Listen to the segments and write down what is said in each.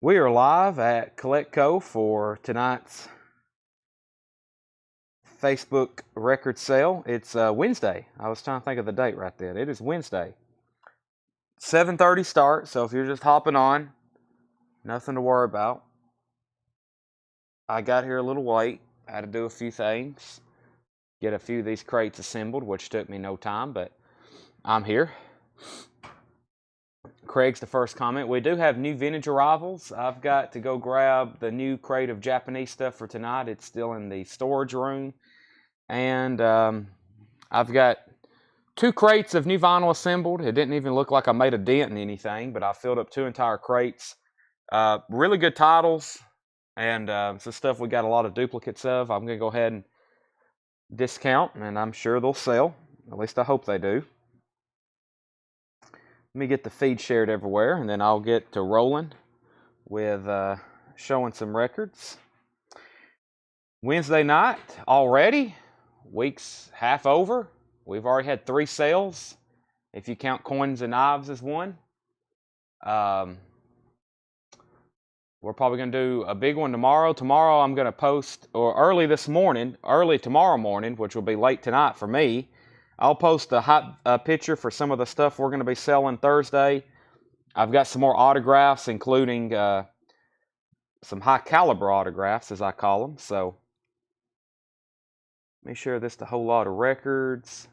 We are live at CollectCo for tonight's Facebook record sale. It's Wednesday. I was trying to think of the date right then. It is Wednesday. 7:30 start, so if you're just hopping on, nothing to worry about. I got here a little late. I had to do a few things. Get a few of these crates assembled, which took me no time, but I'm here. Craig's the first comment. We do have new vintage arrivals. I've got to go grab the new crate of Japanese stuff for tonight. It's still in the storage room. And I've got 2 crates of new vinyl assembled. It didn't even look like I made a dent in anything, but I filled up 2 entire crates. Really good titles, and some stuff we got a lot of duplicates of. I'm going to go ahead and discount, and I'm sure they'll sell. At least I hope they do. Let me get the feed shared everywhere, and then I'll get to rolling with showing some records. Wednesday night already. Week's half over. We've already had 3 sales, if you count coins and knives as one. We're probably going to do a big one tomorrow. Tomorrow I'm going to post, or early tomorrow morning, which will be late tonight for me, I'll post a picture for some of the stuff we're going to be selling Thursday. I've got some more autographs, including some high caliber autographs, as I call them. So let me share this to a whole lot of records.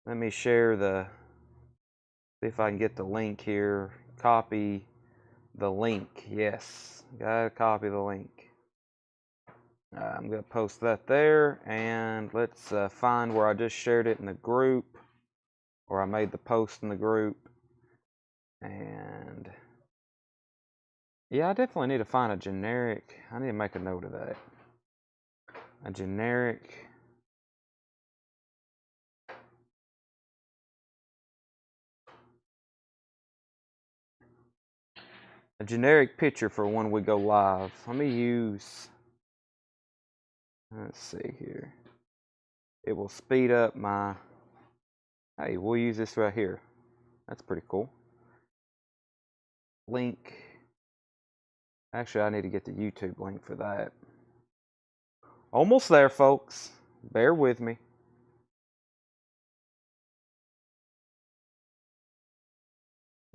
Let me share see if I can get the link here. Copy the link. Yes, gotta copy the link. I'm going to post that there, and let's find where I just shared it in the group, or I made the post in the group. And yeah, I definitely need to find a generic. I need to make a note of that. A generic picture for when we go live. Let me use, let's see here. It will speed up my, hey, we'll use this right here. That's pretty cool. Link. Actually, I need to get the YouTube link for that. Almost there, folks. Bear with me.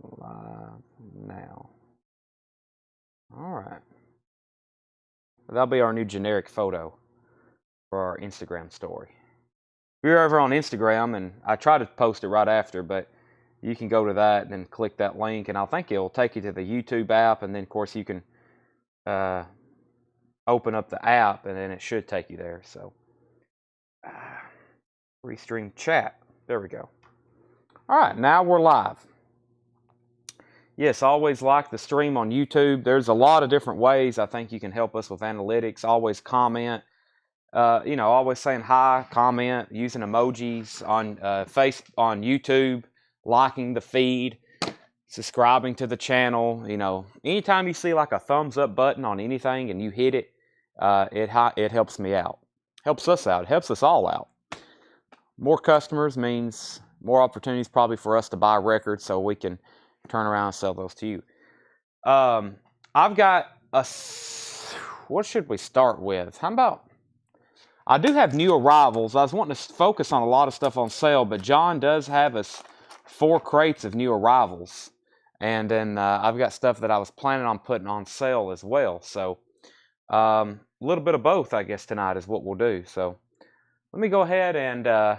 Live now. All right. That'll be our new generic photo for our Instagram story. If you're over on Instagram, and I try to post it right after, but you can go to that and then click that link, and I think it'll take you to the YouTube app, and then of course you can open up the app, and then it should take you there. So restream chat. There we go. All right, now we're live. Yes, always like the stream on YouTube. There's a lot of different ways I think you can help us with analytics. Always comment. Always saying hi, comment, using emojis on on YouTube, liking the feed, subscribing to the channel. Anytime you see like a thumbs up button on anything and you hit it, it helps me out, helps us out, helps us all out. More customers means more opportunities probably for us to buy records, so we can turn around and sell those to you. I've got what should we start with? How about, I do have new arrivals. I was wanting to focus on a lot of stuff on sale, but John does have us 4 crates of new arrivals. And then I've got stuff that I was planning on putting on sale as well. So a little bit of both, I guess, tonight is what we'll do. So let me go ahead and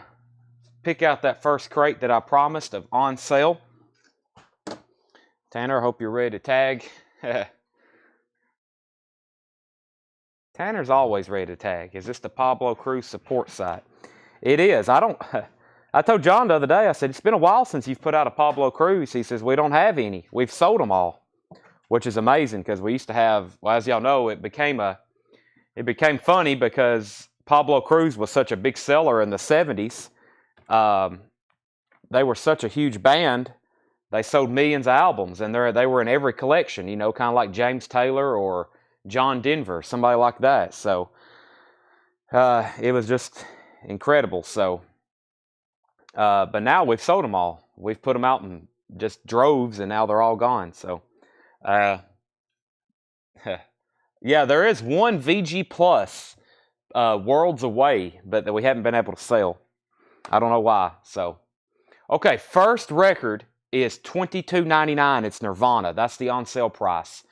pick out that first crate that I promised of on sale. Tanner, I hope you're ready to tag. Tanner's always ready to tag. Is this the Pablo Cruz support site? It is. I told John the other day, I said, it's been a while since you've put out a Pablo Cruz. He says, we don't have any. We've sold them all, which is amazing because we used to have, well, as y'all know, it became funny because Pablo Cruz was such a big seller in the 70s. They were such a huge band. They sold millions of albums, and they were in every collection, kind of like James Taylor or John Denver, somebody like that. So it was just incredible. So, but now we've sold them all. We've put them out in just droves, and now they're all gone. So Yeah, there is one VG Plus worlds away, but that we haven't been able to sell. I don't know why. So, okay, first record is $22.99. It's Nirvana. That's the on sale price.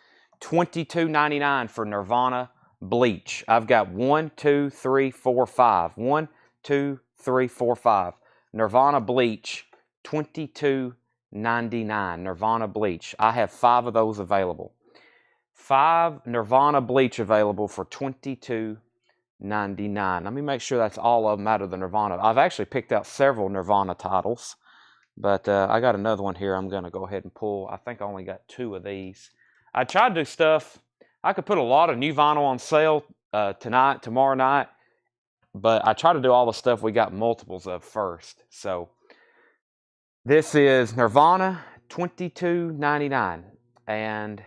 $22.99 for Nirvana Bleach. I've got 1, 2, 3, 4, 5. 1, 2, 3, 4, 5. Nirvana Bleach, $22.99. Nirvana Bleach. I have 5 of those available. 5 Nirvana Bleach available for $22.99. Let me make sure that's all of them out of the Nirvana. I've actually picked out several Nirvana titles, but I got another one here I'm going to go ahead and pull. I think I only got 2 of these. I tried to do stuff. I could put a lot of new vinyl on sale tonight, tomorrow night, but I try to do all the stuff we got multiples of first. So this is Nirvana, $22.99, and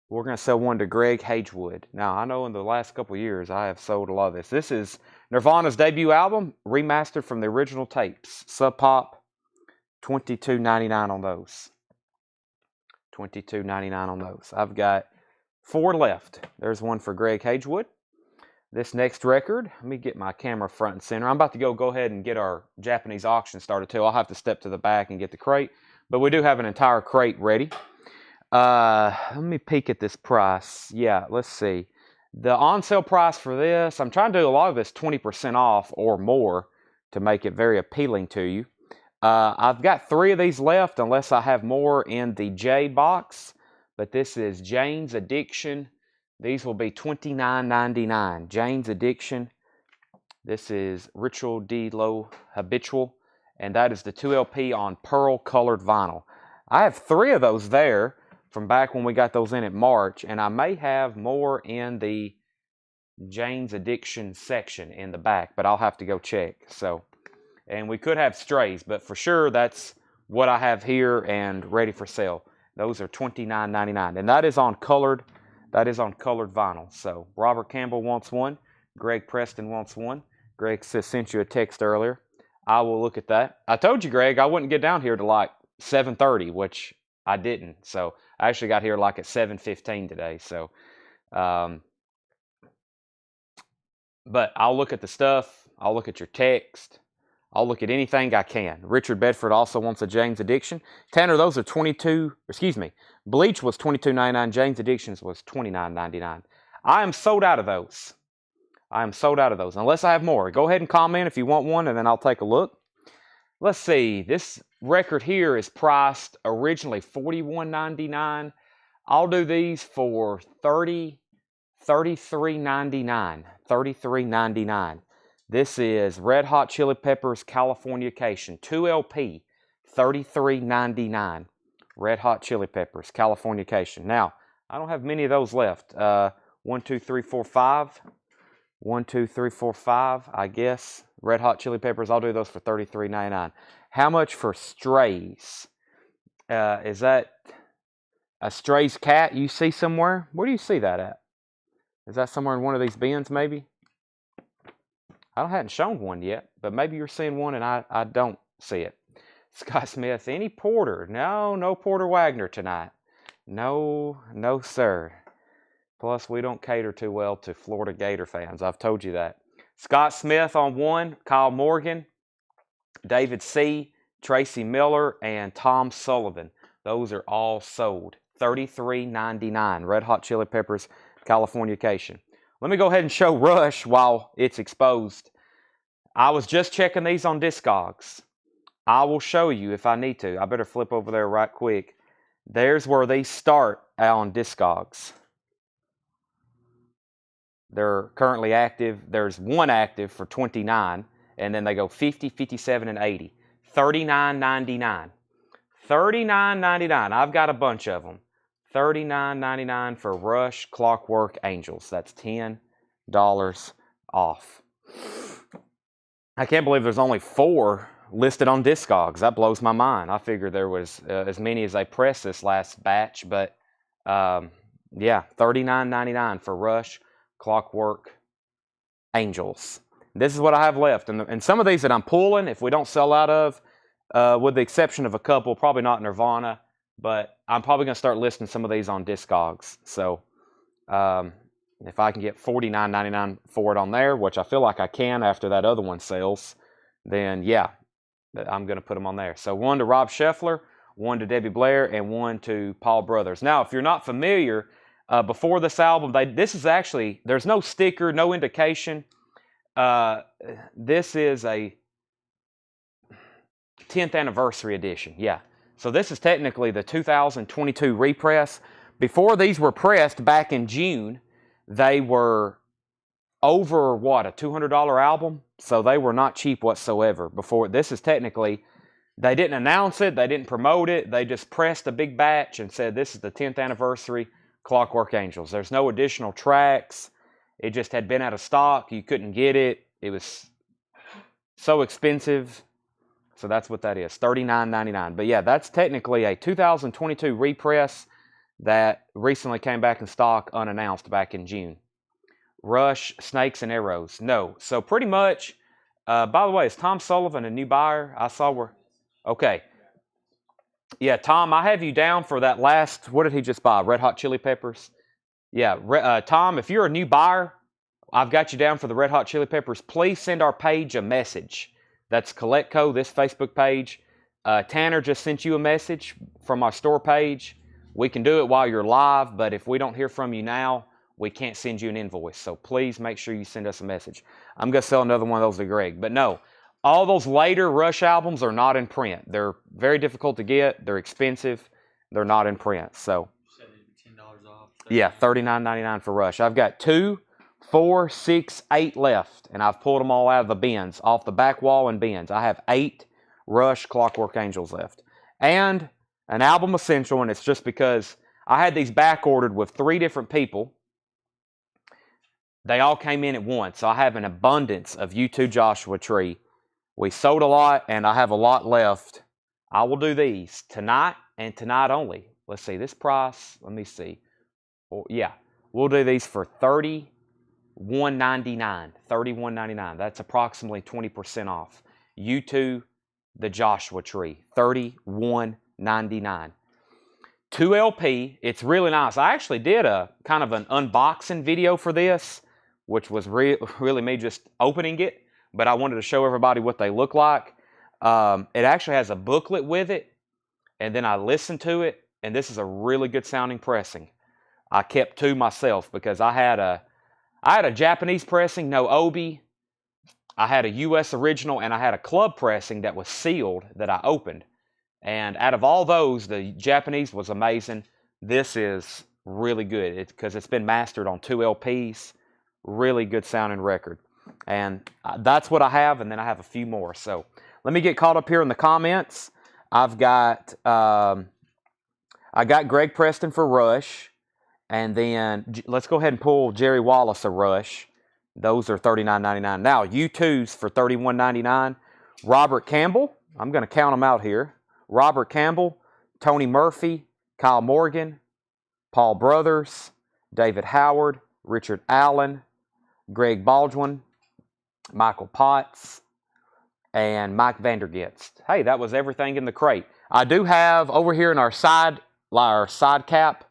we're going to sell one to Greg Hagewood. Now, I know in the last couple of years I have sold a lot of this. This is Nirvana's debut album, remastered from the original tapes. Sub Pop, $22.99 on those. $22.99 on those. I've got 4 left. There's one for Greg Hagewood. This next record, let me get my camera front and center. I'm about to go ahead and get our Japanese auction started too. I'll have to step to the back and get the crate, but we do have an entire crate ready. Let me peek at this price. Yeah, let's see. The on sale price for this, I'm trying to do a lot of this 20% off or more to make it very appealing to you. I've got 3 of these left unless I have more in the J box, but this is Jane's Addiction. These will be $29.99. Jane's Addiction. This is Ritual D Low Habitual, and that is the 2 LP on pearl colored vinyl. I have 3 of those there from back when we got those in at March, and I may have more in the Jane's Addiction section in the back, but I'll have to go check. So, and we could have strays, but for sure that's what I have here and ready for sale. Those are $29.99, and that is on colored. That is on colored vinyl. So Robert Campbell wants one. Greg Preston wants one. Greg sent you a text earlier. I will look at that. I told you, Greg, I wouldn't get down here to like 7:30, which I didn't. So I actually got here like at 7:15 today. So, but I'll look at the stuff. I'll look at your text. I'll look at anything I can. Richard Bedford also wants a Jane's Addiction. Tanner, those are Bleach was $22.99. Jane's Addictions was $29.99. I am sold out of those. I am sold out of those. Unless I have more. Go ahead and comment if you want one, and then I'll take a look. Let's see. This record here is priced originally $41.99. I'll do these for $33.99. $33.99. This is Red Hot Chili Peppers Californication, 2 LP, $33.99. Red Hot Chili Peppers Californication. Now, I don't have many of those left. 1, 2, 3, 4, 5. 1, 2, 3, 4, 5, I guess. Red Hot Chili Peppers, I'll do those for $33.99. How much for Strays? Is that a Strays cat you see somewhere? Where do you see that at? Is that somewhere in one of these bins, maybe? I hadn't shown one yet, but maybe you're seeing one and I don't see it. Scott Smith, any Porter? No Porter Wagner tonight. No, sir. Plus, we don't cater too well to Florida Gator fans. I've told you that. Scott Smith on 1, Kyle Morgan, David C., Tracy Miller, and Tom Sullivan. Those are all sold. $33.99. Red Hot Chili Peppers Californication. Let me go ahead and show Rush while it's exposed. I was just checking these on Discogs. I will show you if I need to. I better flip over there right quick. There's where these start on Discogs. They're currently active. There's one active for $29, and then they go $50, $57, and $80. $39.99. $39.99. I've got a bunch of them. $39.99 for Rush Clockwork Angels. That's $10 off. I can't believe there's only 4 listed on Discogs. That blows my mind. I figured there was as many as they pressed this last batch, but yeah, $39.99 for Rush Clockwork Angels. This is what I have left, and some of these that I'm pulling, if we don't sell out of, with the exception of a couple, probably not Nirvana, but I'm probably going to start listing some of these on Discogs. So If I can get $49.99 for it on there, which I feel like I can after that other one sells, then yeah, I'm going to put them on there. So one to Rob Scheffler, one to Debbie Blair, and one to Paul Brothers. Now, if you're not familiar, before this album, this is actually, there's no sticker, no indication. This is a 10th anniversary edition, yeah. So this is technically the 2022 repress. Before these were pressed back in June, they were over, what, a $200 album? So they were not cheap whatsoever. Before, this is technically, they didn't announce it, they didn't promote it, they just pressed a big batch and said this is the 10th anniversary Clockwork Angels. There's no additional tracks. It just had been out of stock. You couldn't get it. It was so expensive. So that's what that is, $39.99. But yeah, that's technically a 2022 repress that recently came back in stock unannounced back in June. Rush, Snakes and Arrows. No. So pretty much, by the way, is Tom Sullivan a new buyer? I saw where. Okay. Yeah, Tom, I have you down for that last, what did he just buy? Red Hot Chili Peppers? Yeah, Tom, if you're a new buyer, I've got you down for the Red Hot Chili Peppers. Please send our page a message. That's CollectCo, this Facebook page. Tanner just sent you a message from our store page. We can do it while you're live, but if we don't hear from you now, we can't send you an invoice. So please make sure you send us a message. I'm going to sell another one of those to Greg. But no, all those later Rush albums are not in print. They're very difficult to get. They're expensive. They're not in print. So, you said it'd be $10 off. Yeah, $39.99 for Rush. I've got 2, 4, 6, 8 left, and I've pulled them all out of the bins, off the back wall and bins. I have 8 Rush Clockwork Angels left. And an album essential, and it's just because I had these back ordered with 3 different people. They all came in at once, so I have an abundance of U2 Joshua Tree. We sold a lot, and I have a lot left. I will do these tonight and tonight only. Let's see, this price, let me see. Oh, yeah, we'll do these for $31.99. $31.99. That's approximately 20% off. U2, the Joshua Tree, $31.99. 2 LP. It's really nice. I actually did a kind of an unboxing video for this, which was really me just opening it, but I wanted to show everybody what they look like. It actually has a booklet with it, and then I listened to it, and this is a really good sounding pressing. I kept 2 myself because I had a Japanese pressing, no obi. I had a US original, and I had a club pressing that was sealed that I opened. And out of all those, the Japanese was amazing. This is really good because it's been mastered on 2 LPs. Really good sounding record. And that's what I have, and then I have a few more. So let me get caught up here in the comments. I got Greg Preston for Rush. And then let's go ahead and pull Jerry Wallace a Rush. Those are $39.99. Now, U2's for $31.99. Robert Campbell, I'm going to count them out here. Robert Campbell, Tony Murphy, Kyle Morgan, Paul Brothers, David Howard, Richard Allen, Greg Baldwin, Michael Potts, and Mike Vandergitst. Hey, that was everything in the crate. I do have over here in our side cap,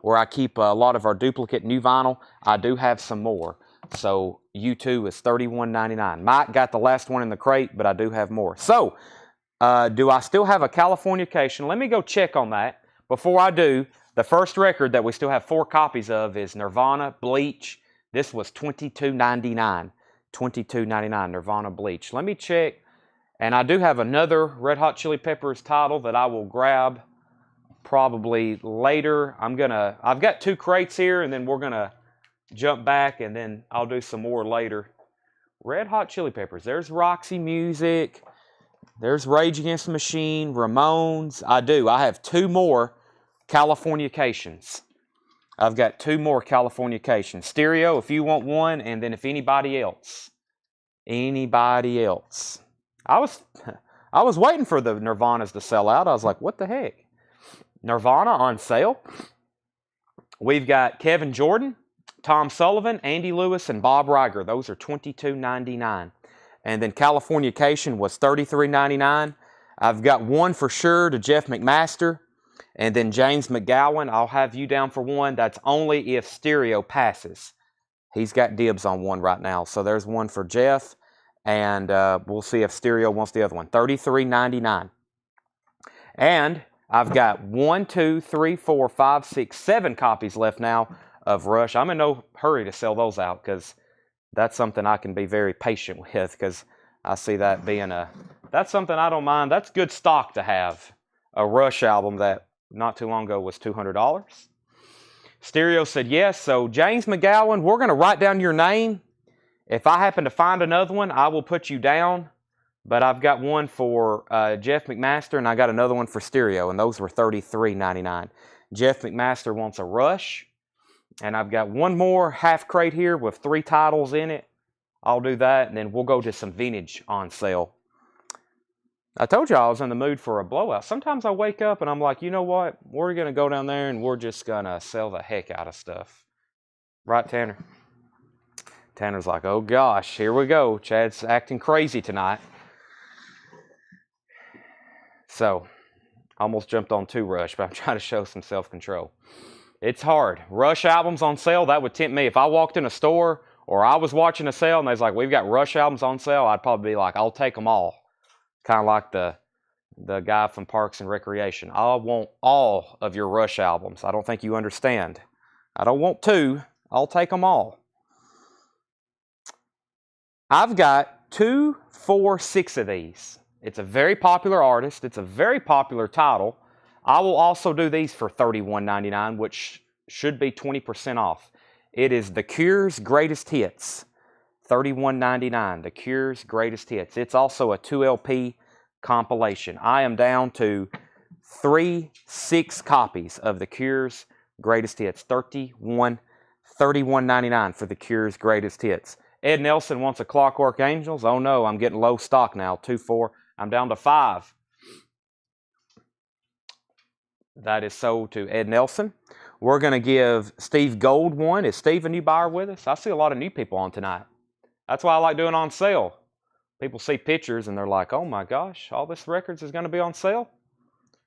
where I keep a lot of our duplicate new vinyl, I do have some more. So U2 is $31.99. Mike got the last one in the crate, but I do have more. So, do I still have a Californication? Let me go check on that. Before I do, the first record that we still have 4 copies of is Nirvana Bleach. This was $22.99. $22.99 Nirvana Bleach. Let me check. And I do have another Red Hot Chili Peppers title that I will grab probably later. I've got 2 crates here, and then we're gonna jump back, and then I'll do some more later. Red Hot Chili Peppers. There's Roxy Music. There's Rage Against the Machine, Ramones. I have 2 more Californications. I've got 2 more Californications. Stereo, if you want one, and then if anybody else. I was waiting for the Nirvanas to sell out. I was like, what the heck? Nirvana on sale. We've got Kevin Jordan, Tom Sullivan, Andy Lewis, and Bob Riger. Those are $22.99. And then Californication was $33.99. I've got one for sure to Jeff McMaster. And then James McGowan, I'll have you down for one. That's only if stereo passes. He's got dibs on one right now. So there's one for Jeff. And we'll see if stereo wants the other one. $33.99. And I've got 1, 2, 3, 4, 5, 6, 7 copies left now of Rush. I'm in no hurry to sell those out because that's something I can be very patient with, because I see that being that's something I don't mind. That's good stock to have. A Rush album that not too long ago was $200. Stereo said yes. So James McGowan, we're going to write down your name. If I happen to find another one, I will put you down. But I've got one for Jeff McMaster, and I got another one for Stereo, and those were $33.99. Jeff McMaster wants a Rush, and I've got one more half crate here with 3 titles in it. I'll do that, and then we'll go to some vintage on sale. I told you I was in the mood for a blowout. Sometimes I wake up and I'm like, you know what? We're going to go down there and we're just going to sell the heck out of stuff. Right, Tanner? Tanner's like, oh gosh, here we go. Chad's acting crazy tonight. So, almost jumped on 2 Rush, but I'm trying to show some self-control. It's hard. Rush albums on sale, that would tempt me. If I walked in a store or I was watching a sale and they was like, we've got Rush albums on sale, I'd probably be like, I'll take them all. Kind of like the guy from Parks and Recreation. I want all of your Rush albums. I don't think you understand. I don't want 2. I'll take them all. I've got 2, 4, 6 of these. It's a very popular artist. It's a very popular title. I will also do these for $31.99, which should be 20% off. It is The Cure's Greatest Hits. $31.99. The Cure's Greatest Hits. It's also a 2 LP compilation. I am down to 6 copies of The Cure's Greatest Hits. $31.99 for The Cure's Greatest Hits. Ed Nelson wants a Clockwork Angels. Oh no, I'm getting low stock now. 2, 4. I'm down to 5. That is sold to Ed Nelson. We're going to give Steve Gold one. Is Steve a new buyer with us? I see a lot of new people on tonight. That's why I like doing on sale. People see pictures and they're like, oh my gosh, all this records is going to be on sale?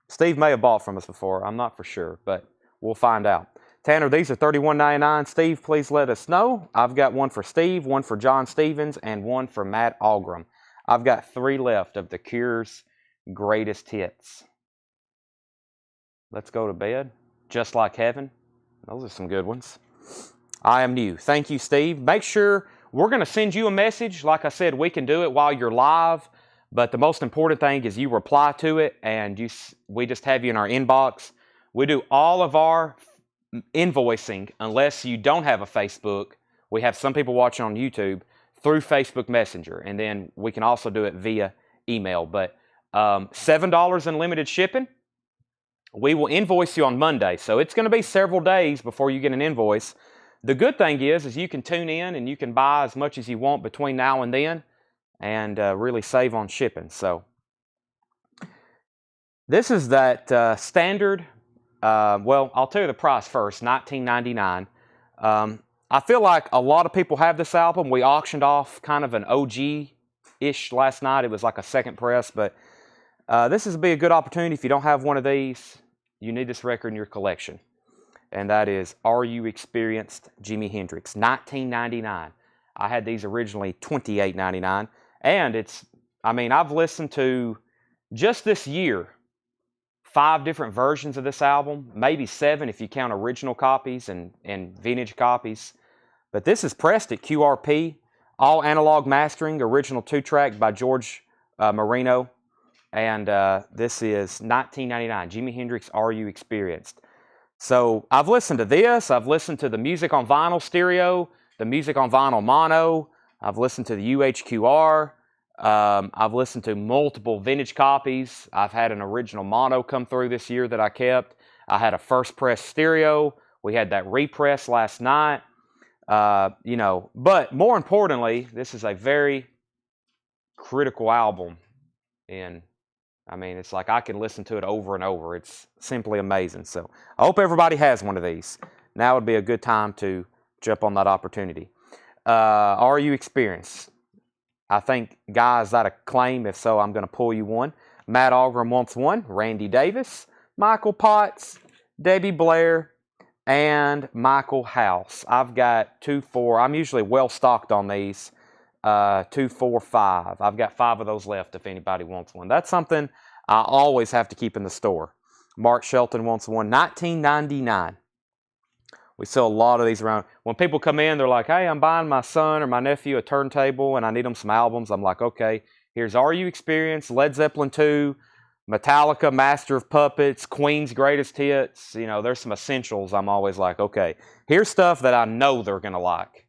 Steve may have bought from us before. I'm not for sure, but we'll find out. Tanner, these are $31.99. Steve, please let us know. I've got one for Steve, one for John Stevens, and one for Matt Algram. I've got 3 left of The Cure's Greatest Hits. Let's Go to Bed. Just Like Heaven. Those are some good ones. I Am New. Thank you, Steve. Make sure we're going to send you a message. Like I said, we can do it while you're live, but the most important thing is you reply to it, and we just have you in our inbox. We do all of our invoicing, unless you don't have a Facebook. We have some people watching on YouTube through Facebook Messenger, and then we can also do it via email. But $7 in limited shipping. We will invoice you on Monday, so it's going to be several days before you get an invoice. The good thing is you can tune in and you can buy as much as you want between now and then, and really save on shipping. So this is that standard. Well, I'll tell you the price first. $19.99. I feel like a lot of people have this album. We auctioned off kind of an OG-ish last night. It was like a second press, but this would be a good opportunity. If you don't have one of these, you need this record in your collection. And that is Are You Experienced, Jimi Hendrix, $19.99. I had these originally $28.99. And I've listened to, just this year, 5 different versions of this album, maybe 7 if you count original copies and vintage copies. But this is pressed at QRP, all analog mastering, original 2-track by George Marino. And this is $19.99. Jimi Hendrix, Are You Experienced? So I've listened to this. I've listened to the music on vinyl stereo, the music on vinyl mono. I've listened to the UHQR. I've listened to multiple vintage copies. I've had an original mono come through this year that I kept. I had a first press stereo. We had that repress last night. But more importantly, this is a very critical album. And it's like I can listen to it over and over. It's simply amazing. So I hope everybody has one of these. Now would be a good time to jump on that opportunity. Are You Experienced? I think, guys, that a claim. If so, I'm going to pull you one. Matt Algram wants one. Randy Davis. Michael Potts, Debbie Blair, and Michael House. I've got 2, 4. I'm usually well stocked on these. 2, 4, 5. I've got 5 of those left if anybody wants one. That's something I always have to keep in the store. Mark Shelton wants one. $19.99. We sell a lot of these around. When people come in, they're like, hey, I'm buying my son or my nephew a turntable and I need them some albums. I'm like, okay, here's Are You Experienced, Led Zeppelin 2, Metallica, Master of Puppets, Queen's Greatest Hits. You know, there's some essentials. I'm always like, okay, here's stuff that I know they're going to like.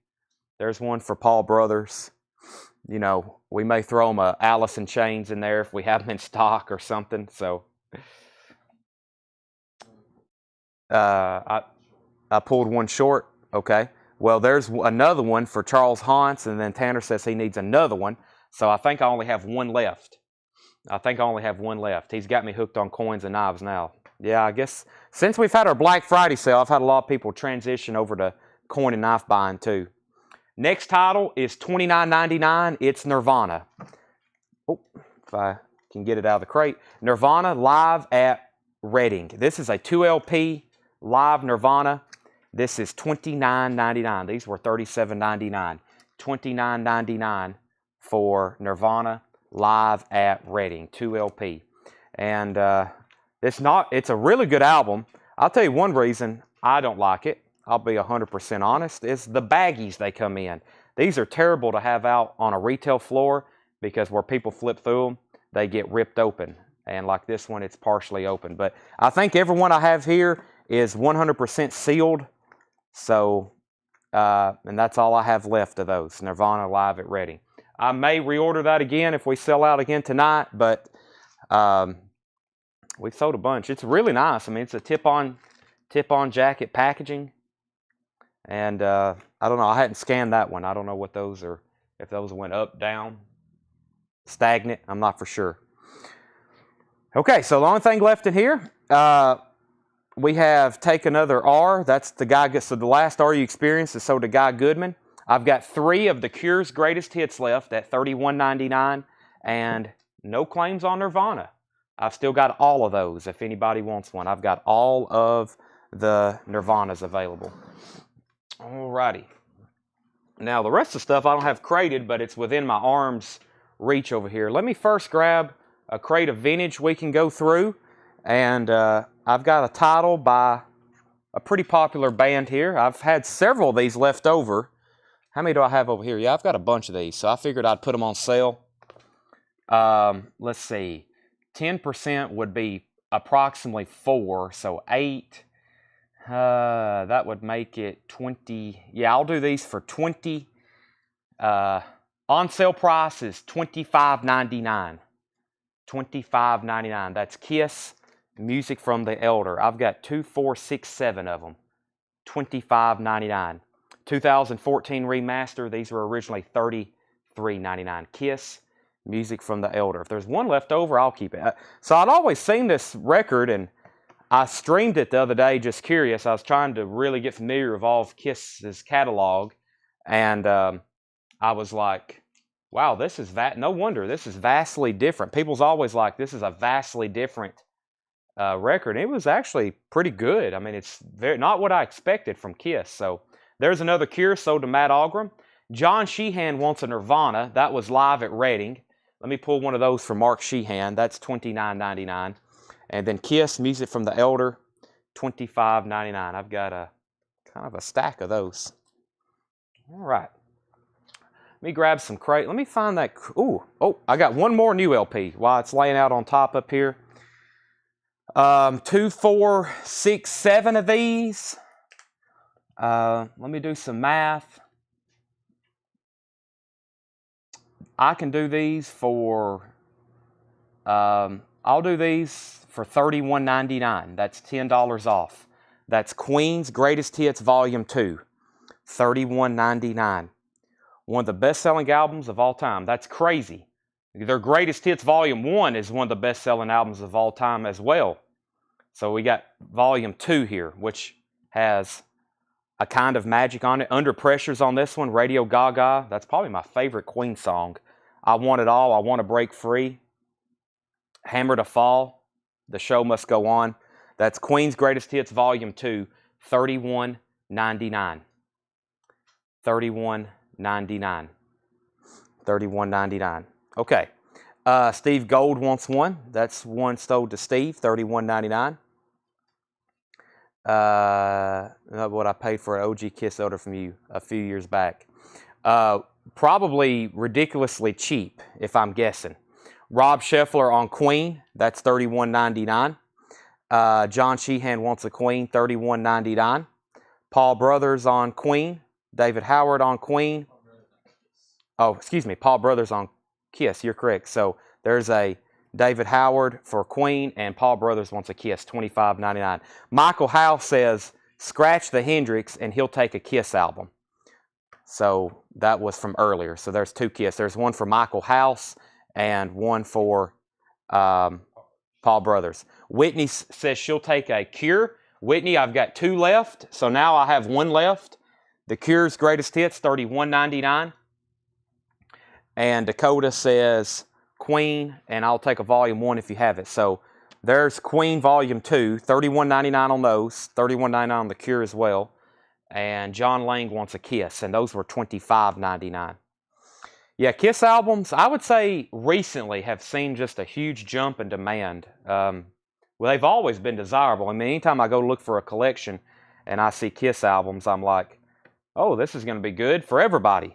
There's one for Paul Brothers. You know, we may throw them a Alice in Chains in there if we have them in stock or something. So, I pulled one short. Okay. Well, there's another one for Charles Hauntz, and then Tanner says he needs another one. So I think I only have one left. He's got me hooked on coins and knives now. Yeah, I guess since we've had our Black Friday sale, I've had a lot of people transition over to coin and knife buying too. Next title is $29.99. It's Nirvana. Oh, if I can get it out of the crate. Nirvana live at Reading. This is a 2 LP live Nirvana. This is $29.99. These were $37.99. $29.99 for Nirvana live at Reading, 2 LP. And it's a really good album. I'll tell you one reason I don't like it. I'll be 100% honest, is the baggies they come in. These are terrible to have out on a retail floor because where people flip through them, they get ripped open. And like this one, it's partially open. But I think every one I have here is 100% sealed. So, and that's all I have left of those, Nirvana live at Reading. I may reorder that again if we sell out again tonight, but we've sold a bunch. It's really nice. I mean, it's a tip-on jacket packaging. And I don't know. I hadn't scanned that one. I don't know what those are, if those went up, down, stagnant. I'm not for sure. Okay, so the only thing left in here, we have Take Another R. That's the guy. So the last R You Experienced is sold to Guy Goodman. I've got 3 of the Cure's greatest hits left at $31.99, and no claims on Nirvana. I've still got all of those if anybody wants one. I've got all of the Nirvanas available. Alrighty. Now the rest of the stuff I don't have crated, but it's within my arm's reach over here. Let me first grab a crate of vintage we can go through, and I've got a title by a pretty popular band here. I've had several of these left over. How many do I have over here? Yeah, I've got a bunch of these, so I figured I'd put them on sale. Let's see. 10% would be approximately 4, so 8. That would make it 20. Yeah, I'll do these for 20. On sale price is $25.99. $25.99. That's Kiss, Music from the Elder. I've got 2, 4, 6, 7 of them. $25.99. 2014 remaster. These were originally $33.99. Kiss, Music from the Elder. If there's one left over, I'll keep it. So I'd always seen this record, and I streamed it the other day, just curious. I was trying to really get familiar with all of Kiss's catalog, and I was like, wow, this is no wonder this is vastly different. People's always like, this is a vastly different record. It was actually pretty good. I mean, it's not what I expected from Kiss. So there's another Cure sold to Matt Algram. John Sheehan wants a Nirvana. That was live at Reading. Let me pull one of those for Mark Sheehan. That's $29.99. And then Kiss, Music from the Elder, $25.99. I've got a kind of a stack of those. All right. Let me grab some crate. Let me find that. Oh, I got one more new LP while it's laying out on top up here. 2, 4, 6, 7 of these. Let me do some math. I can do these for, I'll do these for $31.99. That's $10 off. That's Queen's Greatest Hits Volume 2. $31.99. One of the best-selling albums of all time. That's crazy. Their Greatest Hits Volume 1 is one of the best-selling albums of all time as well. So we got Volume 2 here, which has a kind of magic on it. Under Pressure's on this one. Radio Gaga. That's probably my favorite Queen song. I Want It All. I Want to Break Free. Hammer to Fall. The Show Must Go On. That's Queen's Greatest Hits Volume 2, $31.99. $31.99. $31.99. Okay. Steve Gold wants one. That's one sold to Steve, $31.99. What I paid for an OG Kiss order from you a few years back. Probably ridiculously cheap, if I'm guessing. Rob Scheffler on Queen, that's $31.99. John Sheehan wants a Queen, $31.99. Paul Brothers on Queen. David Howard on Queen. Oh, excuse me, Paul Brothers on Kiss. You're correct. So there's a David Howard for Queen, and Paul Brothers wants a Kiss, $25.99. Michael Howe says, scratch the Hendrix, and he'll take a Kiss album. So that was from earlier. So there's two Kiss. There's one for Michael House and one for Paul Brothers. Whitney says she'll take a Cure. Whitney, I've got two left, so now I have one left. The Cure's Greatest Hits, $31.99. And Dakota says Queen, and I'll take a Volume 1 if you have it. So there's Queen Volume 2, $31.99 on those, $31.99 on the Cure as well. And John Lang wants a Kiss, and those were $25.99. Yeah, Kiss albums, I would say recently have seen just a huge jump in demand. Well, they've always been desirable. I mean, anytime I go look for a collection and I see Kiss albums, I'm like, oh, this is going to be good for everybody.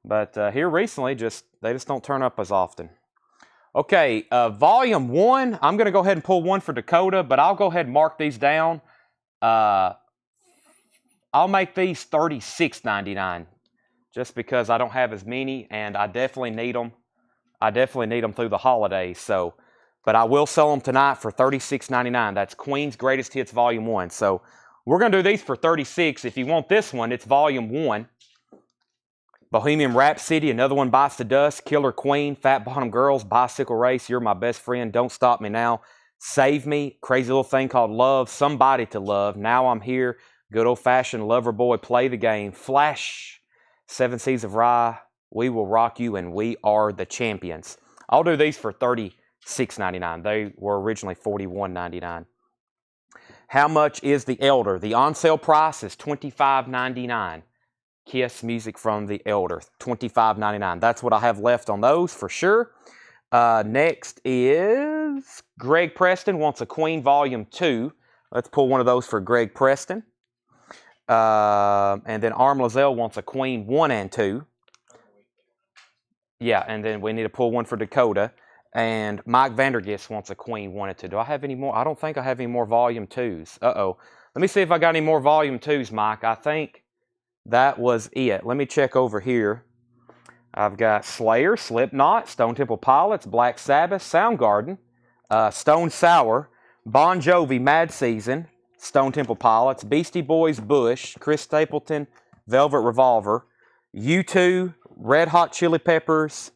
But here recently, they just don't turn up as often. Okay, Volume 1, I'm going to go ahead and pull one for Dakota, but I'll go ahead and mark these down. I'll make these $36.99 just because I don't have as many, and I definitely need them. I definitely need them through the holidays. So, but I will sell them tonight for $36.99. That's Queen's Greatest Hits Volume 1. So we're going to do these for $36. If you want this one, it's Volume 1. Bohemian Rhapsody, Another One Bites the Dust, Killer Queen, Fat Bottom Girls, Bicycle Race, You're My Best Friend, Don't Stop Me Now, Save Me, Crazy Little Thing Called Love, Somebody to Love, Now I'm Here, Good Old Fashioned Lover Boy, Play the Game, Flash, Seven Seas of Rye, We Will Rock You, and We Are the Champions. I'll do these for $36.99. They were originally $41.99. How much is The Elder? The on-sale price is $25.99. Kiss Music from The Elder, $25.99. That's what I have left on those for sure. Next is Greg Preston wants a Queen Volume 2. Let's pull one of those for Greg Preston. And then Arm Lozelle wants a Queen 1 and 2. Yeah, and then we need to pull one for Dakota. And Mike Vandergist wants a Queen 1 and 2. Do I have any more? I don't think I have any more Volume 2s. Uh-oh. Let me see if I got any more Volume 2s, Mike. I think that was it. Let me check over here. I've got Slayer, Slipknot, Stone Temple Pilots, Black Sabbath, Soundgarden, Stone Sour, Bon Jovi, Mad Season, Stone Temple Pilots, Beastie Boys, Bush, Chris Stapleton, Velvet Revolver, U2, Red Hot Chili Peppers,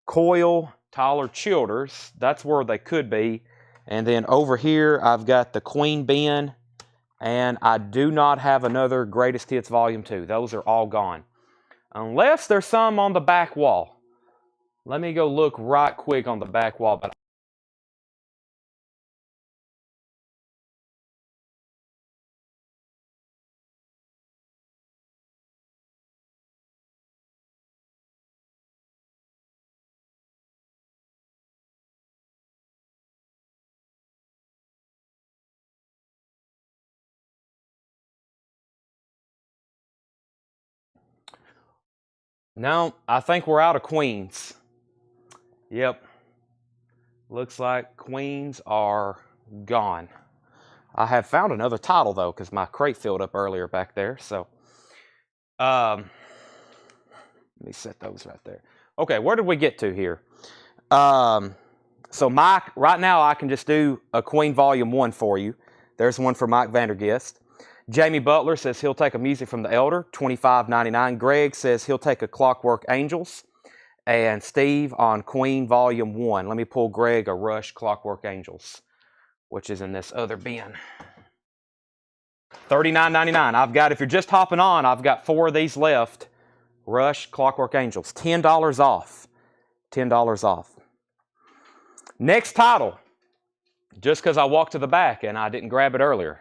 Coil, Tyler Childers. That's where they could be. And then over here, I've got the Queen bin. And I do not have another Greatest Hits Volume 2. Those are all gone. Unless there's some on the back wall. Let me go look right quick on the back wall. But no, I think we're out of Queens. Yep. Looks like Queens are gone. I have found another title, though, because my crate filled up earlier back there. So, let me set those right there. Okay, where did we get to here? So, Mike, right now I can just do a Queen Volume 1 for you. There's one for Mike Vandergist. Jamie Butler says he'll take a Music from the Elder, $25.99. Greg says he'll take a Clockwork Angels. And Steve on Queen Volume 1. Let me pull Greg a Rush Clockwork Angels, which is in this other bin. $39.99. I've got, if you're just hopping on, I've got 4 of these left. Rush Clockwork Angels. $10 off. $10 off. Next title. just because I walked to the back and I didn't grab it earlier.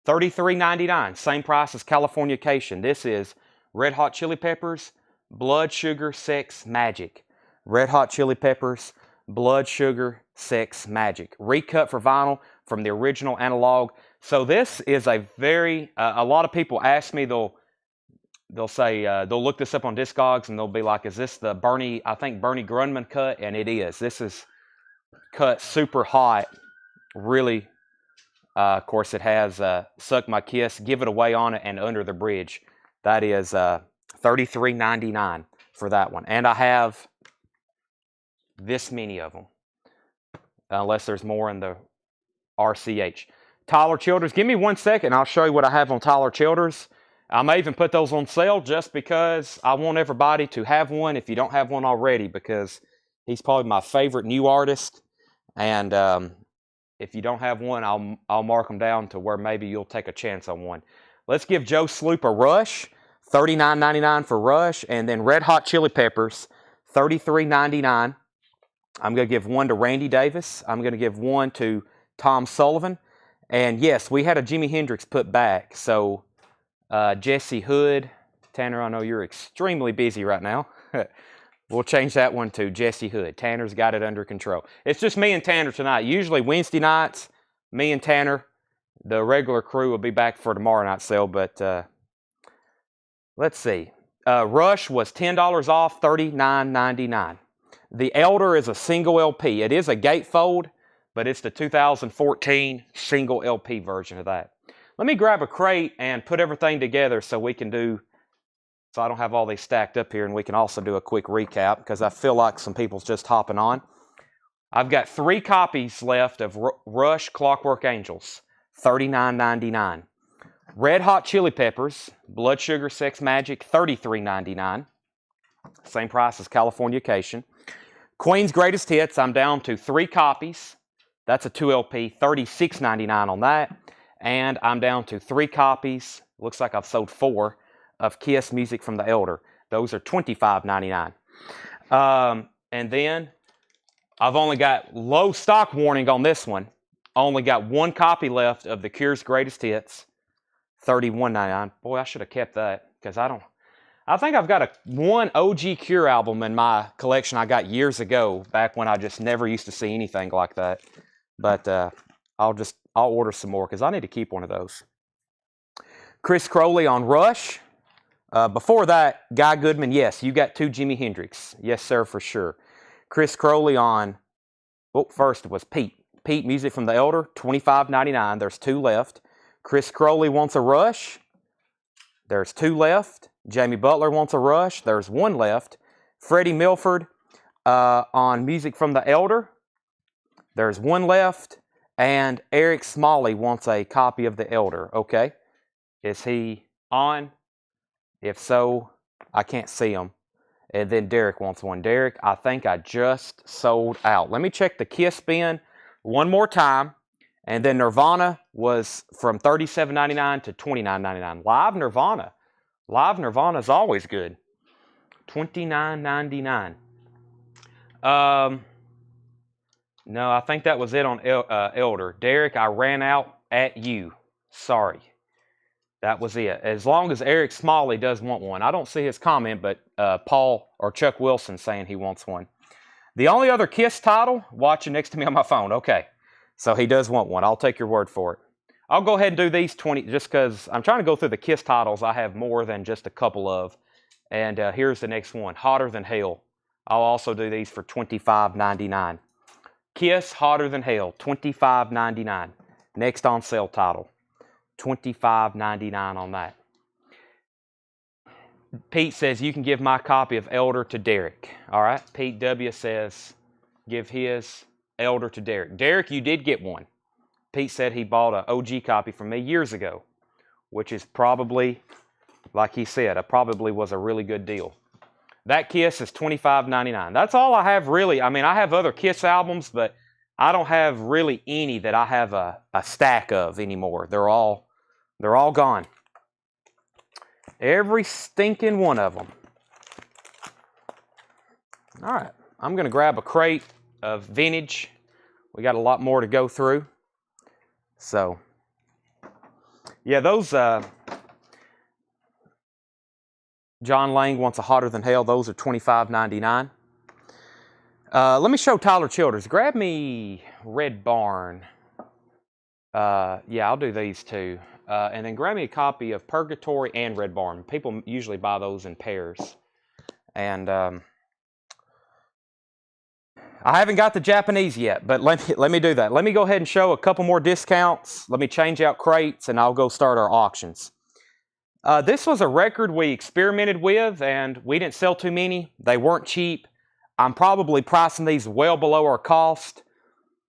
$33.99, same price as Californication. This is Red Hot Chili Peppers, Blood Sugar Sex Magic. Red Hot Chili Peppers, Blood Sugar Sex Magic. Recut for vinyl from the original analog. So this is a very, a lot of people ask me, they'll say, they'll look this up on Discogs and they'll be like, is this the Bernie Grundman cut? And it is. This is cut super hot, really. Of course, it has Suck My Kiss, Give It Away on it, and Under the Bridge. That is $33.99 for that one. And I have this many of them, unless there's more in the RCH. Tyler Childers, give me 1 second. I'll show you what I have on Tyler Childers. I may even put those on sale just because I want everybody to have one if you don't have one already, because he's probably my favorite new artist. And if you don't have one, I'll mark them down to where maybe you'll take a chance on one. Let's give Joe Sloop a Rush, $39.99 for Rush, and then Red Hot Chili Peppers, $33.99. I'm going to give one to Randy Davis. I'm going to give one to Tom Sullivan. And yes, we had a Jimi Hendrix put back. So Jesse Hood, Tanner, I know you're extremely busy right now. We'll change that one to Jesse Hood. Tanner's got it under control. It's just me and Tanner tonight. Usually Wednesday nights, me and Tanner. The regular crew will be back for tomorrow night's sale. But let's see. Rush was $10 off, $39.99. The Elder is a single LP. It is a gatefold, but it's the 2014 single LP version of that. Let me grab a crate and put everything together so we can do, so I don't have all these stacked up here, and we can also do a quick recap because I feel like some people's just hopping on. I've got 3 copies left of Rush Clockwork Angels, $39.99. Red Hot Chili Peppers, Blood Sugar Sex Magic, $33.99. Same price as Californication. Queen's Greatest Hits, I'm down to 3 copies. That's a 2LP, $36.99 on that. And I'm down to 3 copies, looks like I've sold 4, of Kiss Music from the Elder. Those are $25.99. And then I've only got low stock warning on this one. Only got 1 copy left of The Cure's Greatest Hits, $31.99. Boy, I should have kept that because I think I've got one OG Cure album in my collection I got years ago, back when I just never used to see anything like that. But I'll order some more because I need to keep one of those. Chris Crowley on Rush. Before that, Guy Goodman, yes, you got 2 Jimi Hendrix. Yes, sir, for sure. Chris Crowley on, first was Pete. Pete, Music from the Elder, $25.99. There's 2 left. Chris Crowley wants a Rush. There's 2 left. Jamie Butler wants a Rush. There's 1 left. Freddie Milford on Music from the Elder. There's 1 left. And Eric Smalley wants a copy of the Elder. Okay. Is he on? If so, I can't see him. And then Derek wants one. Derek, I think I just sold out. Let me check the Kiss bin one more time. And then Nirvana was from $37.99 to $29.99. Live Nirvana. Live Nirvana is always good. $29.99. No, I think that was it on Elder. Derek, I ran out at you. Sorry. That was it. As long as Eric Smalley does want one. I don't see his comment, but Paul or Chuck Wilson saying he wants one. The only other Kiss title, watching next to me on my phone. Okay. So he does want one. I'll take your word for it. I'll go ahead and do these 20 just because I'm trying to go through the Kiss titles I have more than just a couple of. And here's the next one, Hotter Than Hell. I'll also do these for $25.99. Kiss, Hotter Than Hell, $25.99. Next on sale title, $25.99 on that. Pete says you can give my copy of Elder to Derek. All right, Pete W says give his Elder to Derek. Derek, you did get one. Pete said he bought an OG copy from me years ago, which is probably, like he said, probably was a really good deal. That Kiss is $25.99. That's all I have really. I mean, I have other Kiss albums, but I don't have really any that I have a stack of anymore. They're all gone. Every stinking one of them. All right. I'm going to grab a crate of vintage. We got a lot more to go through. So, yeah, those John Lang Wants a Hotter Than Hell. Those are $25.99. Let me show Tyler Childers. Grab me Red Barn. Yeah, I'll do these two. And then grab me a copy of Purgatory and Red Barn. People usually buy those in pairs. And I haven't got the Japanese yet, but let me do that. Let me go ahead and show a couple more discounts. Let me change out crates, and I'll go start our auctions. This was a record we experimented with, and we didn't sell too many. They weren't cheap. I'm probably pricing these well below our cost.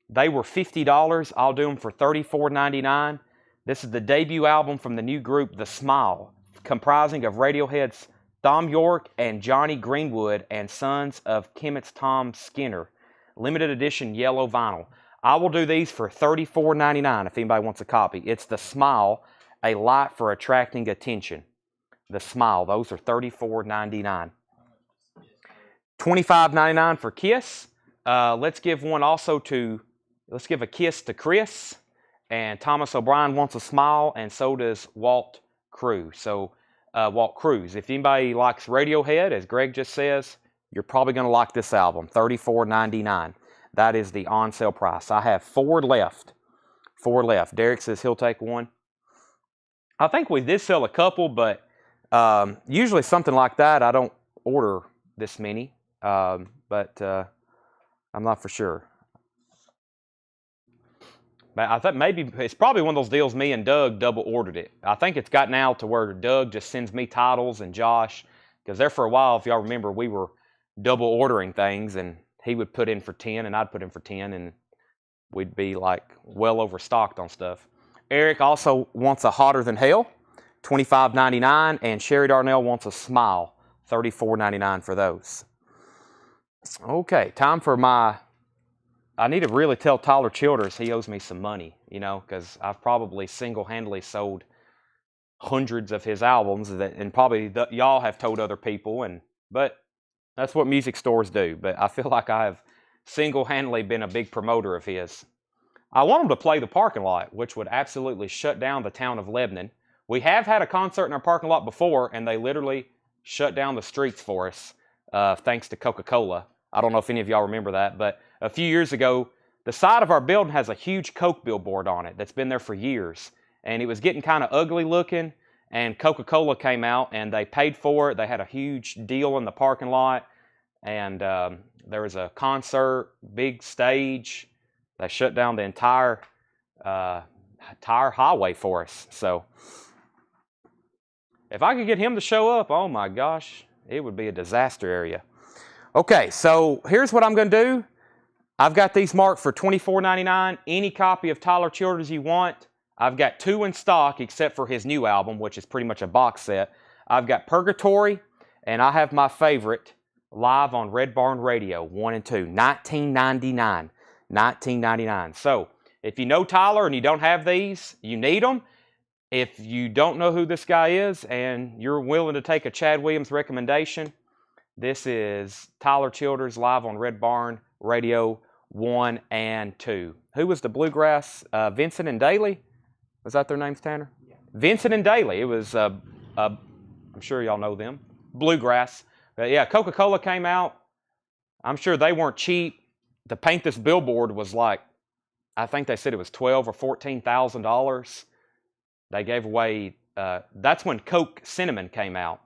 They were $50. I'll do them for $34.99. This is the debut album from the new group, The Smile, comprising of Radiohead's Thom Yorke and Johnny Greenwood and Sons of Kemet's Tom Skinner. Limited edition yellow vinyl. I will do these for $34.99 if anybody wants a copy. It's The Smile, a light for attracting attention. The Smile, those are $34.99. $25.99 for Kiss. Let's give a kiss to Chris. And Thomas O'Brien wants a smile, and so does Walt Cruz. So, Walt Cruz. If anybody likes Radiohead, as Greg just says, you're probably going to like this album, $34.99. That is the on-sale price. I have 4 left. 4 left. Derek says he'll take one. I think we did sell a couple, but usually something like that, I don't order this many. But I'm not for sure. But I think maybe it's probably one of those deals me and Doug double ordered it. I think it's gotten out to where Doug just sends me titles and Josh, because there for a while, if y'all remember, we were double ordering things, and he would put in for 10 and I'd put in for 10, and we'd be like well overstocked on stuff. Eric also wants a Hotter Than Hell, $25.99, and Sherry Darnell wants a Smile, $34.99 for those. Okay, time for I need to really tell Tyler Childers he owes me some money, because I've probably single-handedly sold hundreds of his albums, and probably y'all have told other people, but that's what music stores do. But I feel like I have single-handedly been a big promoter of his. I want him to play the parking lot, which would absolutely shut down the town of Lebanon. We have had a concert in our parking lot before, and they literally shut down the streets for us, thanks to Coca-Cola. I don't know if any of y'all remember that, but a few years ago, the side of our building has a huge Coke billboard on it that's been there for years. And it was getting kind of ugly looking, and Coca-Cola came out and they paid for it. They had a huge deal in the parking lot, and there was a concert, big stage. They shut down the entire highway for us. So if I could get him to show up, oh my gosh, it would be a disaster area. Okay, so here's what I'm going to do. I've got these marked for $24.99. Any copy of Tyler Childers you want. I've got 2 in stock except for his new album, which is pretty much a box set. I've got Purgatory, and I have my favorite, Live on Red Barn Radio, 1 and 2, $19.99. $19.99. So if you know Tyler and you don't have these, you need them. If you don't know who this guy is and you're willing to take a Chad Williams recommendation, this is Tyler Childers Live on Red Barn Radio 1 and 2. Who was the bluegrass? Vincent and Daly? Was that their names, Tanner? Yeah. Vincent and Daly. It was, I'm sure y'all know them. Bluegrass. But yeah, Coca-Cola came out. I'm sure they weren't cheap. To paint this billboard was like, I think they said it was $12,000 or $14,000. They gave away, that's when Coke Cinnamon came out.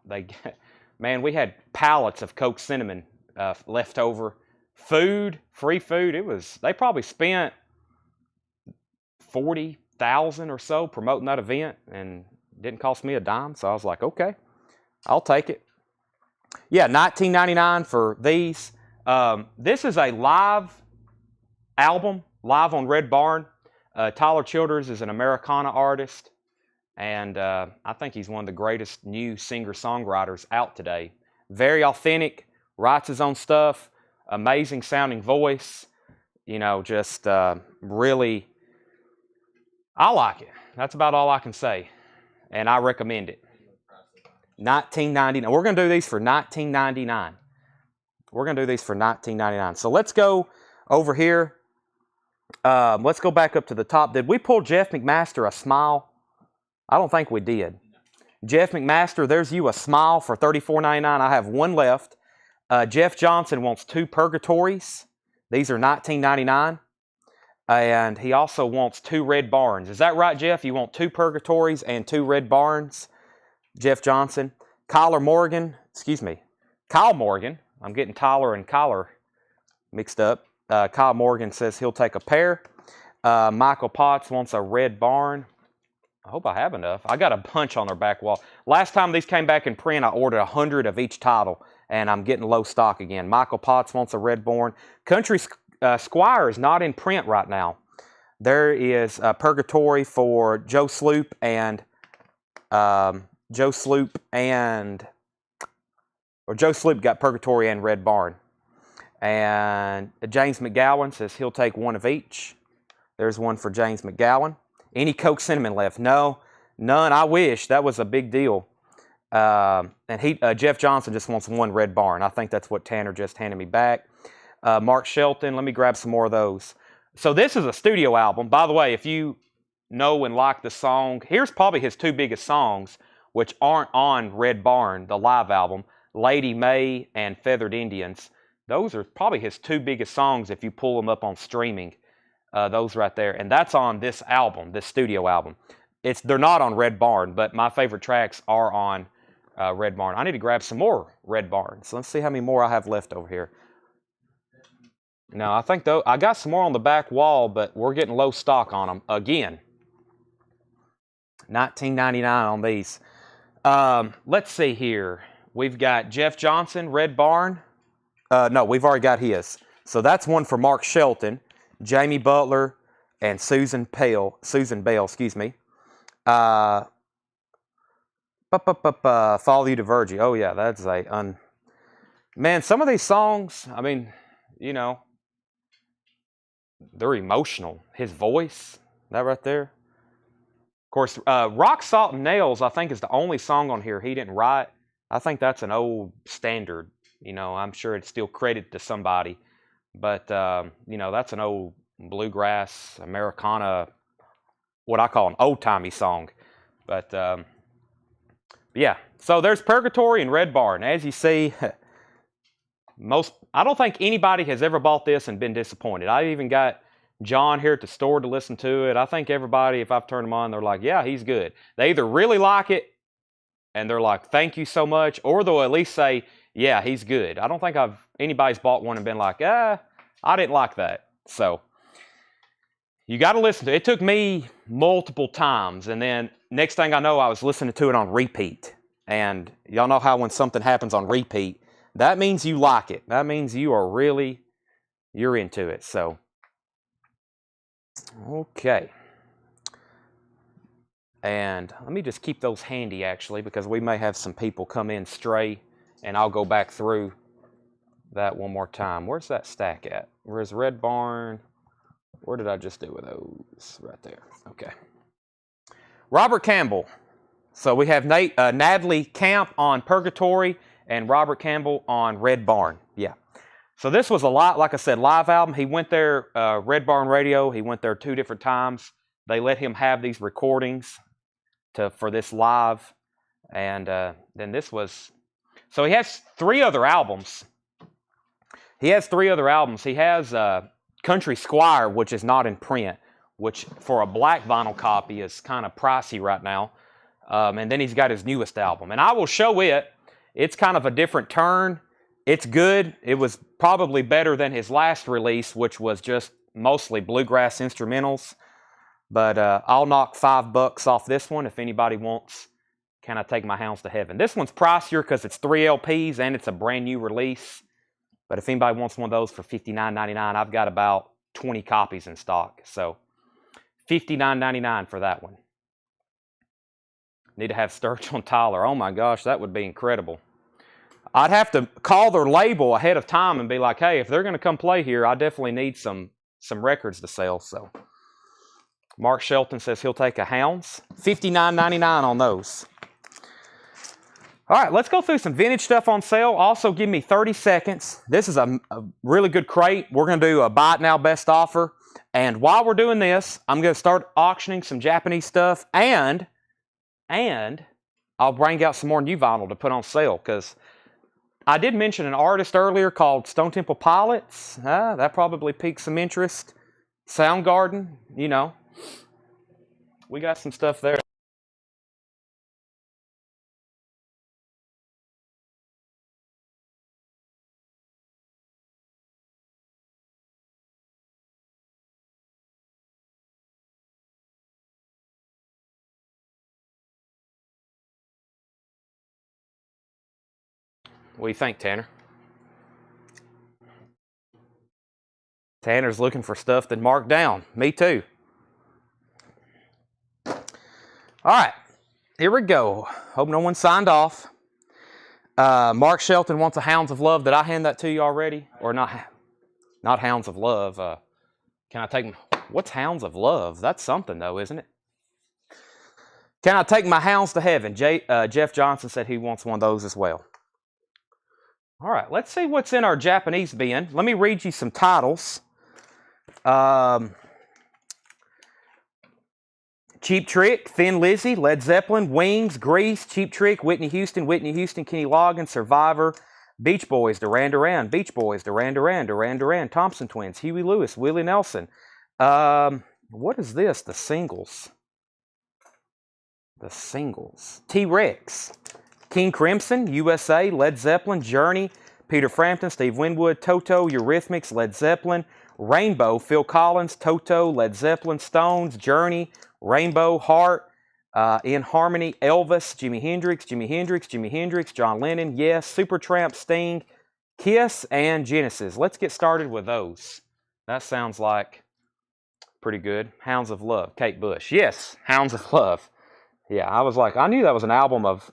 Man, we had pallets of Coke Cinnamon left over. Food, free food, they probably spent $40,000 or so promoting that event, and it didn't cost me a dime, so I was like, okay, I'll take it. Yeah, $19.99 for these. This is a live album, live on Red Barn. Tyler Childers is an Americana artist, and I think he's one of the greatest new singer-songwriters out today. Very authentic, writes his own stuff, amazing sounding voice, just really, I like it. That's about all I can say, and I recommend it. $19.99. We're going to do these for $19.99. We're going to do these for $19.99. So let's go over here. Let's go back up to the top. Did we pull Jeff McMaster a smile? I don't think we did. Jeff McMaster, there's you a smile for $34.99. I have one left. Jeff Johnson wants 2 purgatories. These are $19.99. And he also wants 2 red barns. Is that right, Jeff? You want 2 purgatories and 2 red barns? Jeff Johnson. Kyle Morgan. I'm getting Tyler and Kyler mixed up. Kyle Morgan says he'll take a pair. Michael Potts wants a red barn. I hope I have enough. I got a bunch on their back wall. Last time these came back in print, I ordered 100 of each title, and I'm getting low stock again. Michael Potts wants a red barn. Country Squire is not in print right now. There is Purgatory for Joe Sloop and Joe Sloop got Purgatory and Red Barn. And James McGowan says he'll take 1 of each. There's one for James McGowan. Any Coke Cinnamon left? No, none. I wish. That was a big deal. And Jeff Johnson just wants 1 Red Barn. I think that's what Tanner just handed me back. Mark Shelton, let me grab some more of those. So this is a studio album. By the way, if you know and like the song, here's probably his 2 biggest songs, which aren't on Red Barn, the live album, Lady May and Feathered Indians. Those are probably his 2 biggest songs if you pull them up on streaming. Those right there. And that's on this album, this studio album. They're not on Red Barn, but my favorite tracks are on Red Barn. I need to grab some more Red Barn. So let's see how many more I have left over here. No, I think I got some more on the back wall, but we're getting low stock on them again. $19.99 on these. Let's see here. We've got Jeff Johnson, Red Barn. No, we've already got his. So that's one for Mark Shelton, Jamie Butler, and Susan Bell, excuse me. Follow You to Virgie. Oh yeah, that's man, some of these songs, I mean, you know, they're emotional. His voice, that right there. Of course, Rock, Salt, and Nails, I think, is the only song on here he didn't write. I think that's an old standard. You know, I'm sure it's still credited to somebody. But, you know, that's an old bluegrass, Americana, what I call an old-timey song. But, yeah. So there's Purgatory and Red Barn. As you see, I don't think anybody has ever bought this and been disappointed. I even got John here at the store to listen to it. I think everybody, if I've turned them on, they're like, yeah, he's good. They either really like it and they're like, thank you so much, or they'll at least say, yeah, he's good. I don't think anybody's bought one and been like, I didn't like that. So you got to listen to it. It took me multiple times, and then next thing I know, I was listening to it on repeat. And y'all know how when something happens on repeat, that means you like it. That means you're into it. So, okay. And let me just keep those handy, actually, because we may have some people come in stray, and I'll go back through that one more time. Where's that stack at? Where's Red Barn? Where did I just do with those? Right there. Okay. Robert Campbell. So we have Natalie Camp on Purgatory and Robert Campbell on Red Barn. Yeah. So this was a lot, like I said, live album. He went there, Red Barn Radio. He went there 2 different times. They let him have these recordings for this live. And then this was... So he has 3 other albums. He has Country Squire, which is not in print, which for a black vinyl copy is kind of pricey right now. And then he's got his newest album. And I will show it. It's kind of a different turn. It's good. It was probably better than his last release, which was just mostly bluegrass instrumentals. But I'll knock $5 off this one if anybody wants Can I Take My Hounds to Heaven. This one's pricier because it's 3 LPs and it's a brand new release. But if anybody wants one of those for $59.99, I've got about 20 copies in stock. So $59.99 for that one. Need to have Sturgill and Tyler. Oh my gosh, that would be incredible. I'd have to call their label ahead of time and be like, hey, if they're going to come play here, I definitely need some records to sell. So Mark Shelton says he'll take a Hounds. $59.99 on those. All right, let's go through some vintage stuff on sale. Also, give me 30 seconds. This is a really good crate. We're going to do a buy it now best offer. And while we're doing this, I'm going to start auctioning some Japanese stuff. And I'll bring out some more new vinyl to put on sale. Because I did mention an artist earlier called Stone Temple Pilots. That probably piqued some interest. Soundgarden, you know. We got some stuff there. What do you think, Tanner? Tanner's looking for stuff that marked down. Me too. All right, here we go. Hope no one signed off. Mark Shelton wants a Hounds of Love. Did I hand that to you already? Or not? Not Hounds of Love. Can I take... What's Hounds of Love? That's something, though, isn't it? Can I take my hounds to heaven? Jeff Johnson said he wants one of those as well. All right, let's see what's in our Japanese bin. Let me read you some titles. Cheap Trick, Thin Lizzy, Led Zeppelin, Wings, Grease, Cheap Trick, Whitney Houston, Kenny Loggins, Survivor, Beach Boys, Duran Duran, Beach Boys, Duran Duran, Duran Duran, Thompson Twins, Huey Lewis, Willie Nelson. What is this? The singles. The singles. T-Rex, King Crimson, USA, Led Zeppelin, Journey, Peter Frampton, Steve Winwood, Toto, Eurythmics, Led Zeppelin, Rainbow, Phil Collins, Toto, Led Zeppelin, Stones, Journey, Rainbow, Heart, In Harmony, Elvis, Jimi Hendrix, John Lennon, Yes, Supertramp, Sting, Kiss, and Genesis. Let's get started with those. That sounds like pretty good. Hounds of Love, Kate Bush. Yes, Hounds of Love. Yeah, I was like, I knew that was an album of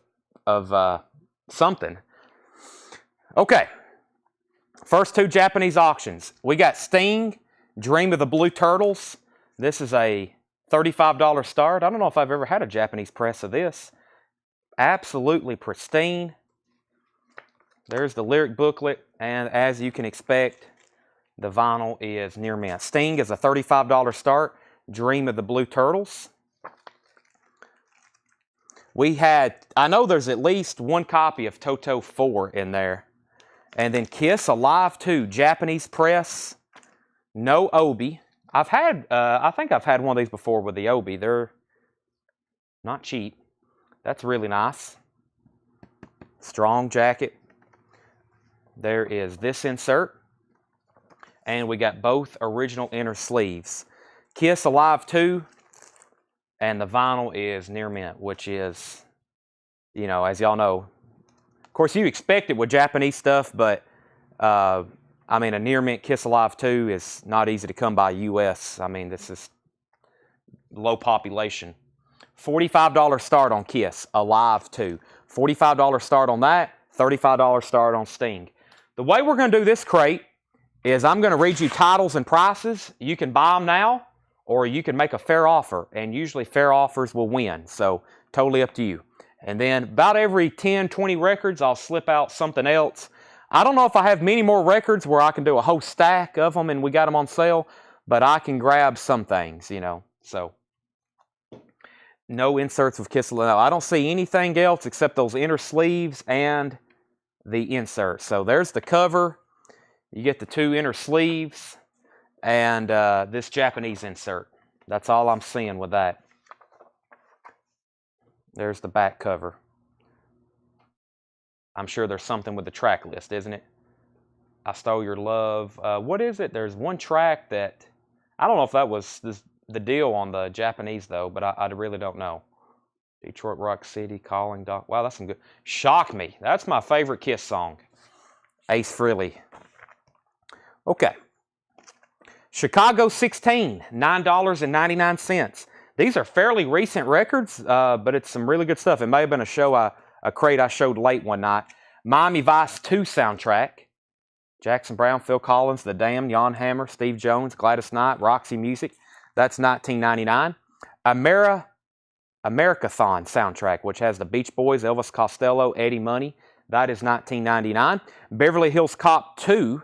something. Okay. First two Japanese auctions. We got Sting, Dream of the Blue Turtles. This is a $35 start. I don't know if I've ever had a Japanese press of this. Absolutely pristine. There's the lyric booklet, and as you can expect, the vinyl is near mint. Sting is a $35 start. Dream of the Blue Turtles. We had, I know there's at least one copy of Toto 4 in there. And then Kiss Alive 2, Japanese press, no Obi. I think I've had one of these before with the Obi. They're not cheap. That's really nice. Strong jacket. There is this insert. And we got both original inner sleeves. Kiss Alive 2. And the vinyl is near mint, which is, you know, as y'all know. Of course, you expect it with Japanese stuff, but, I mean, a near mint Kiss Alive 2 is not easy to come by U.S. I mean, this is low population. $45 start on Kiss Alive 2. $45 start on that, $35 start on Sting. The way we're going to do this crate is I'm going to read you titles and prices. You can buy them now, or you can make a fair offer, and usually fair offers will win, so totally up to you. And then about every 10, 20 records, I'll slip out something else. I don't know if I have many more records where I can do a whole stack of them and we got them on sale, but I can grab some things, you know, so. No inserts with Kiss Alive. I don't see anything else except those inner sleeves and the insert. So there's the cover. You get the two inner sleeves. And this Japanese insert. That's all I'm seeing with that. There's the back cover. I'm sure there's something with the track list, isn't it? I Stole Your Love. What is it? There's one track that... I don't know if that was the deal on the Japanese, though, but I really don't know. Detroit Rock City, Calling Dog. Wow, that's some good... Shock Me. That's my favorite Kiss song. Ace Frehley. Okay. Chicago 16, $9.99. These are fairly recent records, but it's some really good stuff. It may have been a crate I showed late one night. Miami Vice 2 soundtrack. Jackson Browne, Phil Collins, The Damned, Jan Hammer, Steve Jones, Gladys Knight, Roxy Music. That's $19.99. Americathon soundtrack, which has the Beach Boys, Elvis Costello, Eddie Money. That is $19.99. Beverly Hills Cop 2.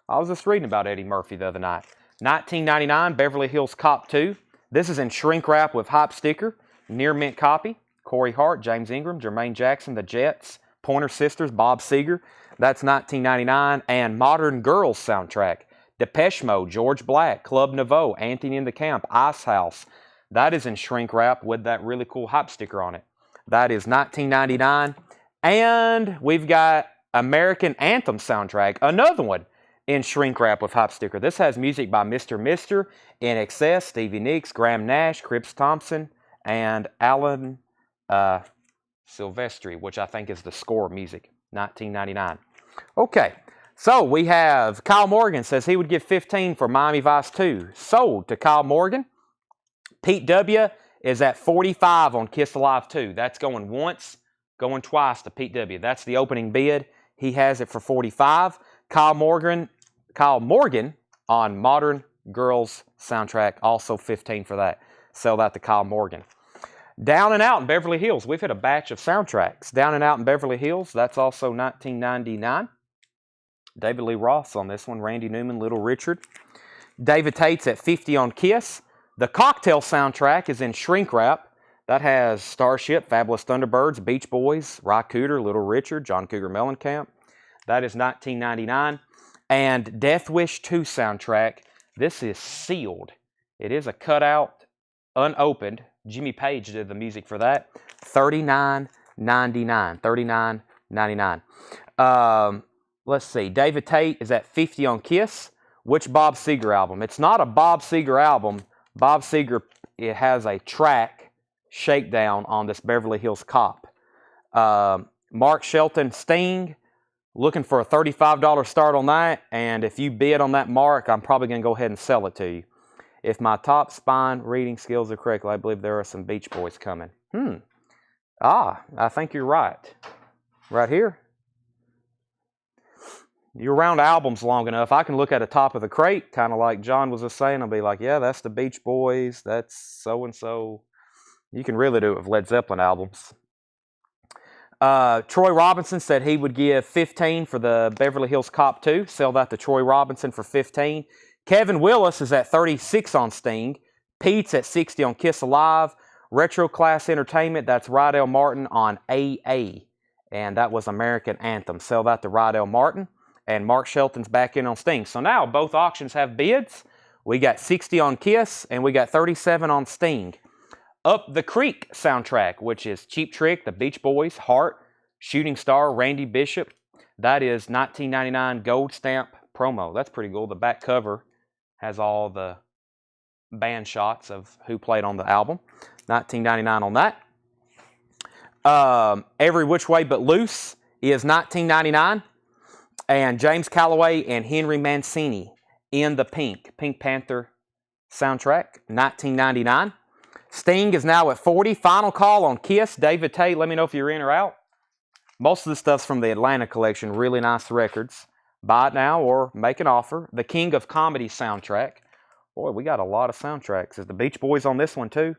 I was just reading about Eddie Murphy the other night. $19.99, Beverly Hills Cop 2. This is in shrink wrap with hype sticker. Near mint copy. Corey Hart, James Ingram, Jermaine Jackson, The Jets, Pointer Sisters, Bob Seger. That's $19.99. And Modern Girls soundtrack. Depeche Mode, George Black, Club Nouveau, Anthony in the Camp, Ice House. That is in shrink wrap with that really cool hype sticker on it. That is $19.99. And we've got American Anthem soundtrack, another one in shrink wrap with hype sticker. This has music by Mr. Mister, NXS, Stevie Nicks, Graham Nash, Cripps Thompson, and Alan Silvestri, which I think is the score music. $19.99. Okay, so we have Kyle Morgan says he would give 15 for Miami Vice 2. Sold to Kyle Morgan. Pete W. is at 45 on Kiss Alive 2. That's going once, going twice to Pete W. That's the opening bid. He has it for 45. Kyle Morgan on Modern Girls soundtrack, also 15 for that. Sell that to Kyle Morgan. Down and Out in Beverly Hills. We've hit a batch of soundtracks. Down and Out in Beverly Hills. That's also $19.99. David Lee Roth on this one. Randy Newman, Little Richard. David Tate's at 50 on Kiss. The Cocktail soundtrack is in shrink wrap. That has Starship, Fabulous Thunderbirds, Beach Boys, Ry Cooder, Little Richard, John Cougar Mellencamp. That is $19.99. And Death Wish 2 soundtrack. This is sealed. It is a cutout, unopened. Jimmy Page did the music for that. $39.99. $39.99. Let's see. David Tate is at 50 on Kiss. Which Bob Seger album? It's not a Bob Seger album. Bob Seger, it has a track shakedown on this Beverly Hills Cop. Mark Shelton, Sting, looking for a $35 start on that. And if you bid on that mark, I'm probably going to go ahead and sell it to you. If my top spine reading skills are correct, I believe there are some Beach Boys coming. I think you're right. Right here. You're around albums long enough, I can look at the top of the crate, kind of like John was just saying. I'll be like, yeah, that's the Beach Boys. That's so-and-so. You can really do it with Led Zeppelin albums. Troy Robinson said he would give 15 for the Beverly Hills Cop 2. Sell that to Troy Robinson for 15. Kevin Willis is at 36 on Sting. Pete's at 60 on Kiss Alive. Retro Class Entertainment, that's Rydell Martin on AA. And that was American Anthem. Sell that to Rydell Martin. And Mark Shelton's back in on Sting. So now both auctions have bids. We got 60 on Kiss and we got 37 on Sting. Up the Creek soundtrack, which is Cheap Trick, the Beach Boys, Heart, Shooting Star, Randy Bishop. That is $19.99 gold stamp promo. That's pretty cool. The back cover has all the band shots of who played on the album. $19.99 on that. Every Which Way But Loose is $19.99. And James Calloway and Henry Mancini in the Pink Panther soundtrack, $19.99. Sting is now at 40. Final call on Kiss. David Tate, let me know if you're in or out. Most of the stuff's from the Atlanta collection. Really nice records. Buy it now or make an offer. The King of Comedy soundtrack. Boy, we got a lot of soundtracks. Is the Beach Boys on this one too?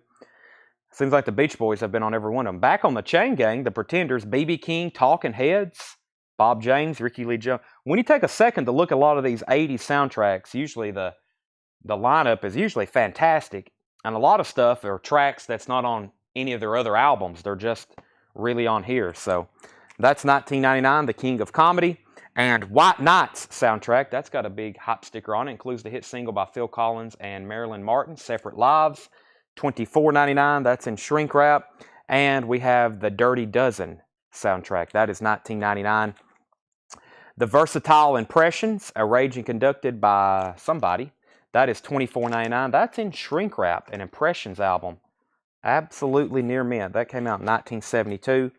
Seems like the Beach Boys have been on every one of them. Back on the Chain Gang, the Pretenders, B.B. King, Talking Heads, Bob James, Ricky Lee Jones. When you take a second to look at a lot of these 80s soundtracks, usually the lineup is usually fantastic. And a lot of stuff are tracks that's not on any of their other albums. They're just really on here. So that's $19.99, The King of Comedy. And White Nights soundtrack, that's got a big hype sticker on it. Includes the hit single by Phil Collins and Marilyn Martin, Separate Lives. $24.99, that's in shrink wrap. And we have the Dirty Dozen soundtrack. That is $19.99. The Versatile Impressions, arranged and conducted by somebody. That is $24.99. That's in shrink wrap, an Impressions album. Absolutely near mint. That came out in 1972.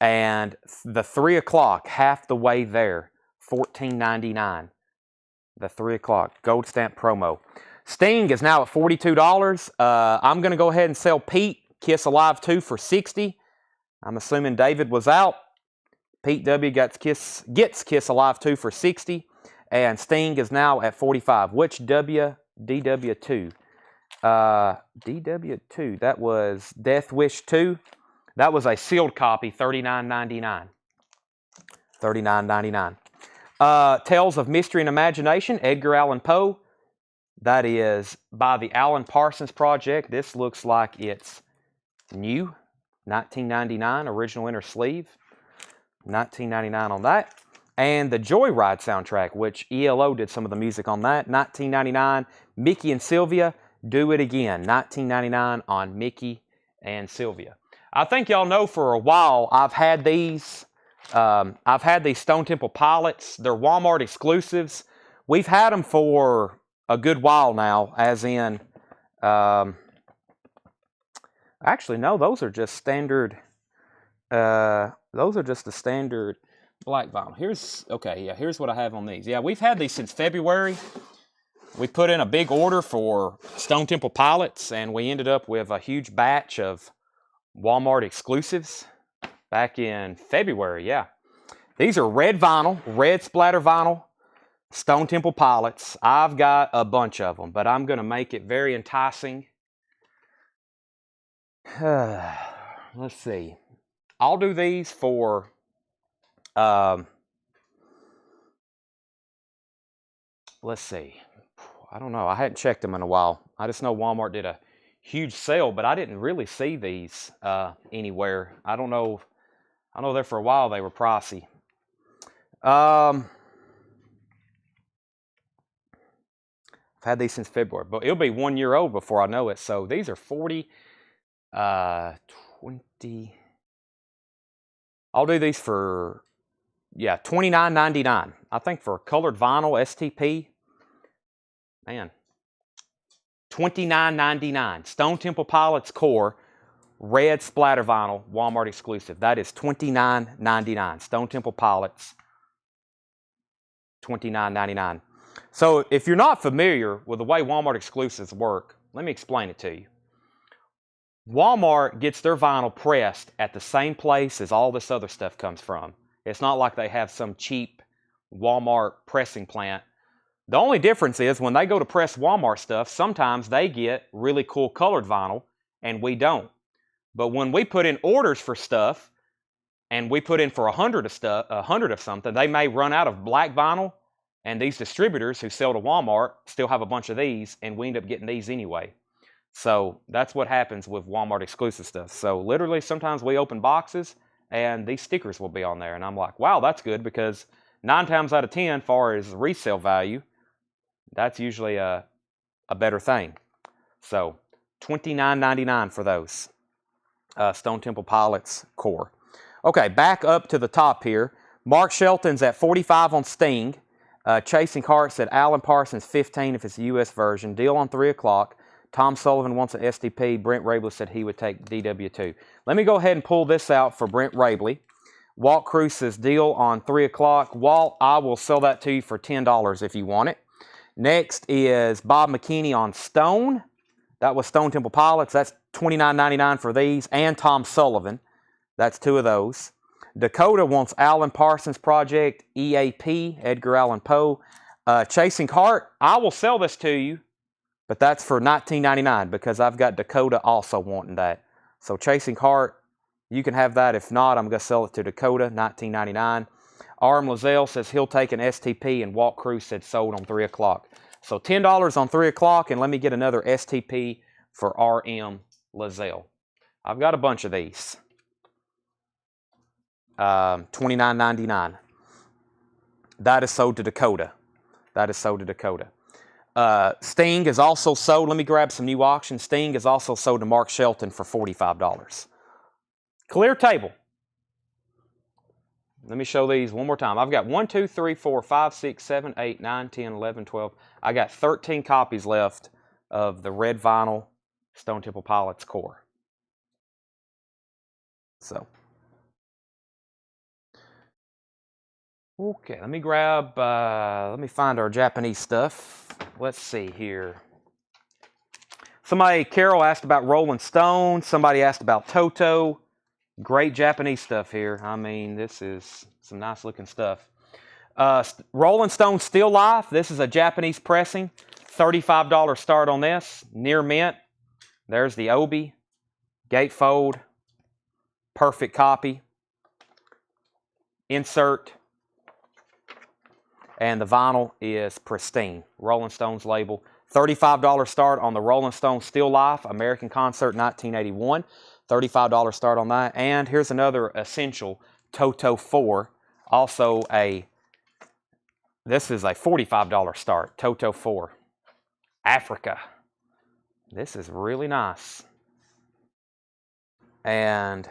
And the 3 o'clock, half the way there, $14.99. The 3 o'clock, gold stamp promo. Sting is now at $42. I'm going to go ahead and sell Pete Kiss Alive 2 for $60. I'm assuming David was out. Pete W gets Kiss Alive 2 for $60. And Sting is now at $45. Which DW2? DW2, that was Death Wish 2. That was a sealed copy, $39.99. $39.99. Tales of Mystery and Imagination, Edgar Allan Poe. That is by the Alan Parsons Project. This looks like it's new. 1999, original inner sleeve. 1999 on that. And the Joyride soundtrack, which ELO did some of the music on that. 1999, Mickey and Sylvia, Do It Again. 1999 on Mickey and Sylvia. I think y'all know for a while I've had these. I've had these Stone Temple Pilots. They're Walmart exclusives. We've had them for a good while now, as in, actually, no, those are just standard, those are just the standard black vinyl. Here's what I have on these. Yeah, we've had these since February. We put in a big order for Stone Temple Pilots, and we ended up with a huge batch of Walmart exclusives back in February, yeah. These are red vinyl, red splatter vinyl, Stone Temple Pilots. I've got a bunch of them, but I'm going to make it very enticing. Let's see. I'll do these for, let's see. I don't know. I hadn't checked them in a while. I just know Walmart did a huge sale, but I didn't really see these anywhere. I don't know. I know there for a while they were pricey. I've had these since February, but it'll be 1 year old before I know it. So these are 20. I'll do these for, yeah, $29.99. I think for colored vinyl STP, man, $29.99. Stone Temple Pilots Core, red splatter vinyl, Walmart exclusive. That is $29.99. Stone Temple Pilots, $29.99. So if you're not familiar with the way Walmart exclusives work, let me explain it to you. Walmart gets their vinyl pressed at the same place as all this other stuff comes from. It's not like they have some cheap Walmart pressing plant. The only difference is when they go to press Walmart stuff, sometimes they get really cool colored vinyl and we don't. But when we put in orders for stuff and we put in for 100 of something, they may run out of black vinyl, and these distributors who sell to Walmart still have a bunch of these, and we end up getting these anyway. So that's what happens with Walmart exclusive stuff. So literally sometimes we open boxes and these stickers will be on there, and I'm like, wow, that's good, because 9 times out of 10, far as resale value, that's usually a better thing. So $29.99 for those Stone Temple Pilots Core. Okay, back up to the top here. Mark Shelton's at $45 on Sting. Chasing Hearts at Alan Parsons, $15 if it's the U.S. version. Deal on 3 o'clock. Tom Sullivan wants an STP. Brent Rabley said he would take DW2. Let me go ahead and pull this out for Brent Rabley. Walt Cruz says deal on 3 o'clock. Walt, I will sell that to you for $10 if you want it. Next is Bob McKinney on Stone. That was Stone Temple Pilots. That's $29.99 for these. And Tom Sullivan. That's 2 of those. Dakota wants Alan Parsons Project, EAP, Edgar Allan Poe. Chasing Heart, I will sell this to you, but that's for $19.99 because I've got Dakota also wanting that. So Chasing Heart, you can have that. If not, I'm going to sell it to Dakota, $19.99. R.M. Lazelle says he'll take an STP, and Walt Cruz said sold on 3 o'clock. So $10 on 3 o'clock, and let me get another STP for R.M. Lazelle. I've got a bunch of these. $29.99. That is sold to Dakota. That is sold to Dakota. Sting is also sold. Let me grab some new auctions. Sting is also sold to Mark Shelton for $45. Clear table. Let me show these one more time. I've got 1, 2, 3, 4, 5, 6, 7, 8, 9, 10, 11, 12. I got 13 copies left of the red vinyl Stone Temple Pilots Core. So. Okay, let me grab, let me find our Japanese stuff. Let's see here. Carol asked about Rolling Stone. Somebody asked about Toto. Great Japanese stuff here. I mean, this is some nice looking stuff. Rolling Stone Still Life. This is a Japanese pressing. $35 start on this. Near mint. There's the Obi. Gatefold. Perfect copy. Insert. And the vinyl is pristine. Rolling Stones label. $35 start on the Rolling Stones Still Life, American Concert 1981. $35 start on that. And here's another essential Toto 4. Also this is a $45 start. Toto 4. Africa. This is really nice. And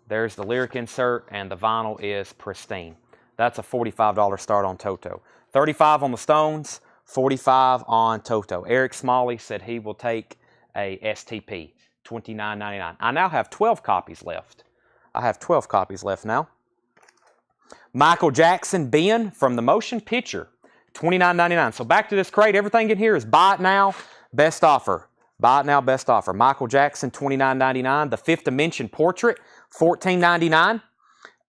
there's the lyric insert, and the vinyl is pristine. That's a $45 start on Toto. $35 on the Stones, $45 on Toto. Eric Smalley said he will take a STP, $29.99. I now have 12 copies left. I have 12 copies left now. Michael Jackson, Ben, from the motion picture, $29.99. So back to this crate. Everything in here is buy it now, best offer. Buy it now, best offer. Michael Jackson, $29.99. The Fifth Dimension Portrait, $14.99.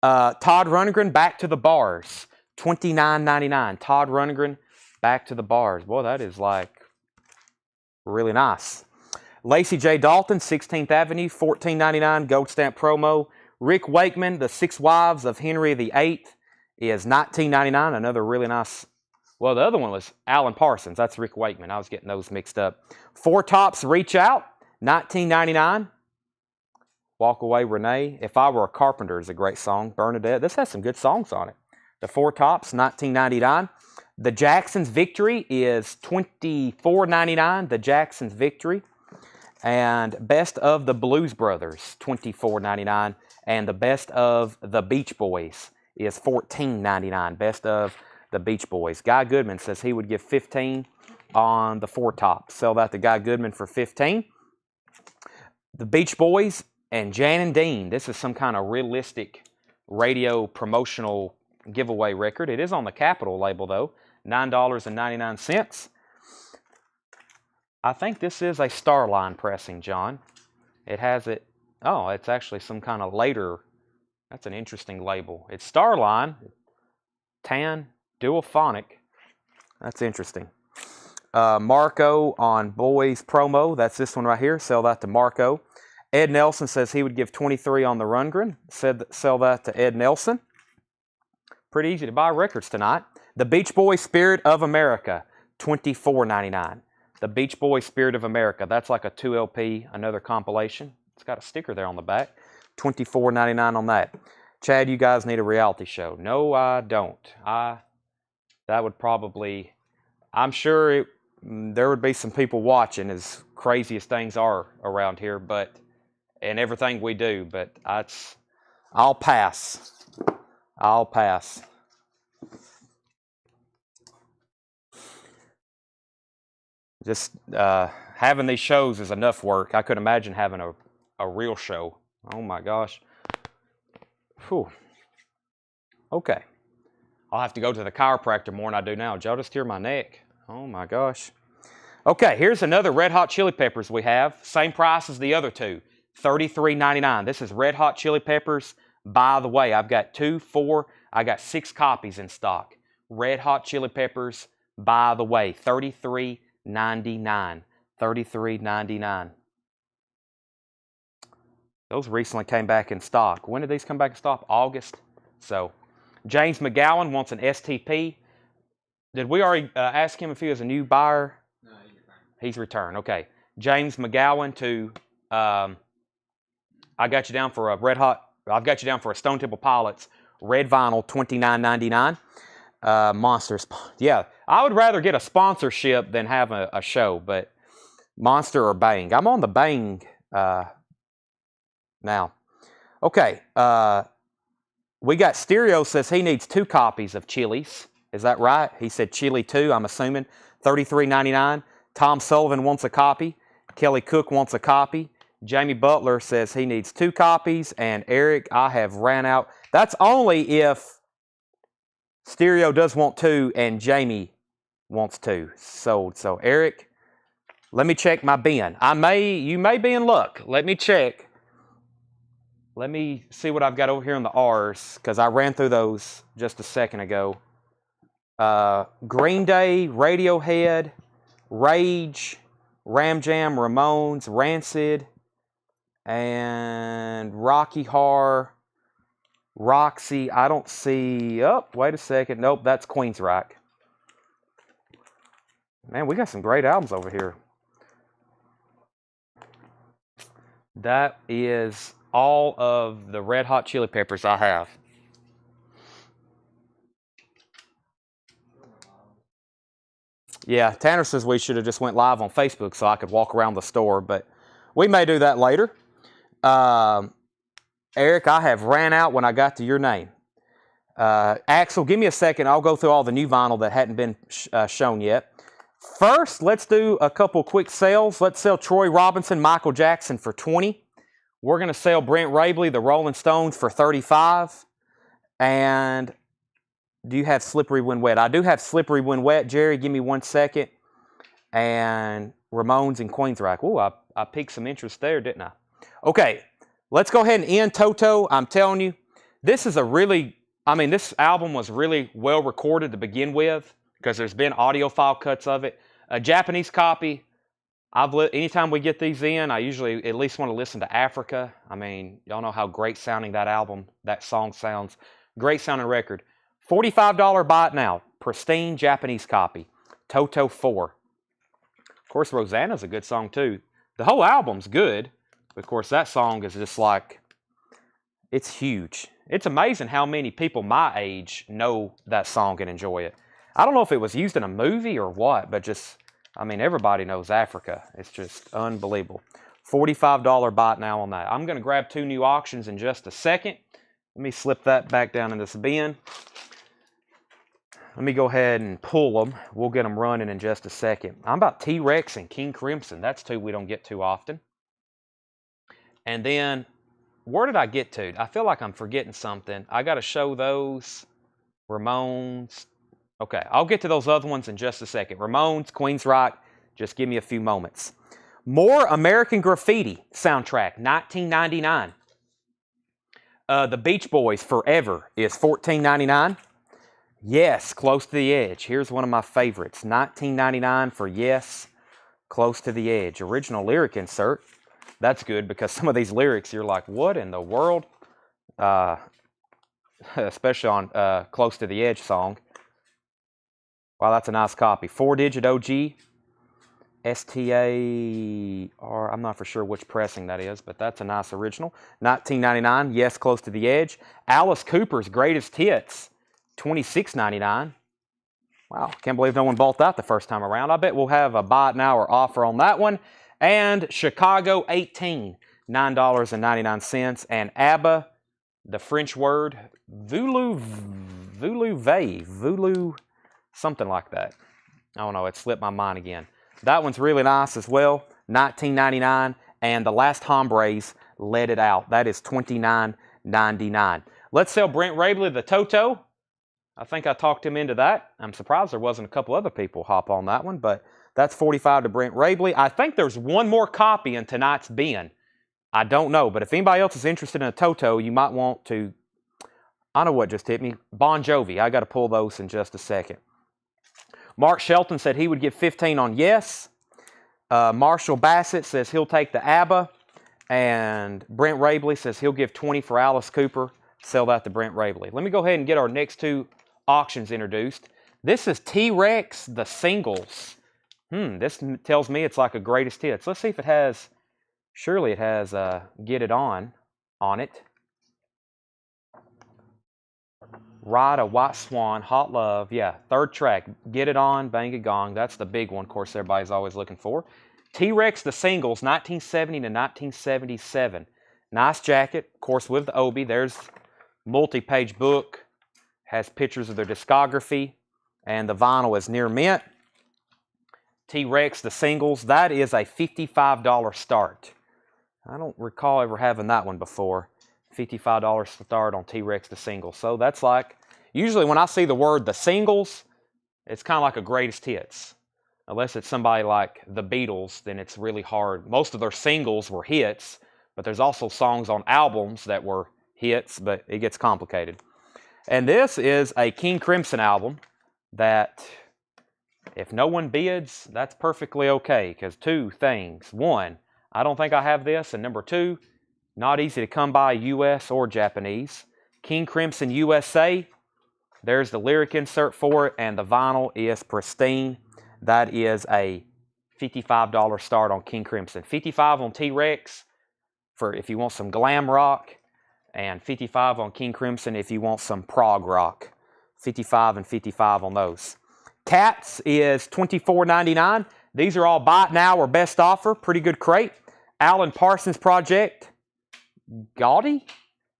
Todd Rundgren, Back to the Bars, $29.99. Todd Rundgren, Back to the Bars. Boy, that is like really nice. Lacey J. Dalton, 16th Avenue, $14.99. Gold stamp promo. Rick Wakeman, The Six Wives of Henry VIII, is $19.99. Another really nice. Well, the other one was Alan Parsons. That's Rick Wakeman. I was getting those mixed up. Four Tops, Reach Out, $19.99. Walk Away Renee. If I Were a Carpenter is a great song. Bernadette. This has some good songs on it. The Four Tops, $19.99. The Jacksons Victory is $24.99. The Jacksons Victory. And Best of the Blues Brothers, $24.99. And the Best of the Beach Boys is $14.99. Best of the Beach Boys. Guy Goodman says he would give $15 on the Four Tops. Sell that to Guy Goodman for $15. The Beach Boys and Jan and Dean. This is some kind of realistic radio promotional giveaway record. It is on the Capitol label though. $9.99. I think this is a Starline pressing, John. It has it. Oh, it's actually some kind of later. That's an interesting label. It's Starline. Tan Duophonic. That's interesting. Marco on Boys promo. That's this one right here. Sell that to Marco. Ed Nelson says he would give $23 on the Rundgren. Sell that to Ed Nelson. Pretty easy to buy records tonight. The Beach Boys Spirit of America, $24.99. The Beach Boys Spirit of America. That's like a 2LP, another compilation. It's got a sticker there on the back. $24.99 on that. Chad, you guys need a reality show. No, I don't. That would probably, I'm sure there would be some people watching, as crazy as things are around here, and everything we do, but I'll pass. I'll pass. Just having these shows is enough work. I couldn't imagine having a real show. Oh my gosh. Whew. Okay. I'll have to go to the chiropractor more than I do now. Joe, just tear my neck. Oh my gosh. Okay, here's another Red Hot Chili Peppers we have. Same price as the other two. $33.99. This is Red Hot Chili Peppers. By the way, I've got 6 copies in stock. Red Hot Chili Peppers, by the way, $33.99. $33.99. Those recently came back in stock. When did these come back in stock? August. So, James McGowan wants an STP. Did we already ask him if he was a new buyer? No, he's returned. He's returned. Okay. James McGowan to, I got you down for a Red Hot. I've got you down for a Stone Temple Pilots red vinyl, $29.99. Monsters. Yeah, I would rather get a sponsorship than have a show, but Monster or Bang. I'm on the Bang now. Okay. We got Stereo says he needs 2 copies of Chili's. Is that right? He said Chili 2, I'm assuming. $33.99. Tom Sullivan wants a copy. Kelly Cook wants a copy. Jamie Butler says he needs 2 copies. And Eric, I have ran out. That's only if Stereo does want 2 and Jamie wants 2 sold. So Eric, let me check my bin. You may be in luck. Let me check. Let me see what I've got over here on the R's, because I ran through those just a second ago. Green Day, Radiohead, Rage, Ram Jam, Ramones, Rancid, and Rocky Horror, Roxy. I don't see. Oh, wait a second. Nope, that's Queensryche. Man, we got some great albums over here. That is all of the Red Hot Chili Peppers I have. Yeah, Tanner says we should have just went live on Facebook so I could walk around the store, but we may do that later. Eric, I have ran out when I got to your name. Axel, give me a second. I'll go through all the new vinyl that hadn't been shown yet. First, let's do a couple quick sales. Let's sell Troy Robinson, Michael Jackson for $20. We're going to sell Brent Rabley, the Rolling Stones, for $35. And do you have Slippery When Wet? I do have Slippery When Wet. Jerry, give me 1 second. And Ramones and Queensryche. Ooh, I piqued some interest there, didn't I? Okay, let's go ahead and end Toto. I'm telling you, this is a really, this album was really well recorded to begin with because there's been audiophile cuts of it. A Japanese copy, anytime we get these in, I usually at least want to listen to Africa. Y'all know how great sounding that song sounds. Great sounding record. $45 buy it now. Pristine Japanese copy. Toto 4. Of course, Rosanna's a good song too. The whole album's good. But of course, that song is just like, it's huge. It's amazing how many people my age know that song and enjoy it. I don't know if it was used in a movie or what, but just, everybody knows Africa. It's just unbelievable. $45 buy it now on that. I'm going to grab 2 new auctions in just a second. Let me slip that back down in this bin. Let me go ahead and pull them. We'll get them running in just a second. I'm about T-Rex and King Crimson. That's 2 we don't get too often. And then, where did I get to? I feel like I'm forgetting something. I got to show those. Ramones. Okay, I'll get to those other ones in just a second. Ramones, Queensryche, just give me a few moments. More American Graffiti soundtrack, 1999. The Beach Boys, Forever, is $14.99. Yes, Close to the Edge. Here's one of my favorites. $19.99 for Yes, Close to the Edge. Original lyric insert. That's good because some of these lyrics, you're like, what in the world? Especially on Close to the Edge song. Wow, that's a nice copy. 4-digit OG. STAR. I'm not for sure which pressing that is, but that's a nice original. $19.99. Yes, Close to the Edge. Alice Cooper's Greatest Hits. $26.99. Wow, can't believe no one bought that the first time around. I bet we'll have a buy it now or offer on that one. And Chicago 18, $9.99. And ABBA, the French word, voulez, something like that. I don't know, it slipped my mind again. That one's really nice as well, $19.99. And The Last Hombres, Let It Out. That is $29.99. Let's sell Brent Rabley, the Toto. I think I talked him into that. I'm surprised there wasn't a couple other people hop on that one, but that's $45 to Brent Rabley. I think there's one more copy in tonight's bin. I don't know, but if anybody else is interested in a Toto, you might want to, I know what just hit me, Bon Jovi. I got to pull those in just a second. Mark Shelton said he would give 15 on Yes. Marshall Bassett says he'll take the ABBA. And Brent Rabley says he'll give 20 for Alice Cooper. Sell that to Brent Rabley. Let me go ahead and get our next 2 auctions introduced. This is T-Rex, the singles. This tells me it's like a greatest hits. Let's see if it has, surely it has Get It On it. Ride a White Swan, Hot Love. Yeah, 3rd track, Get It On, Bang a Gong. That's the big one, of course, everybody's always looking for. T-Rex, the singles, 1970 to 1977. Nice jacket, of course, with the Obi. There's multi-page book. Has pictures of their discography. And the vinyl is near mint. T-Rex, the singles, that is a $55 start. I don't recall ever having that one before. $55 start on T-Rex, the singles. So that's like, usually when I see the word the singles, it's kind of like a greatest hits. Unless it's somebody like the Beatles, then it's really hard. Most of their singles were hits, but there's also songs on albums that were hits, but it gets complicated. And this is a King Crimson album that If no one bids, that's perfectly okay, because two things. One, I don't think I have this, and number two, not easy to come by US or Japanese. King Crimson USA, there's the lyric insert for it, and the vinyl is pristine. That is a $55 start on King Crimson. $55 on T-Rex for if you want some glam rock, and $55 on King Crimson if you want some prog rock. 55 and 55 on those. Cats is $24.99. These are all buy it now or best offer. Pretty good crate. Alan Parsons Project, Gaudi,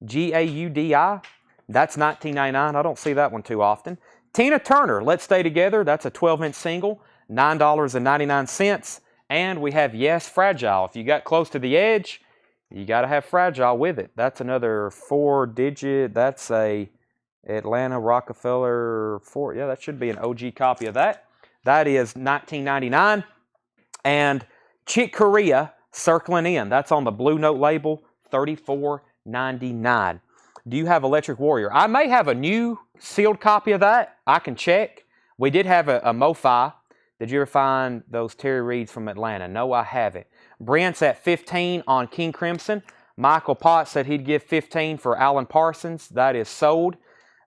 G-A-U-D-I. That's $19.99. I don't see that one too often. Tina Turner, Let's Stay Together. That's a 12-inch single, $9.99. And we have Yes Fragile. If you got close to the edge, you got to have Fragile with it. That's another 4-digit. That's a Atlanta Rockefeller 4. Yeah, that should be an OG copy of that. That is $19.99. And Chick Corea, Circling In. That's on the Blue Note label, $34.99. Do you have Electric Warrior? I may have a new sealed copy of that. I can check. We did have a MoFi. Did you ever find those Terry Reeds from Atlanta? No, I haven't. Brent's at 15 on King Crimson. Michael Potts said he'd give 15 for Alan Parsons. That is sold.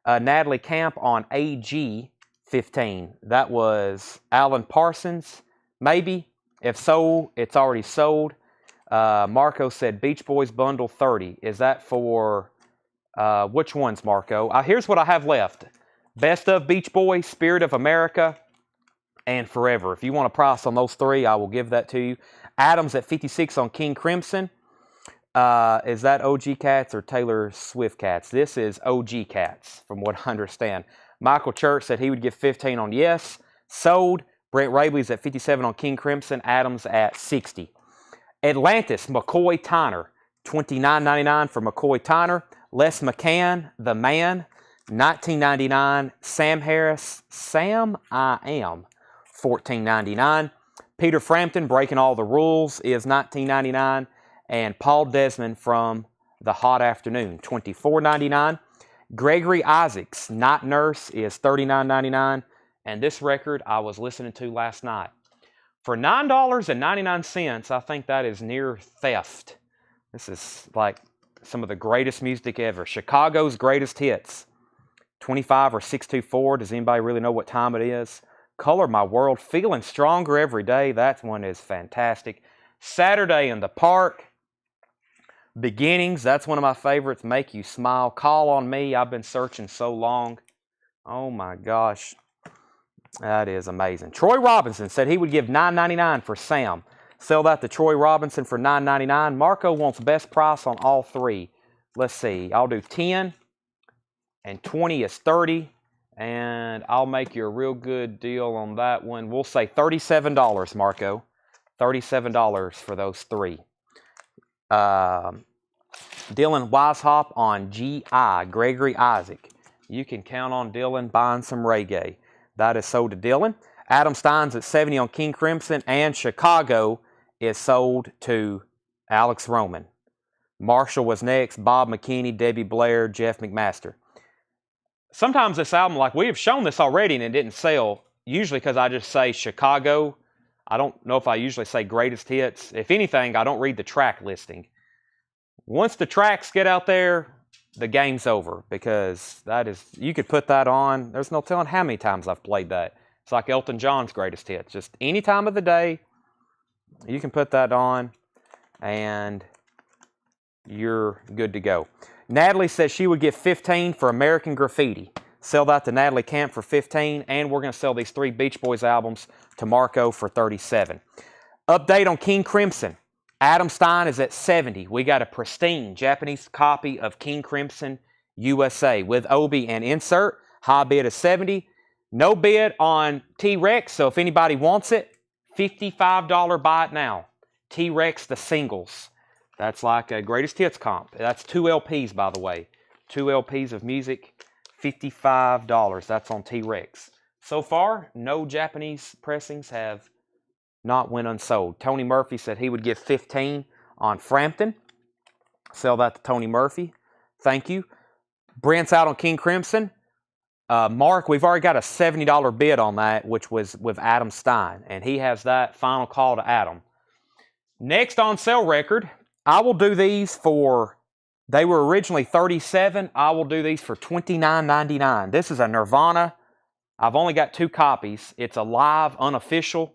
Natalie Camp on AG 15. That was Alan Parsons, maybe. If so, it's already sold. Marco said Beach Boys Bundle 30. Is that for which ones, Marco? Here's what I have left. Best of Beach Boys, Spirit of America, and Forever. If you want a price on those three, I will give that to you. Adams at 56 on King Crimson. Is that OG Cats or Taylor Swift Cats? This is OG Cats, from what I understand. Michael Church said he would give 15 on Yes. Sold. Brent Rabley's at 57 on King Crimson. Adams at 60. Atlantis, McCoy Tyner. $29.99 for McCoy Tyner. Les McCann, The Man. $19.99. Sam Harris, Sam I Am. $14.99. Peter Frampton, Breaking All the Rules, is $19.99. And Paul Desmond from The Hot Afternoon, $24.99. Gregory Isaacs, Night Nurse, is $39.99. And this record I was listening to last night. For $9.99, I think that is near theft. This is like some of the greatest music ever. Chicago's Greatest Hits. 25 or 624. Does anybody really know what time it is? Color My World. Feeling Stronger Every Day. That one is fantastic. Saturday in the Park. Beginnings, that's one of my favorites. Make You Smile. Call on Me. I've been searching so long. Oh my gosh. That is amazing. Troy Robinson said he would give $9.99 for Sam. Sell that to Troy Robinson for $9.99. Marco wants best price on all three. Let's see. I'll do 10 and 20 is 30. And I'll make you a real good deal on that one. We'll say $37, Marco. $37 for those three. Dylan Weishaupt on GI, Gregory Isaac. You can count on Dylan buying some reggae. That is sold to Dylan. Adam Stein's at 70 on King Crimson, and Chicago is sold to Alex Roman. Marshall was next, Bob McKinney, Debbie Blair, Jeff McMaster. Sometimes this album, like we have shown this already and it didn't sell, usually because I just say Chicago. I don't know if I usually say greatest hits. If anything, I don't read the track listing. Once the tracks get out there, the game's over, because that is, you could put that on. There's no telling how many times I've played that. It's like Elton John's greatest hits. Just any time of the day, you can put that on and you're good to go. Natalie says she would give 15 for American Graffiti. Sell that to Natalie Camp for 15, and we're going to sell these three Beach Boys albums to Marco for 37. Update on King Crimson. Adam Stein is at 70. We got a pristine Japanese copy of King Crimson USA with Obi and insert. High bid is 70. No bid on T-Rex, so if anybody wants it, $55 buy it now. T-Rex, the singles. That's like a greatest hits comp. That's 2 LPs, by the way. 2 LPs of music. $55. That's on T-Rex. So far, no Japanese pressings have not went unsold. Tony Murphy said he would give 15 on Frampton. Sell that to Tony Murphy. Thank you. Brent's out on King Crimson. Mark, we've already got a $70 bid on that, which was with Adam Stein, and he has that. Final call to Adam. Next on sale record, I will do these for, they were originally $37. I will do these for $29.99. This is a Nirvana. I've only got 2 copies. It's a live, unofficial.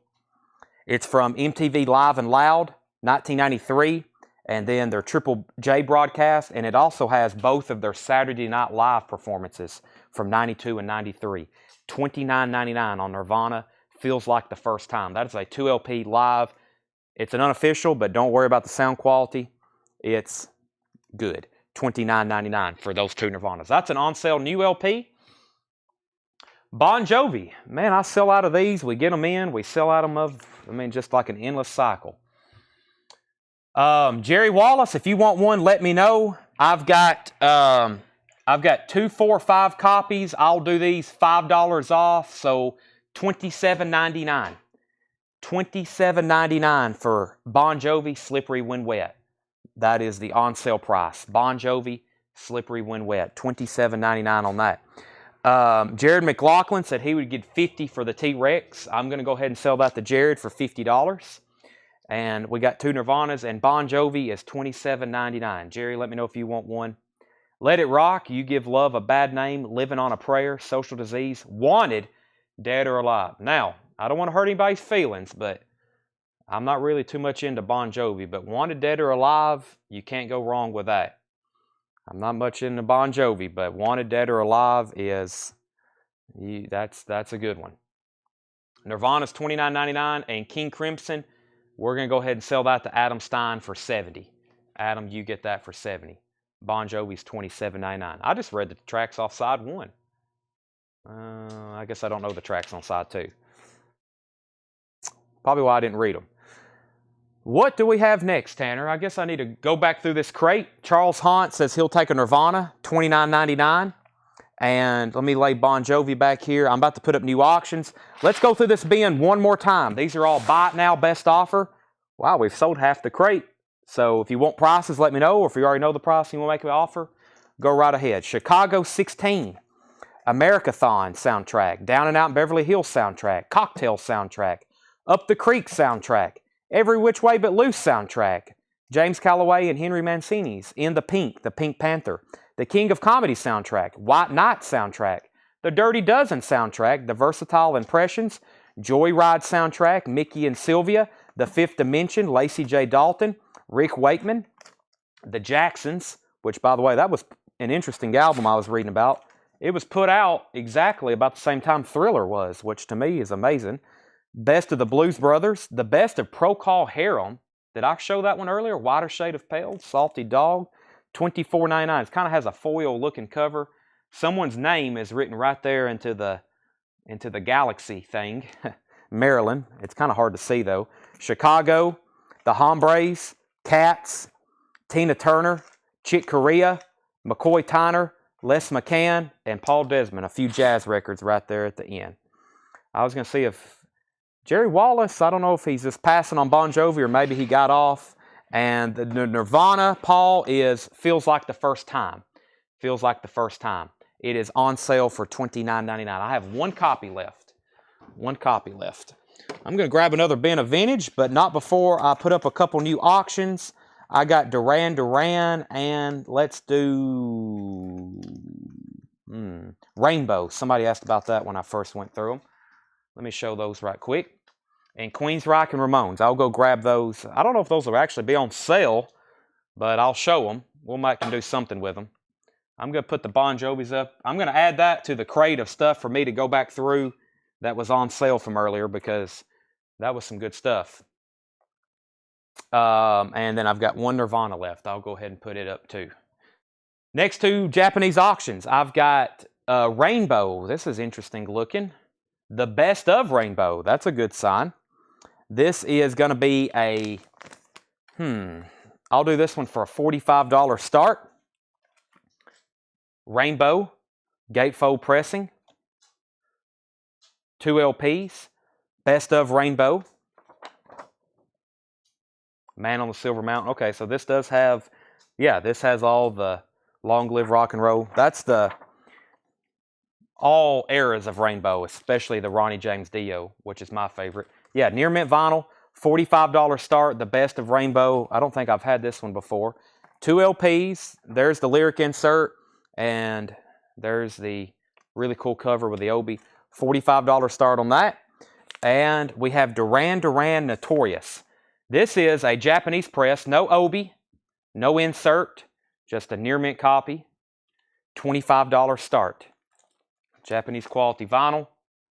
It's from MTV Live and Loud, 1993, and then their Triple J broadcast, and it also has both of their Saturday Night Live performances from 92 and 93. $29.99 on Nirvana. Feels like the first time. That is a 2 LP live. It's an unofficial, but don't worry about the sound quality. It's good. $29.99 for those 2 Nirvanas. That's an on sale new LP. Bon Jovi. Man, I sell out of these. We get them in. We sell out of them just like an endless cycle. Jerry Wallace, if you want one, let me know. I've got 2, 4, 5 copies. I'll do these $5 off, so $27.99. $27.99 for Bon Jovi, Slippery When Wet. That is the on-sale price. Bon Jovi, Slippery When Wet. $27.99 on that. Jared McLaughlin said he would get $50 for the T-Rex. I'm going to go ahead and sell that to Jared for $50. And we got 2 Nirvanas, and Bon Jovi is $27.99. Jerry, let me know if you want one. Let It Rock, You Give Love a Bad Name, Living on a Prayer, Social Disease, Wanted, Dead or Alive. Now, I don't want to hurt anybody's feelings, but I'm not really too much into Bon Jovi, but Wanted, Dead or Alive, you can't go wrong with that. I'm not much into Bon Jovi, but Wanted, Dead or Alive is, that's a good one. Nirvana's $29.99, and King Crimson, we're going to go ahead and sell that to Adam Stein for $70. Adam, you get that for $70. Bon Jovi's $27.99. I just read the tracks off side 1. I guess I don't know the tracks on side 2. Probably why I didn't read them. What do we have next, Tanner? I guess I need to go back through this crate. Charles Hunt says he'll take a Nirvana, $29.99. And let me lay Bon Jovi back here. I'm about to put up new auctions. Let's go through this bin one more time. These are all buy it now, best offer. Wow, we've sold half the crate. So if you want prices, let me know. Or if you already know the price and you want to make an offer, go right ahead. Chicago 16. Americathon soundtrack. Down and Out in Beverly Hills soundtrack. Cocktail soundtrack. Up the Creek soundtrack. Every Which Way But Loose soundtrack. James Calloway and Henry Mancini's In the Pink Panther. The King of Comedy soundtrack. White Knight soundtrack. The Dirty Dozen soundtrack. The Versatile Impressions. Joyride soundtrack. Mickey and Sylvia. The Fifth Dimension. Lacey J. Dalton. Rick Wakeman. The Jacksons, which, by the way, that was an interesting album I was reading about. It was put out exactly about the same time Thriller was, which to me is amazing. Best of the Blues Brothers. The Best of Procol Harum. Did I show that one earlier? Whiter Shade of Pale. Salty Dog. $24.99. It kind of has a foil-looking cover. Someone's name is written right there into the galaxy thing. Maryland. It's kind of hard to see, though. Chicago. The Hombres. Cats. Tina Turner. Chick Corea. McCoy Tyner. Les McCann. And Paul Desmond. A few jazz records right there at the end. I was going to see if Jerry Wallace, I don't know if he's just passing on Bon Jovi or maybe he got off. And the Nirvana, Paul, feels like the first time. Feels like the first time. It is on sale for $29.99. I have 1 copy left. 1 copy left. I'm going to grab another bin of vintage, but not before I put up a couple new auctions. I got Duran Duran, and let's do Rainbow. Somebody asked about that when I first went through them. Let me show those right quick. And Queensryche and Ramones. I'll go grab those. I don't know if those will actually be on sale, but I'll show them. We might can do something with them. I'm going to put the Bon Jovis up. I'm going to add that to the crate of stuff for me to go back through that was on sale from earlier because that was some good stuff. And then I've got 1 Nirvana left. I'll go ahead and put it up too. Next 2 Japanese auctions. I've got Rainbow. This is interesting looking. The Best of Rainbow. That's a good sign. This is going to be a, I'll do this one for a $45 start. Rainbow, gatefold pressing. 2 LPs. Best of Rainbow. Man on the Silver Mountain. Okay, so this does have, this has all the Long Live Rock and Roll. That's the all eras of Rainbow, especially the Ronnie James Dio, which is my favorite. Yeah, Near Mint Vinyl, $45 start, the best of Rainbow. I don't think I've had this one before. 2 LPs, there's the lyric insert, and there's the really cool cover with the Obi. $45 start on that. And we have Duran Duran Notorious. This is a Japanese press, no Obi, no insert, just a near mint copy. $25 start. Japanese quality vinyl,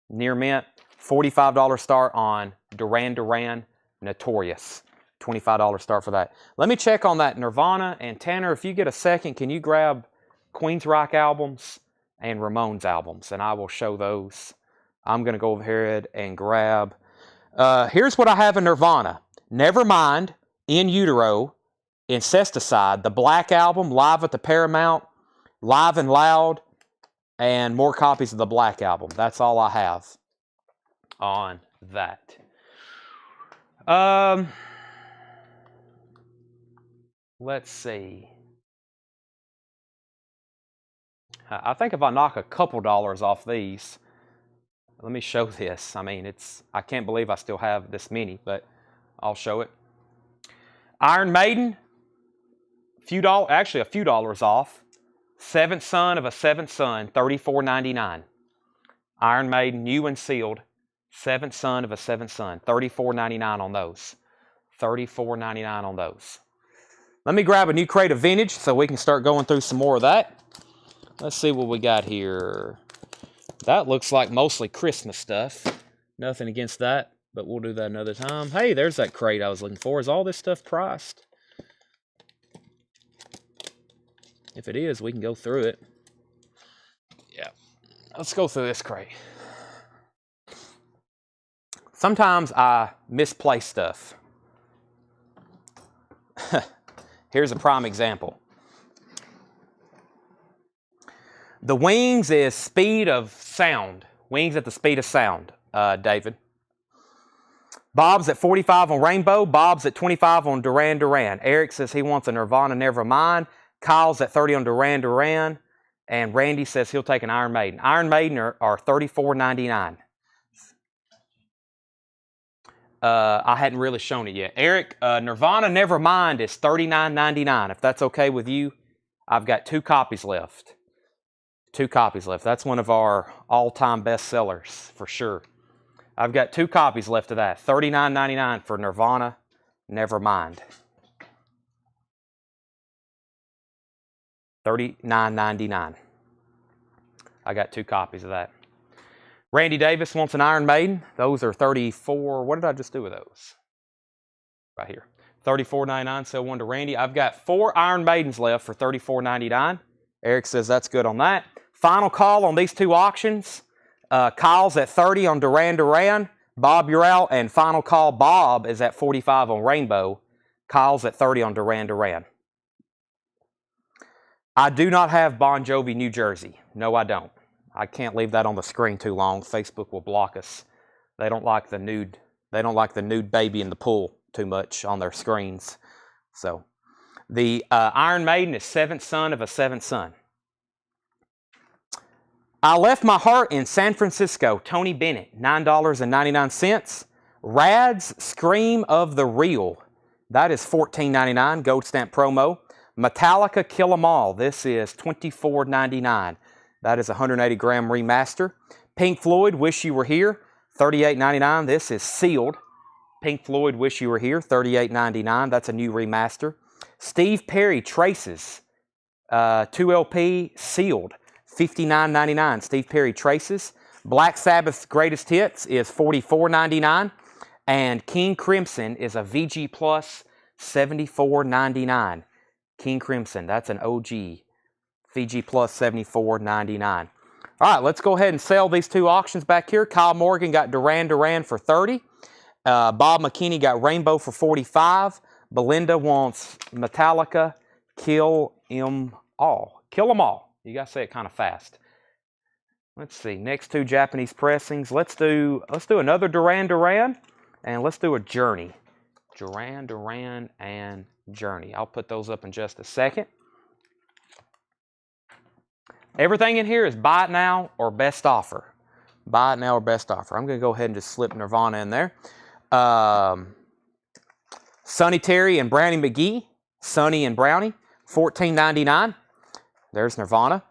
near mint, $45 start on Duran Duran Notorious. $25 start for that. Let me check on that Nirvana, and Tanner, if you get a second, can you grab Queensryche albums and Ramones albums, and I will show those. I'm going to go ahead and grab. Here's what I have in Nirvana. Nevermind, In Utero, Incesticide, the Black Album, Live at the Paramount, Live and Loud, and more copies of the Black Album. That's all I have on that. Let's see. I think if I knock a couple dollars off these, let me show this. I mean, I can't believe I still have this many, but I'll show it. Iron Maiden, a few dollars off. Seventh Son of a Seventh Son, $34.99. Iron Maiden, new and sealed. Seventh Son of a Seventh Son, $34.99 on those. $34.99 on those. Let me grab a new crate of vintage so we can start going through some more of that. Let's see what we got here. That looks like mostly Christmas stuff. Nothing against that, but we'll do that another time. Hey, there's that crate I was looking for. Is all this stuff priced? If it is, we can go through it. Yeah. Let's go through this crate. Sometimes I misplace stuff. Here's a prime example. The Wings is speed of sound. Wings at the speed of sound, David. Bob's at 45 on Rainbow. Bob's at 25 on Duran Duran. Eric says he wants a Nirvana Nevermind. Kyle's at 30 on Duran Duran. And Randy says he'll take an Iron Maiden. Iron Maiden are $34.99. I hadn't really shown it yet. Eric, Nirvana Nevermind is $39.99. If that's okay with you, I've got 2 copies left. 2 copies left. That's one of our all-time best sellers for sure. I've got 2 copies left of that. $39.99 for Nirvana Nevermind. $39.99. I got 2 copies of that. Randy Davis wants an Iron Maiden. Those are $34. What did I just do with those? Right here. $34.99. Sell one to Randy. I've got 4 Iron Maidens left for $34.99. Eric says that's good on that. Final call on these 2 auctions. Kyle's at 30 on Duran Duran. Bob, you're out. And final call, Bob is at 45 on Rainbow. Kyle's at 30 on Duran Duran. I do not have Bon Jovi, New Jersey. No, I don't. I can't leave that on the screen too long. Facebook will block us. They don't like the nude. They don't like the nude baby in the pool too much on their screens. So, the Iron Maiden is Seventh Son of a Seventh Son. I Left My Heart in San Francisco. Tony Bennett, $9.99. Rad's Scream of the Real. That is $14.99. Gold stamp promo. Metallica Kill 'Em All. This is $24.99. That is a 180-gram remaster. Pink Floyd Wish You Were Here. $38.99. This is sealed. Pink Floyd Wish You Were Here. $38.99. That's a new remaster. Steve Perry Traces. 2 LP sealed. $59.99. Steve Perry Traces. Black Sabbath's Greatest Hits is $44.99. And King Crimson is a VG Plus, $74.99. King Crimson, that's an OG. VG Plus, $74.99. All right, let's go ahead and sell these 2 auctions back here. Kyle Morgan got Duran Duran for $30. Bob McKinney got Rainbow for $45. Belinda wants Metallica Kill 'Em All. Kill 'Em All. You got to say it kind of fast. Let's see. Next 2 Japanese pressings. Let's do another Duran Duran, and let's do a Journey. Duran Duran and Journey. I'll put those up in just a second. Everything in here is buy it now or best offer. Buy it now or best offer. I'm going to go ahead and just slip Nirvana in there. Sonny Terry and Brownie McGee. Sonny and Brownie, $14.99. There's Nirvana.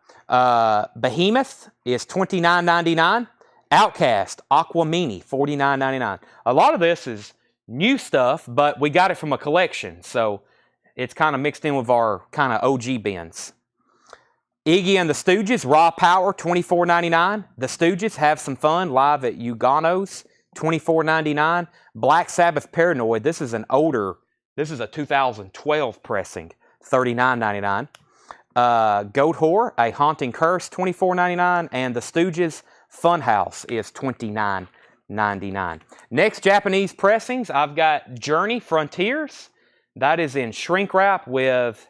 Behemoth is $29.99. Outcast, Aquamini, $49.99. A lot of this is new stuff, but we got it from a collection, so it's kind of mixed in with our kind of OG bins. Iggy and the Stooges, Raw Power, $24.99. The Stooges, Have Some Fun, live at Ugano's, $24.99. Black Sabbath, Paranoid. This is an older, this is a 2012 pressing, $39.99. Goat Whore, A Haunting Curse, $24.99. And the Stooges, Funhouse is $29.99. Next Japanese pressings, I've got Journey Frontiers. That is in shrink wrap with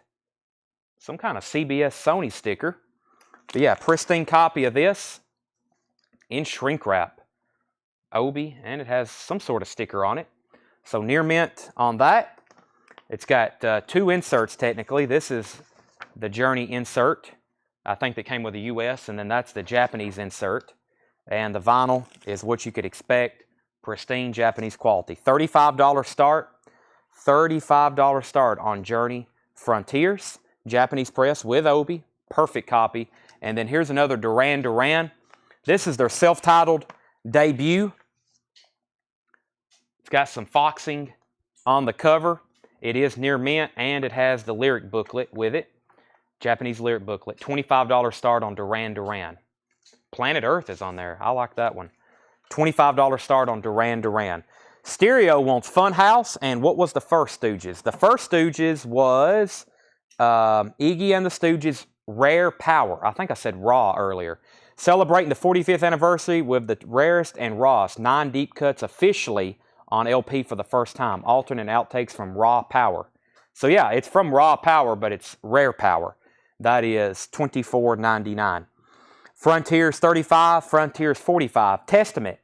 some kind of CBS Sony sticker. But yeah, pristine copy of this in shrink wrap. Obi, and it has some sort of sticker on it. So near mint on that. It's got 2 inserts technically. This is the Journey insert. I think that came with the US, and then that's the Japanese insert. And the vinyl is what you could expect. Pristine Japanese quality. $35 start. $35 start on Journey Frontiers. Japanese press with Obi. Perfect copy. And then here's another Duran Duran. This is their self-titled debut. It's got some foxing on the cover. It is near mint, and it has the lyric booklet with it. Japanese lyric booklet. $25 start on Duran Duran. Planet Earth is on there. I like that one. $25 start on Duran Duran. Stereo wants Funhouse, and what was the first Stooges? The first Stooges was Iggy and the Stooges Rare Power. I think I said Raw earlier. Celebrating the 45th anniversary with the rarest and rawest 9 deep cuts officially on LP for the first time. Alternate outtakes from Raw Power. So yeah, it's from Raw Power, but it's Rare Power. That is $24.99. Frontiers $35, Frontiers $45. Testament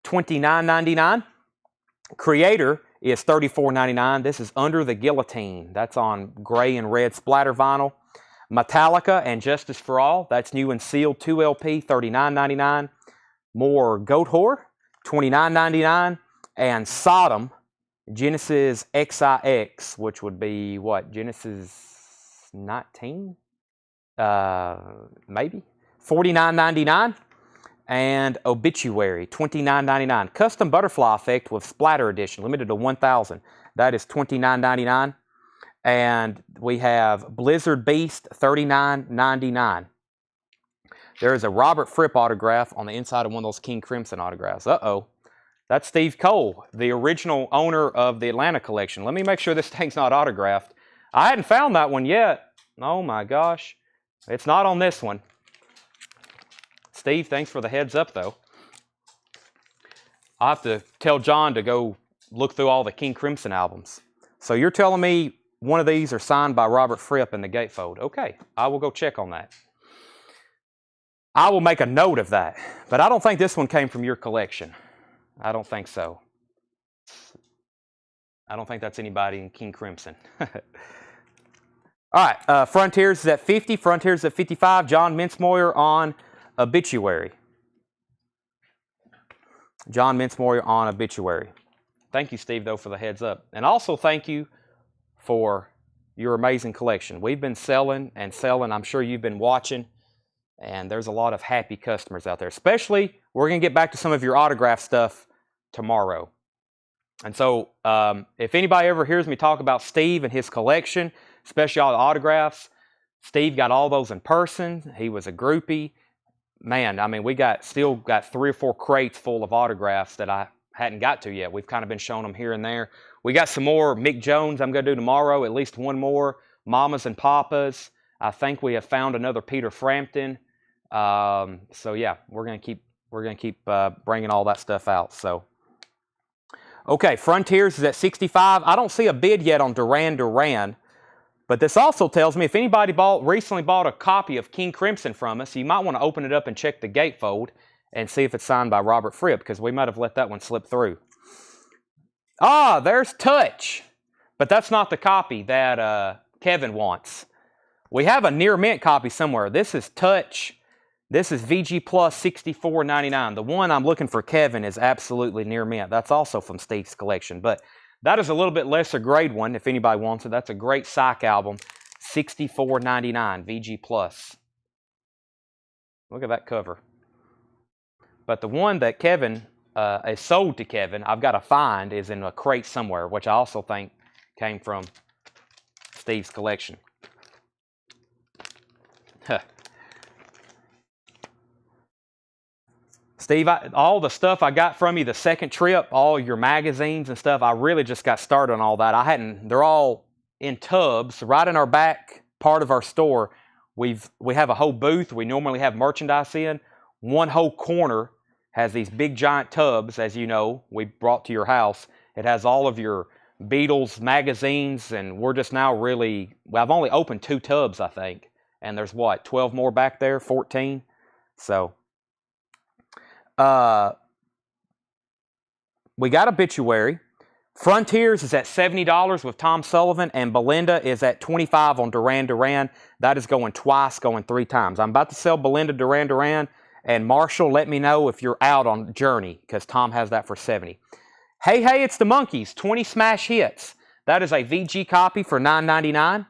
$29.99. Creator is $34.99. This is Under the Guillotine. That's on gray and red splatter vinyl. Metallica and Justice for All. That's new and sealed 2 LP, $39.99. More Goat Whore, $29.99. And Sodom, Genesis XIX, which would be what? Genesis 19? Maybe. $49.99. And Obituary, $29.99. Custom Butterfly Effect with Splatter Edition, limited to 1,000. That is $29.99. And we have Blizzard Beast, $39.99. There is a Robert Fripp autograph on the inside of one of those King Crimson autographs. Uh-oh. That's Steve Cole, the original owner of the Atlanta collection. Let me make sure this thing's not autographed. I hadn't found that one yet. Oh my gosh. It's not on this one. Steve, thanks for the heads up though. I'll have to tell John to go look through all the King Crimson albums. So you're telling me one of these are signed by Robert Fripp in the gatefold. Okay, I will go check on that. I will make a note of that. But I don't think this one came from your collection. I don't think so. I don't think that's anybody in King Crimson. All right, Frontiers is at 50, Frontiers at 55. John Mincemoyer on Obituary. John Mincemoyer on Obituary. Thank you, Steve, though, for the heads up. And also thank you for your amazing collection. We've been selling and selling. I'm sure you've been watching. And there's a lot of happy customers out there. Especially, we're going to get back to some of your autograph stuff tomorrow. And so, if anybody ever hears me talk about Steve and his collection, especially all the autographs, Steve got all those in person. He was a groupie. Man, I mean, we still got 3 or 4 crates full of autographs that I hadn't got to yet. We've kind of been showing them here and there. We got some more Mick Jones I'm going to do tomorrow, at least one more. Mamas and Papas. I think we have found another Peter Frampton. So yeah, we're going to keep bringing all that stuff out. So, okay, Frontiers is at 65. I don't see a bid yet on Duran Duran. But this also tells me if anybody recently bought a copy of King Crimson from us, you might want to open it up and check the gatefold and see if it's signed by Robert Fripp, because we might have let that one slip through. Ah, there's Touch. But that's not the copy that Kevin wants. We have a near mint copy somewhere. This is Touch This is VG Plus $64.99. The one I'm looking for, Kevin, is absolutely near mint. That's also from Steve's collection. But that is a little bit lesser grade one, if anybody wants it. That's a great psych album. $64.99, VG Plus. Look at that cover. But the one that Kevin is sold to Kevin, I've got to find, is in a crate somewhere, which I also think came from Steve's collection. Huh. Steve, all the stuff I got from you the second trip, all your magazines and stuff, I really just got started on all that. They're all in tubs right in our back part of our store. We have a whole booth we normally have merchandise in. One whole corner has these big giant tubs, as you know, we brought to your house. It has all of your Beatles magazines, and we're just now really, well, I've only opened 2 tubs, I think. And there's what, 12 more back there, 14? So, we got Obituary. Frontiers is at $70 with Tom Sullivan, and Belinda is at $25 on Duran Duran. That is going twice, going 3 times. I'm about to sell Belinda Duran Duran, and Marshall, let me know if you're out on Journey, because Tom has that for $70. Hey, Hey, It's the Monkees, 20 smash hits. That is a VG copy for $9.99.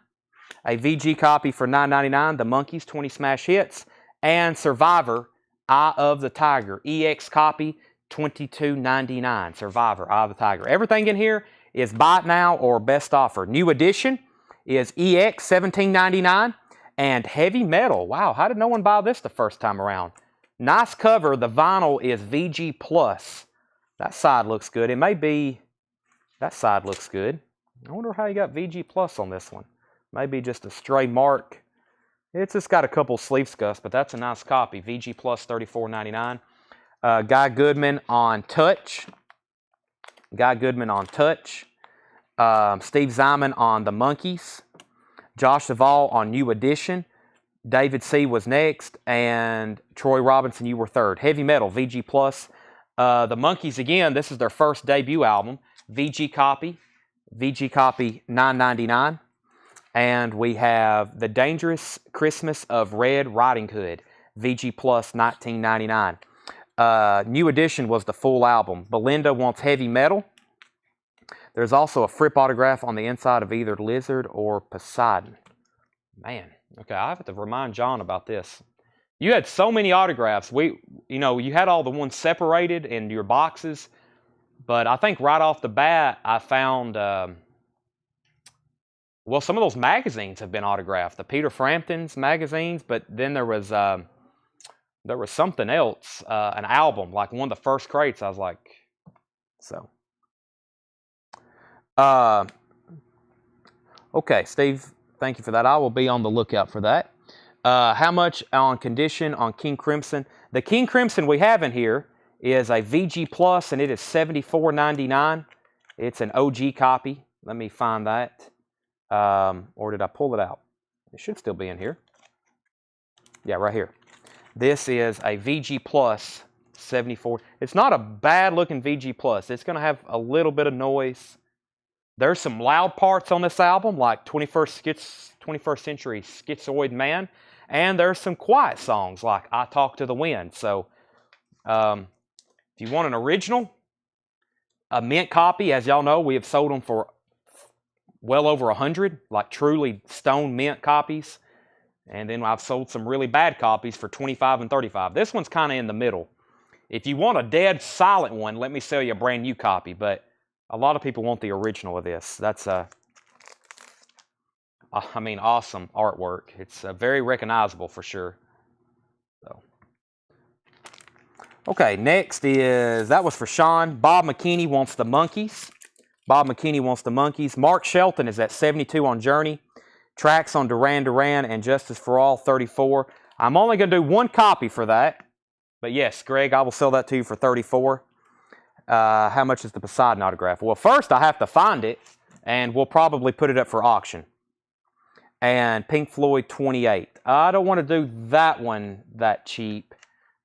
A VG copy for $9.99. The Monkees, 20 smash hits. And Survivor, Eye of the Tiger, EX copy, $22.99. Survivor, Eye of the Tiger. Everything in here is buy it now or best offer. New edition is EX, $17.99. And Heavy Metal. Wow, how did no one buy this the first time around? Nice cover. The vinyl is VG Plus. That side looks good. It may be, that side looks good. I wonder how you got VG Plus on this one. Maybe just a stray mark. It's just got a couple sleeve scuffs, but that's a nice copy. VG Plus, $34.99. Guy Goodman on Touch. Guy Goodman on Touch. Steve Zyman on The Monkees. Josh Duvall on New Edition. David C. was next, and Troy Robinson, you were third. Heavy Metal, VG Plus. The Monkees, again, this is their first debut album. VG copy, $9.99. And we have The Dangerous Christmas of Red Riding Hood, VG Plus, $19.99. New Edition was the full album. Belinda wants Heavy Metal. There's also a Fripp autograph on the inside of either Lizard or Poseidon. Man, okay, I have to remind John about this. You had so many autographs. You had all the ones separated in your boxes, but I think right off the bat, I found, well, some of those magazines have been autographed. The Peter Frampton's magazines, but then there was something else, an album, like one of the first crates. I was like, so. Okay, Steve, thank you for that. I will be on the lookout for that. How much on condition on King Crimson? The King Crimson we have in here is a VG Plus, and it is $74.99. It's an OG copy. Let me find that. Or did I pull it out? It should still be in here. Yeah, right here. This is a VG Plus 74. It's not a bad looking VG Plus. It's going to have a little bit of noise. There's some loud parts on this album, like 21st Century Schizoid Man. And there's some quiet songs, like I Talk to the Wind. So, if you want an original, a mint copy, as y'all know, we have sold them for well over 100, like truly stone mint copies. And then I've sold some really bad copies for $25 and $35. This one's kind of in the middle. If you want a dead silent one, let me sell you a brand new copy. But a lot of people want the original of this. That's awesome artwork. It's very recognizable for sure. So, okay, next is, that was for Sean. Bob McKinney wants the Monkees. Bob McKinney wants the Monkees. Mark Shelton is at 72 on Journey. Tracks on Duran Duran and Justice for All, 34. I'm only going to do one copy for that. But yes, Greg, I will sell that to you for 34. How much is the Poseidon autograph? Well, first I have to find it, and we'll probably put it up for auction. And Pink Floyd, 28. I don't want to do that one that cheap.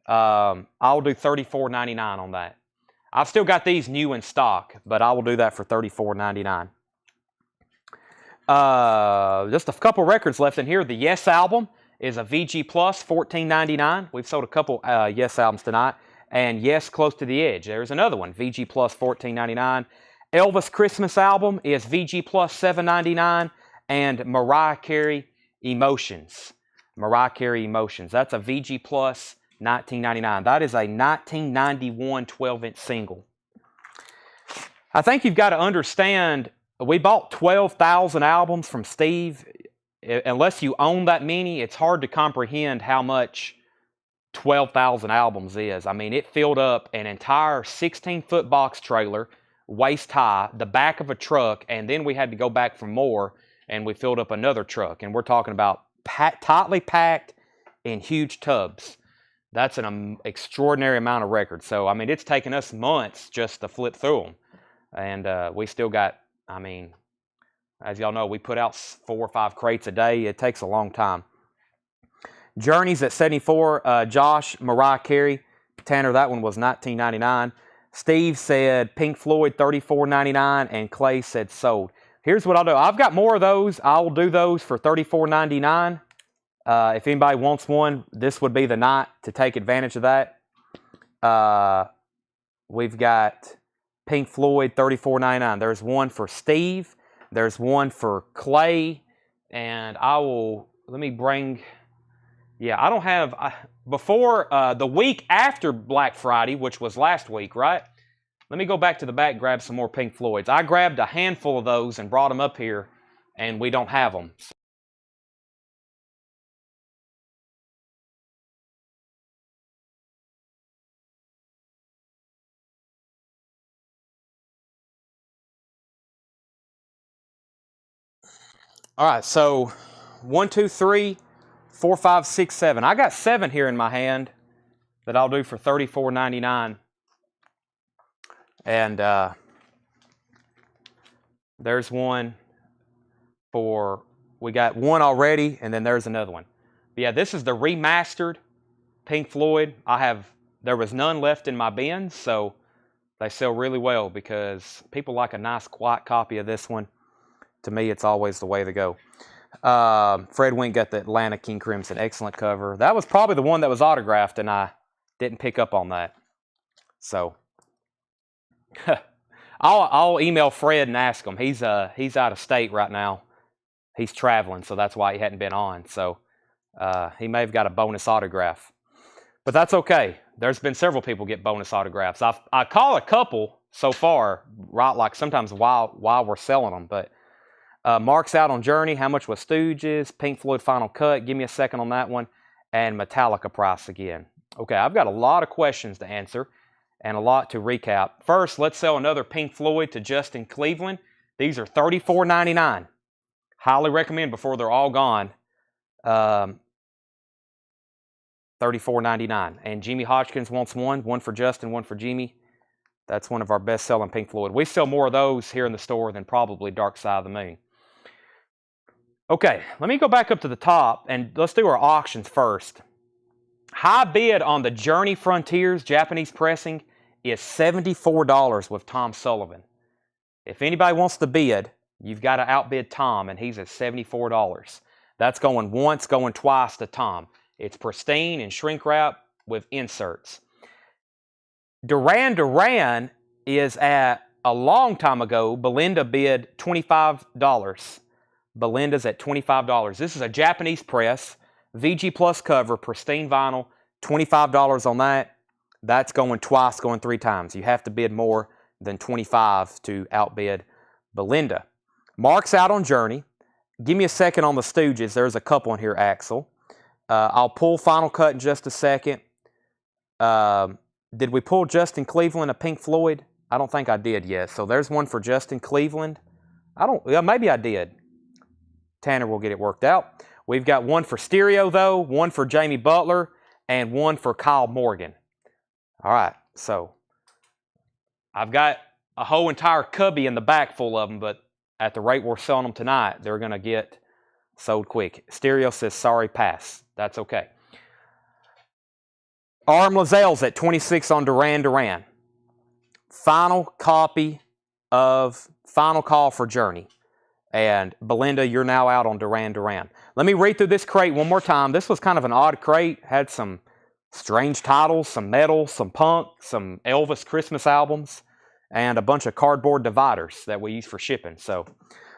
I'll do $34.99 on that. I've still got these new in stock, but I will do that for $34.99. Just a couple records left in here. The Yes album is a VG Plus, $14.99. We've sold a couple Yes albums tonight. And Yes, Close to the Edge. There's another one, VG Plus, $14.99. Elvis Christmas album is VG Plus, $7.99. And Mariah Carey, Emotions. Mariah Carey, Emotions. That's a VG Plus, $19.99. That is a 1991 12-inch single. I think you've got to understand, we bought 12,000 albums from Steve. Unless you own that many, it's hard to comprehend how much 12,000 albums is. I mean, it filled up an entire 16-foot box trailer, waist high, the back of a truck, and then we had to go back for more, and we filled up another truck. And we're talking about tightly packed in huge tubs. That's an extraordinary amount of records. So, I mean, it's taken us months just to flip through them. And we still got, I mean, as y'all know, we put out 4 or 5 crates a day. It takes a long time. Journey's at 74. Josh, Mariah Carey. Tanner, that one was $19.99. Steve said Pink Floyd, $34.99. And Clay said sold. Here's what I'll do. I've got more of those. I'll do those for $34.99. If anybody wants one, this would be the night to take advantage of that. We've got Pink Floyd, $34.99. There's one for Steve. There's one for Clay. And I will, let me bring, yeah, I don't have, before the week after Black Friday, which was last week, right? Let me go back to the back and grab some more Pink Floyds. I grabbed a handful of those and brought them up here, and we don't have them. All right, so 1, 2, 3, 4, 5, 6, 7. I got 7 here in my hand that I'll do for $34.99. And there's one for, we got one already, and then there's another one. But yeah, this is the remastered Pink Floyd. There was none left in my bins, so they sell really well because people like a nice quiet copy of this one. To me, it's always the way to go. Fred Wink got the Atlanta King Crimson. Excellent cover. That was probably the one that was autographed, and I didn't pick up on that. So, I'll email Fred and ask him. He's out of state right now. He's traveling, so that's why he hadn't been on. So, he may have got a bonus autograph. But that's okay. There's been several people get bonus autographs. I call a couple so far, right? Like sometimes while we're selling them, but Mark's out on Journey. How much was Stooges? Pink Floyd Final Cut. Give me a second on that one. And Metallica price again. Okay, I've got a lot of questions to answer and a lot to recap. First, let's sell another Pink Floyd to Justin Cleveland. These are $34.99. Highly recommend before they're all gone. $34.99. And Jimmy Hodgkins wants one for Justin, one for Jimmy. That's one of our best-selling Pink Floyd. We sell more of those here in the store than probably Dark Side of the Moon. Okay, let me go back up to the top, and let's do our auctions first. High bid on the Journey Frontiers Japanese pressing is $74 with Tom Sullivan. If anybody wants to bid, you've got to outbid Tom, and he's at $74. That's going once, going twice to Tom. It's pristine and shrink wrap with inserts. Duran Duran is at, a long time ago, Belinda bid $25. Belinda's at $25. This is a Japanese press, VG Plus cover, pristine vinyl, $25 on that. That's going twice, going 3 times. You have to bid more than $25 to outbid Belinda. Mark's out on Journey. Give me a second on the Stooges. There's a couple in here, Axel. I'll pull Final Cut in just a second. Did we pull Justin Cleveland a Pink Floyd? I don't think I did yet. So there's one for Justin Cleveland. Maybe I did. Tanner will get it worked out. We've got one for Stereo, though, one for Jamie Butler, and one for Kyle Morgan. All right, so I've got a whole entire cubby in the back full of them, but at the rate we're selling them tonight, they're going to get sold quick. Stereo says, sorry, pass. That's okay. Arm Lazelle's at 26 on Duran Duran. Final copy of Final Call for Journey. And Belinda, you're now out on Duran Duran. Let me read through this crate one more time. This was kind of an odd crate. Had some strange titles, some metal, some punk, some Elvis Christmas albums, and a bunch of cardboard dividers that we use for shipping. So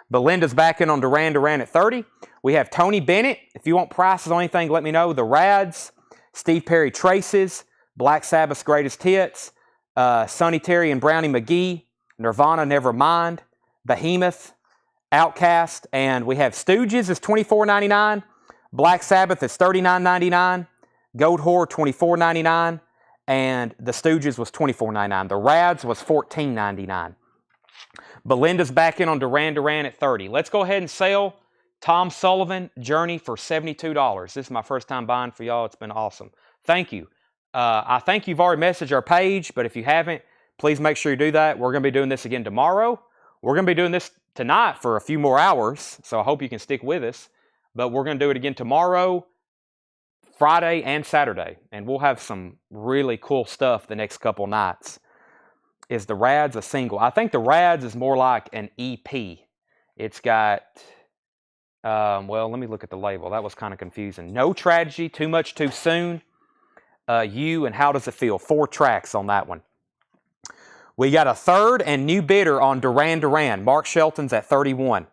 Belinda's back in on Duran Duran at 30. We have Tony Bennett. If you want prices on anything, let me know. The Rads, Steve Perry Traces, Black Sabbath's Greatest Hits, Sonny Terry and Brownie McGee, Nirvana Nevermind, Behemoth, Outcast, and we have Stooges is $24.99, Black Sabbath is $39.99, Goat Whore $24.99, and the Stooges was $24.99. The Rads was $14.99. Belinda's back in on Duran Duran at 30. Let's go ahead and sell Tom Sullivan Journey for $72. This is my first time buying for y'all. It's been awesome. Thank you. I think you've already messaged our page, but if you haven't, please make sure you do that. We're going to be doing this again tomorrow. We're going to be doing this tonight for a few more hours, so I hope you can stick with us. But we're going to do it again tomorrow, Friday, and Saturday. And we'll have some really cool stuff the next couple nights. Is the Rads a single? I think the Rads is more like an EP. It's got, well, let me look at the label. That was kind of confusing. No Tragedy, Too Much Too Soon, You, and How Does It Feel? 4 tracks on that one. We got a third and new bidder on Duran Duran. Mark Shelton's at 31.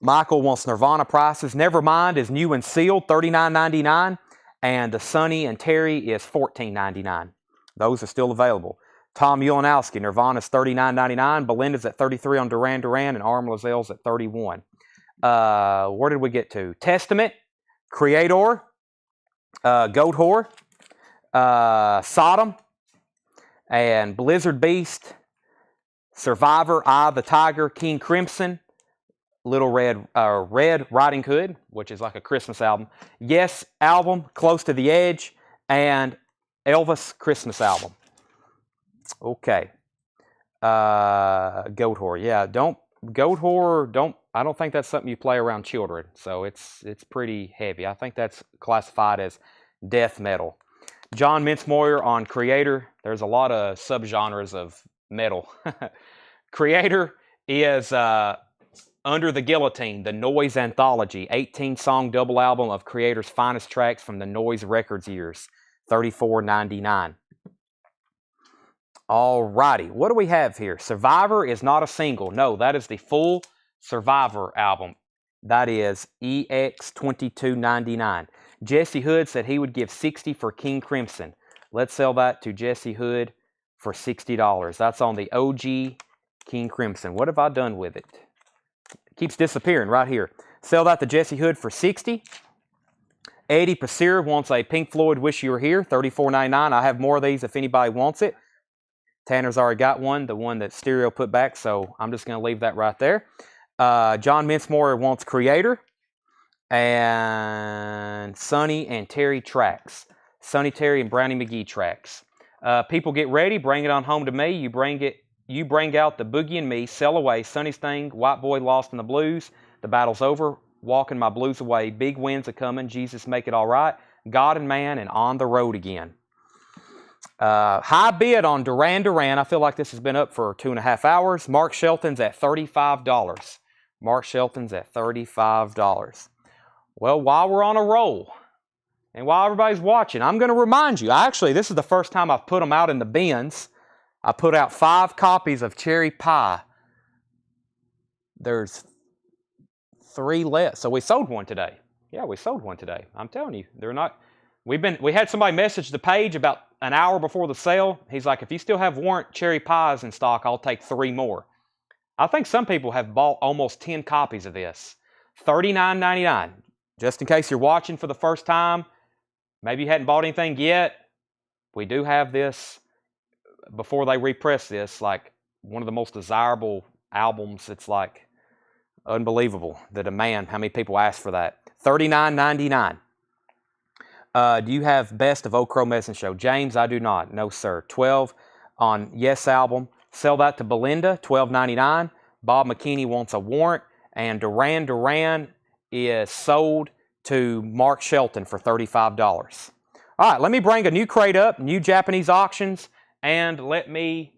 Michael wants Nirvana prices. Nevermind is new and sealed, $39.99. And the Sonny and Terry is $14.99. Those are still available. Tom Ulanowski, Nirvana's $39.99. Belinda's at 33 on Duran Duran. And Arm Lazelle's at 31. Where did we get to? Testament, Creator, Goat Whore, Sodom, and Blizzard Beast, Survivor, Eye of the Tiger, King Crimson, Little Red Riding Hood, which is like a Christmas album, Yes album, Close to the Edge, and Elvis Christmas album. Okay. Goat Whore. Yeah, Goat Whore, I don't think that's something you play around children, so it's pretty heavy. I think that's classified as death metal. John Mincemoyer on Creator. There's a lot of subgenres of metal. Creator is Under the Guillotine, the Noise Anthology, 18-song double album of Creator's finest tracks from the Noise Records years, $34.99. Alrighty, what do we have here? Survivor is not a single. No, that is the full Survivor album. That is EX22.99. Jesse Hood said he would give $60 for King Crimson. Let's sell that to Jesse Hood for $60. That's on the OG King Crimson. What have I done with it? It keeps disappearing right here. Sell that to Jesse Hood for $60. Eddie Pasir wants a Pink Floyd Wish You Were Here, $34.99. I have more of these if anybody wants it. Tanner's already got one, the one that Stereo put back, so I'm just going to leave that right there. John Mincemoyer wants Creator. And Sonny and Terry tracks. Sonny Terry and Brownie McGee tracks. People get ready. Bring it on home to me. You bring out the Boogie and Me. Sell away. Sonny's Thing. White Boy Lost in the Blues. The battle's over. Walking my blues away. Big winds are coming. Jesus Make It All Right. God and Man and On the Road Again. High bid on Duran Duran. I feel like this has been up for 2.5 hours. Mark Shelton's at $35. Mark Shelton's at $35. Well, while we're on a roll, and while everybody's watching, I'm going to remind you, this is the first time I've put them out in the bins. I put out 5 copies of Cherry Pie. There's 3 left. So we sold one today. Yeah, we sold one today. I'm telling you, they're not. We had somebody message the page about an hour before the sale. He's like, if you still have Warrant Cherry Pies in stock, I'll take 3 more. I think some people have bought almost 10 copies of this. $39.99. Just in case you're watching for the first time, maybe you hadn't bought anything yet, we do have this, before they repress this, like one of the most desirable albums. It's like unbelievable, the demand, how many people ask for that. $39.99. Do you have Best of Old Crow Medicine Show? James, I do not. No, sir. 12 on Yes album. Sell that to Belinda, $12.99. Bob McKinney wants a Warrant, and Duran Duran is sold to Mark Shelton for $35. All right, let me bring a new crate up, new Japanese auctions, and let me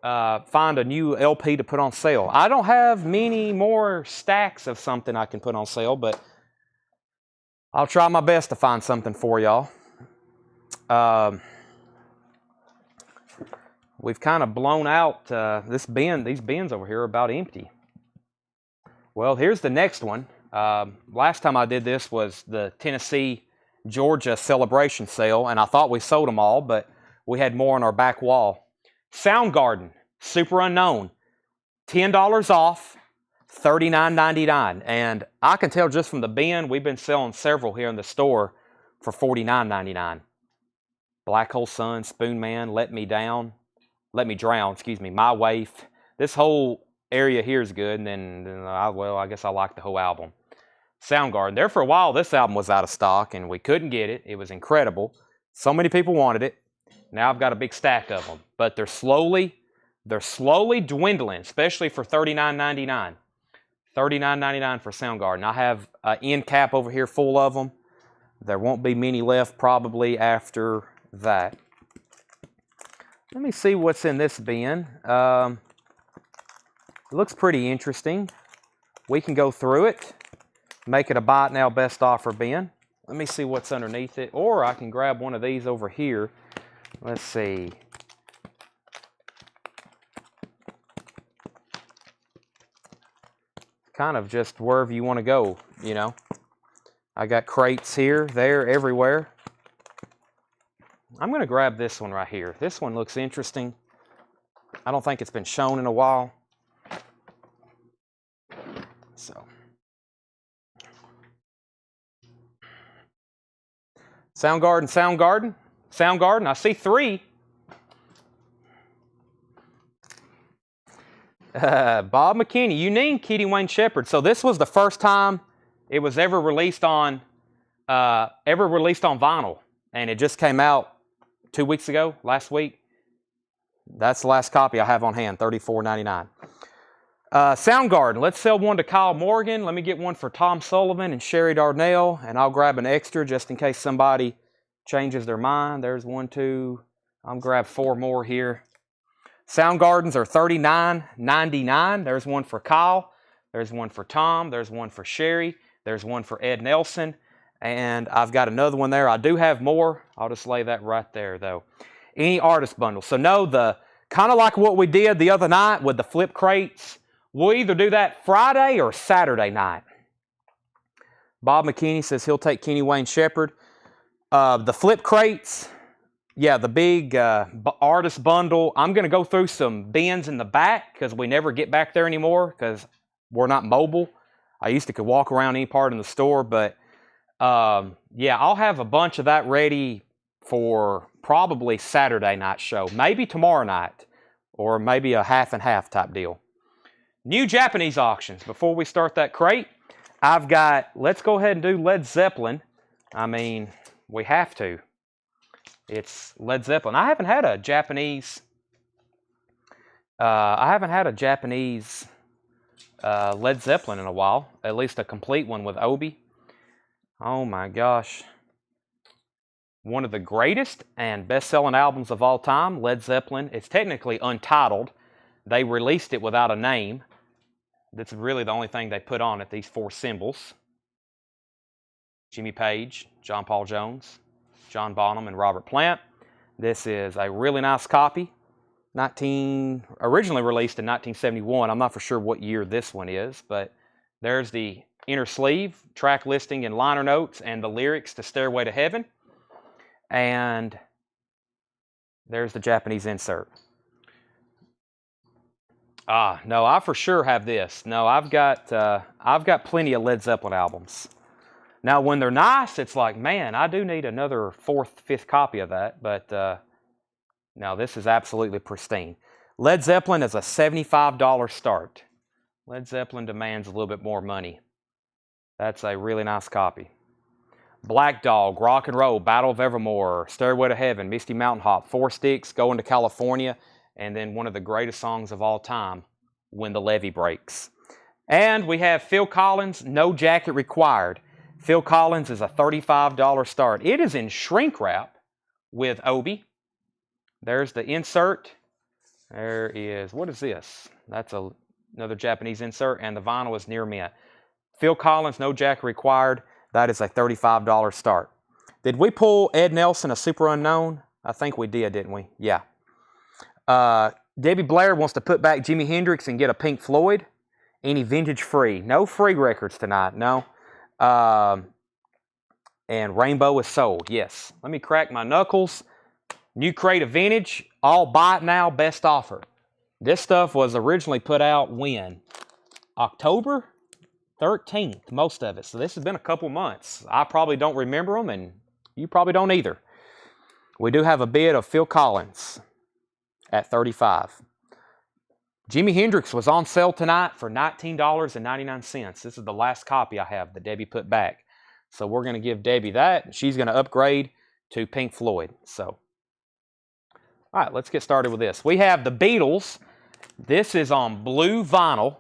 find a new LP to put on sale. I don't have many more stacks of something I can put on sale, but I'll try my best to find something for y'all. We've kind of blown out this bin. These bins over here are about empty. Well, here's the next one. Last time I did this was the Tennessee, Georgia celebration sale, and I thought we sold them all, but we had more on our back wall. Soundgarden, super unknown, $10 off, $39.99. And I can tell just from the bin, we've been selling several here in the store for $49.99. Black Hole Sun, Spoon Man, Let Me Drown, excuse me, My Waif. This whole area here is good, and then well, I guess I like the whole album. Soundgarden. There for a while, this album was out of stock, and we couldn't get it. It was incredible. So many people wanted it. Now I've got a big stack of them, but they're slowly dwindling, especially for $39.99. $39.99 for Soundgarden. I have an end cap over here full of them. There won't be many left probably after that. Let me see what's in this bin. It looks pretty interesting. We can go through it, make it a buy it now best offer bin. Let me see what's underneath it, or I can grab one of these over here. Let's see. Kind of just wherever you want to go, you know. I got crates here, there, everywhere. I'm going to grab this one right here. This one looks interesting. I don't think it's been shown in a while. So. Soundgarden. I see 3. Bob McKinney, you named Kitty Wayne Shepherd. So this was the first time it was ever released on vinyl, and it just came out 2 weeks ago, last week. That's the last copy I have on hand, $34.99. Soundgarden, let's sell one to Kyle Morgan. Let me get one for Tom Sullivan and Sherry Darnell, and I'll grab an extra just in case somebody changes their mind. There's 1, 2. I'll grab 4 more here. Soundgardens are $39.99. There's one for Kyle. There's one for Tom. There's one for Sherry. There's one for Ed Nelson. And I've got another one there. I do have more. I'll just lay that right there, though. Any artist bundle. So no, kind of like what we did the other night with the flip crates. We'll either do that Friday or Saturday night. Bob McKinney says he'll take Kenny Wayne Shepherd. The flip crates, yeah, the big artist bundle. I'm going to go through some bins in the back because we never get back there anymore because we're not mobile. I used to could walk around any part in the store, but yeah, I'll have a bunch of that ready for probably Saturday night show, maybe tomorrow night, or maybe a half and half type deal. New Japanese auctions. Before we start that crate, I've got, let's go ahead and do Led Zeppelin. I mean, we have to. It's Led Zeppelin. I haven't had a Japanese Led Zeppelin in a while, at least a complete one with Obi. Oh my gosh. One of the greatest and best-selling albums of all time, Led Zeppelin. It's technically untitled. They released it without a name. That's really the only thing they put on it, these 4 symbols. Jimmy Page, John Paul Jones, John Bonham, and Robert Plant. This is a really nice copy. Originally released in 1971. I'm not for sure what year this one is, but there's the inner sleeve, track listing and liner notes, and the lyrics to Stairway to Heaven. And there's the Japanese insert. No, I for sure have this. No, I've got plenty of Led Zeppelin albums. Now, when they're nice, it's like, man, I do need another 4th, 5th copy of that. But no, this is absolutely pristine. Led Zeppelin is a $75 start. Led Zeppelin demands a little bit more money. That's a really nice copy. Black Dog, Rock and Roll, Battle of Evermore, Stairway to Heaven, Misty Mountain Hop, 4 Sticks, Going to California, and then one of the greatest songs of all time, When the Levee Breaks. And we have Phil Collins, No Jacket Required. Phil Collins is a $35 start. It is in shrink wrap with Obi. There's the insert. There is, what is this? That's another Japanese insert, and the vinyl is near mint. Phil Collins, no jacket required. That is a $35 start. Did we pull Ed Nelson, a super unknown? I think we did, didn't we? Yeah. Debbie Blair wants to put back Jimi Hendrix and get a Pink Floyd. Any vintage free? No free records tonight, no. And Rainbow is sold, yes. Let me crack my knuckles. New crate of vintage, all buy it now, best offer. This stuff was originally put out when? October 13th, most of it. So this has been a couple months. I probably don't remember them, and you probably don't either. We do have a bid of Phil Collins at $35. Jimi Hendrix was on sale tonight for $19.99. This is the last copy I have that Debbie put back. So we're going to give Debbie that. She's going to upgrade to Pink Floyd. So, all right, let's get started with this. We have the Beatles. This is on blue vinyl.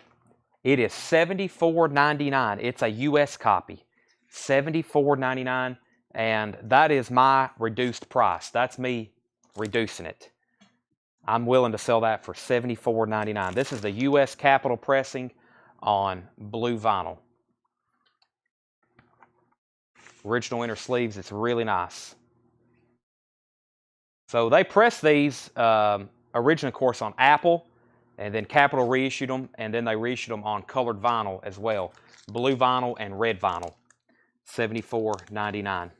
It is $74.99. It's a U.S. copy. $74.99. And that is my reduced price. That's me reducing it. I'm willing to sell that for $74.99. This is the U.S. Capitol pressing on blue vinyl. Original inner sleeves. It's really nice. So they pressed these originally, of course, on Apple, and then Capitol reissued them, and then they reissued them on colored vinyl as well. Blue vinyl and red vinyl. $74.99.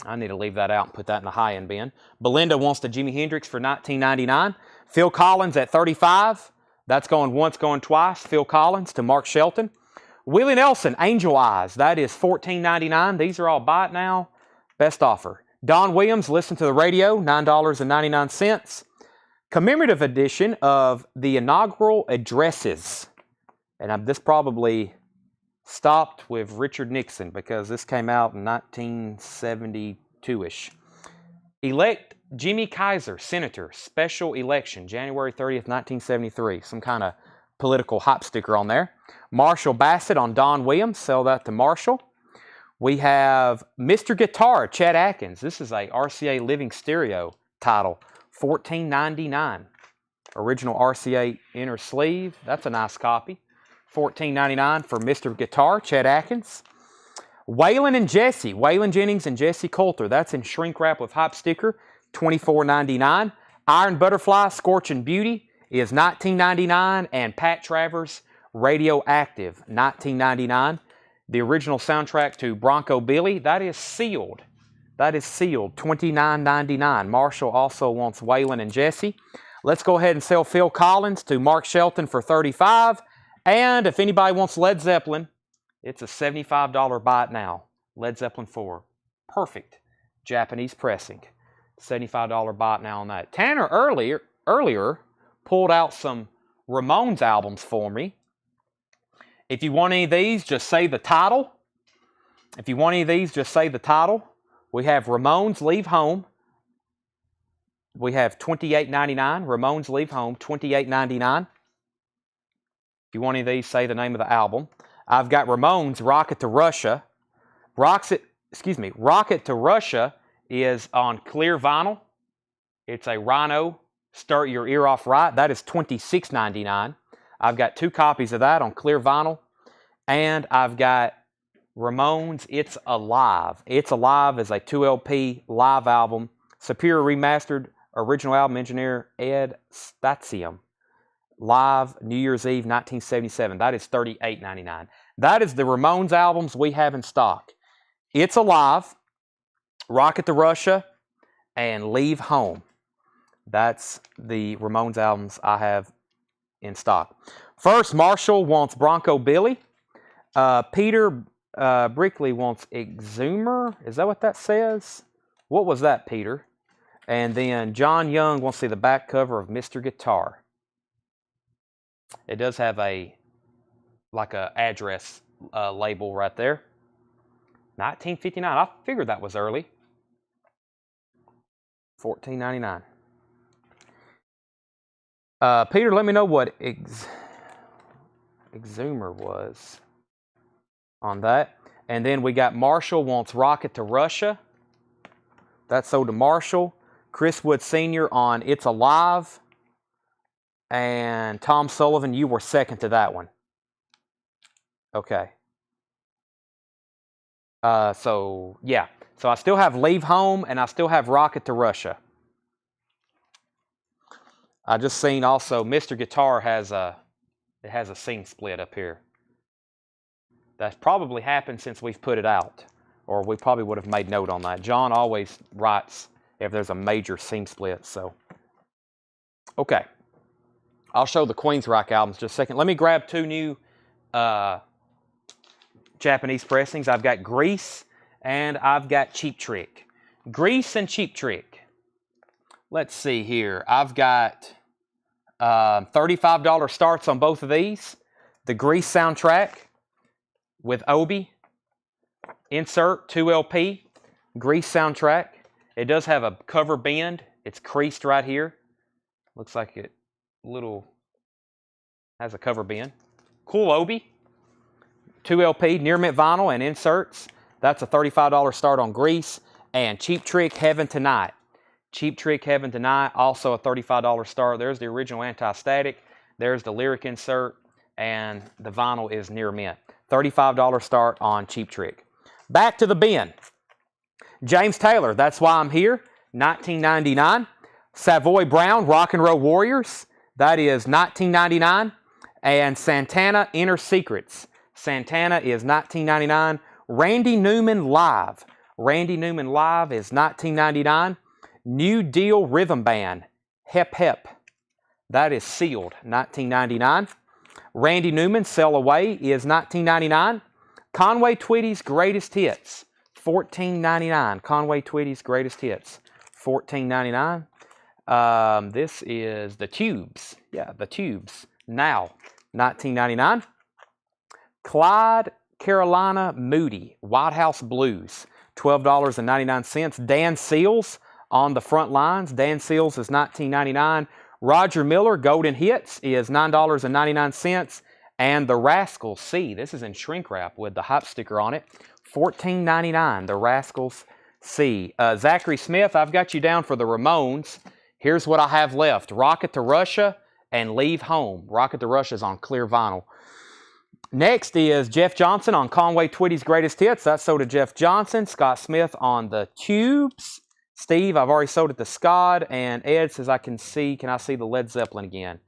I need to leave that out and put that in the high-end bin. Belinda wants the Jimi Hendrix for $19.99. Phil Collins at $35. That's going once, going twice. Phil Collins to Mark Shelton. Willie Nelson, Angel Eyes. That is $14.99. These are all buy it now. Best offer. Don Williams, Listen to the Radio, $9.99. Commemorative edition of the inaugural addresses. And this probably stopped with Richard Nixon because this came out in 1972-ish. Elect Jimmy Kaiser, Senator, special election, January 30th, 1973. Some kind of political hop sticker on there. Marshall Bassett on Don Williams, sell that to Marshall. We have Mr. Guitar, Chet Atkins. This is a RCA Living Stereo title, $14.99. Original RCA inner sleeve. That's a nice copy. $14.99 for Mr. Guitar, Chet Atkins. Waylon and Jesse, Waylon Jennings and Jesse Coulter. That's in shrink wrap with hop sticker, $24.99. Iron Butterfly, Scorching Beauty is $19.99. And Pat Travers, Radioactive, $19.99. The original soundtrack to Bronco Billy, that is sealed. That is sealed, $29.99. Marshall also wants Waylon and Jesse. Let's go ahead and sell Phil Collins to Mark Shelton for $35. And if anybody wants Led Zeppelin, it's a $75 buy it now. Led Zeppelin 4. Perfect. Japanese pressing. $75 buy it now on that. Tanner earlier pulled out some Ramones albums for me. If you want any of these, just say the title. If you want any of these, just say the title. We have Ramones Leave Home. We have $28.99. Ramones Leave Home, $28.99. If you want any of these, say the name of the album. I've got Ramones, Rocket to Russia. Rocket to Russia is on clear vinyl. It's a Rhino, Start Your Ear Off Right. That is $26.99. I've got 2 copies of that on clear vinyl. And I've got Ramones, It's Alive. It's Alive is a 2LP live album. Superior Remastered, original album engineer Ed Stasium. Live, New Year's Eve, 1977. That is $38.99. That is the Ramones albums we have in stock. It's Alive, Rocket to Russia, and Leave Home. That's the Ramones albums I have in stock. First, Marshall wants Bronco Billy. Peter Brickley wants Exhumer. Is that what that says? What was that, Peter? And then John Young wants to see the back cover of Mr. Guitar. It does have a address label right there. 1959. I figured that was early. $14.99. Peter, let me know what Exhumer was on that. And then we got Marshall wants Rocket to Russia. That's sold to Marshall. Chris Wood Sr. on It's Alive. And Tom Sullivan, you were second to that one. Okay. So, yeah. So I still have Leave Home, and I still have Rocket to Russia. I just seen also Mr. Guitar has a scene split up here. That's probably happened since we've put it out, or we probably would have made note on that. John always writes if there's a major scene split. So, okay, I'll show the Queensryche albums just a second. Let me grab two new Japanese pressings. I've got Grease and I've got Cheap Trick. Grease and Cheap Trick. Let's see here. I've got $35 starts on both of these. The Grease soundtrack with Obi. Insert 2LP. Grease soundtrack. It does have a cover bend. It's creased right here. Looks like it has a cover bend. Cool Obi. 2LP, near mint vinyl and inserts. That's a $35 start on Grease. And Cheap Trick, Heaven Tonight. Cheap Trick, Heaven Tonight, also a $35 start. There's the original anti-static. There's the lyric insert. And the vinyl is near mint. $35 start on Cheap Trick. Back to the bin. James Taylor, That's Why I'm Here, 1999. Savoy Brown, Rock and Roll Warriors. That is 1999. And Santana, Inner Secrets. Santana is 1999. Randy Newman Live. Randy Newman Live is 1999. New Deal Rhythm Band. Hep Hep. That is Sealed, 1999. Randy Newman, Sail Away is 1999. Conway Twitty's Greatest Hits, $14.99. Conway Twitty's Greatest Hits, $14.99. This is The Tubes. Yeah, The Tubes. Now, 1999. Clyde Carolina Moody, White House Blues, $12.99. Dan Seals on the front lines. Dan Seals is $19.99. Roger Miller, Golden Hits, is $9.99. And The Rascals C, this is in shrink wrap with the hype sticker on it, $14.99. The Rascals C. Zachary Smith, I've got you down for the Ramones. Here's what I have left. Rocket to Russia and Leave Home. Rocket to Russia is on clear vinyl. Next is Jeff Johnson on Conway Twitty's Greatest Hits. That's sold to Jeff Johnson. Scott Smith on The Tubes. Steve, I've already sold it to Scott. And Ed says, can I see the Led Zeppelin again?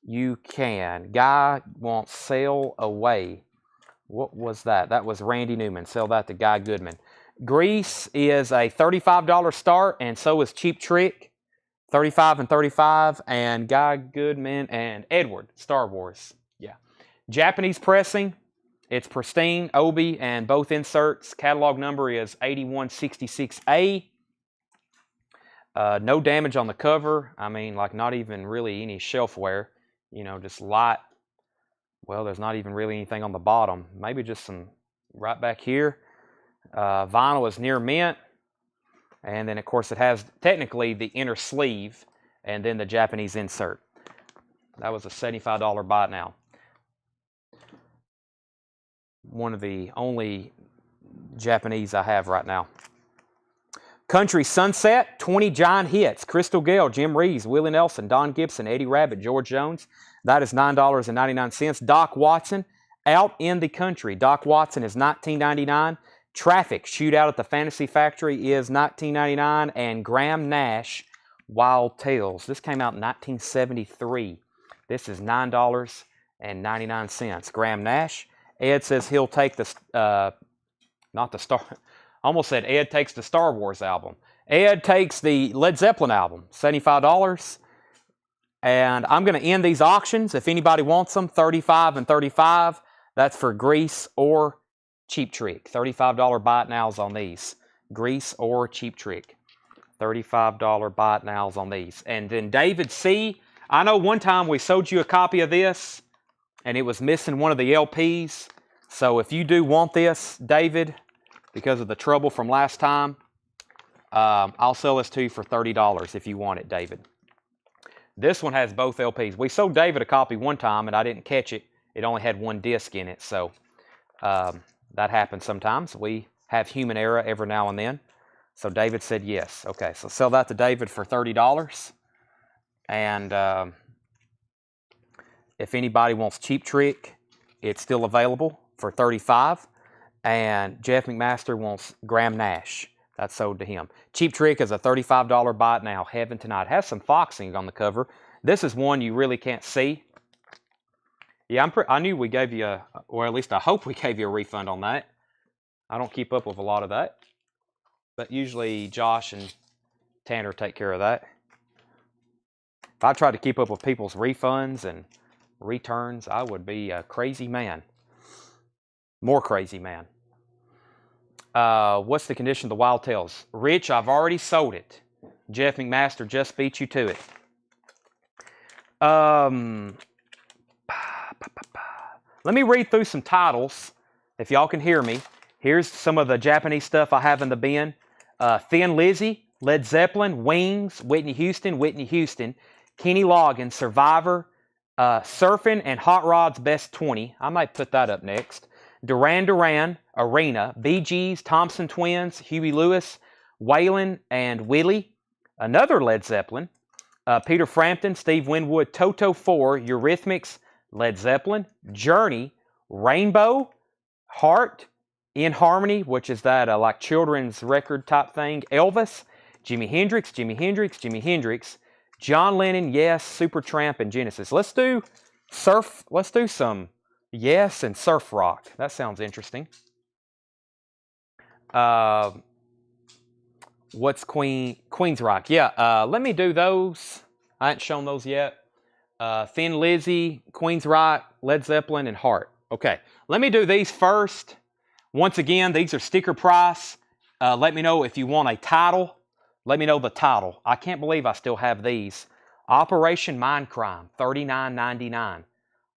You can. Guy wants Sail Away. What was that? That was Randy Newman. Sell that to Guy Goodman. Grease is a $35 start, and so is Cheap Trick. 35 and 35, and Guy Goodman and Edward, Star Wars. Yeah. Japanese pressing, it's pristine, Obi, and both inserts. Catalog number is 8166A. No damage on the cover. I mean, like not even really any shelf wear. You know, just light. Well, there's not even really anything on the bottom. Maybe just some right back here. Vinyl is near mint. And then, of course, it has technically the inner sleeve and then the Japanese insert. That was a $75 buy now. One of the only Japanese I have right now. Country Sunset, 20 giant hits. Crystal Gale, Jim Reeves, Willie Nelson, Don Gibson, Eddie Rabbitt, George Jones. That is $9.99. Doc Watson, Out in the Country. Doc Watson is $19.99. Traffic, Shootout at the Fantasy Factory is $19.99. And Graham Nash, Wild Tales. This came out in 1973. This is $9.99. Graham Nash. Ed says he'll take the, not the Star, almost said Ed takes the Star Wars album. Ed takes the Led Zeppelin album, $75. And I'm going to end these auctions. If anybody wants them, 35 and 35. That's for Grease or Cheap Trick. $35 buy it nows on these. Grease or Cheap Trick. $35 buy it nows on these. And then David C. I know one time we sold you a copy of this and it was missing one of the LPs. So if you do want this, David, because of the trouble from last time, I'll sell this to you for $30 if you want it, David. This one has both LPs. We sold David a copy one time and I didn't catch it. It only had one disc in it, so that happens sometimes. We have human error every now and then. So David said yes. Okay, so sell that to David for $30. And if anybody wants Cheap Trick, it's still available for $35. And Jeff McMaster wants Graham Nash. That's sold to him. Cheap Trick is a $35 buy it now. Heaven Tonight. It has some foxing on the cover. This is one you really can't see. Yeah, I knew we gave you or at least I hope we gave you a refund on that. I don't keep up with a lot of that. But usually Josh and Tanner take care of that. If I tried to keep up with people's refunds and returns, I would be a crazy man. More crazy man. What's the condition of the Wild Tails? Rich, I've already sold it. Jeff McMaster just beat you to it. Let me read through some titles, if y'all can hear me. Here's some of the Japanese stuff I have in the bin. Thin Lizzy, Led Zeppelin, Wings, Whitney Houston, Kenny Loggins, Survivor, Surfing, and Hot Rod's Best 20. I might put that up next. Duran Duran, Arena, Bee Gees, Thompson Twins, Huey Lewis, Waylon and Willie, another Led Zeppelin, Peter Frampton, Steve Winwood, Toto 4, Eurythmics, Led Zeppelin, Journey, Rainbow, Heart, In Harmony, which is that like children's record type thing, Elvis, Jimi Hendrix, John Lennon, Yes, Supertramp, and Genesis. Let's do some Yes and surf rock. That sounds interesting. What's Queen's Rock? Yeah, let me do those. I ain't shown those yet. Thin Lizzy, Queen's Rock, Led Zeppelin, and Heart. Okay, let me do these first. Once again, these are sticker price. Let me know if you want a title. Let me know the title. I can't believe I still have these. Operation Mindcrime, $39.99.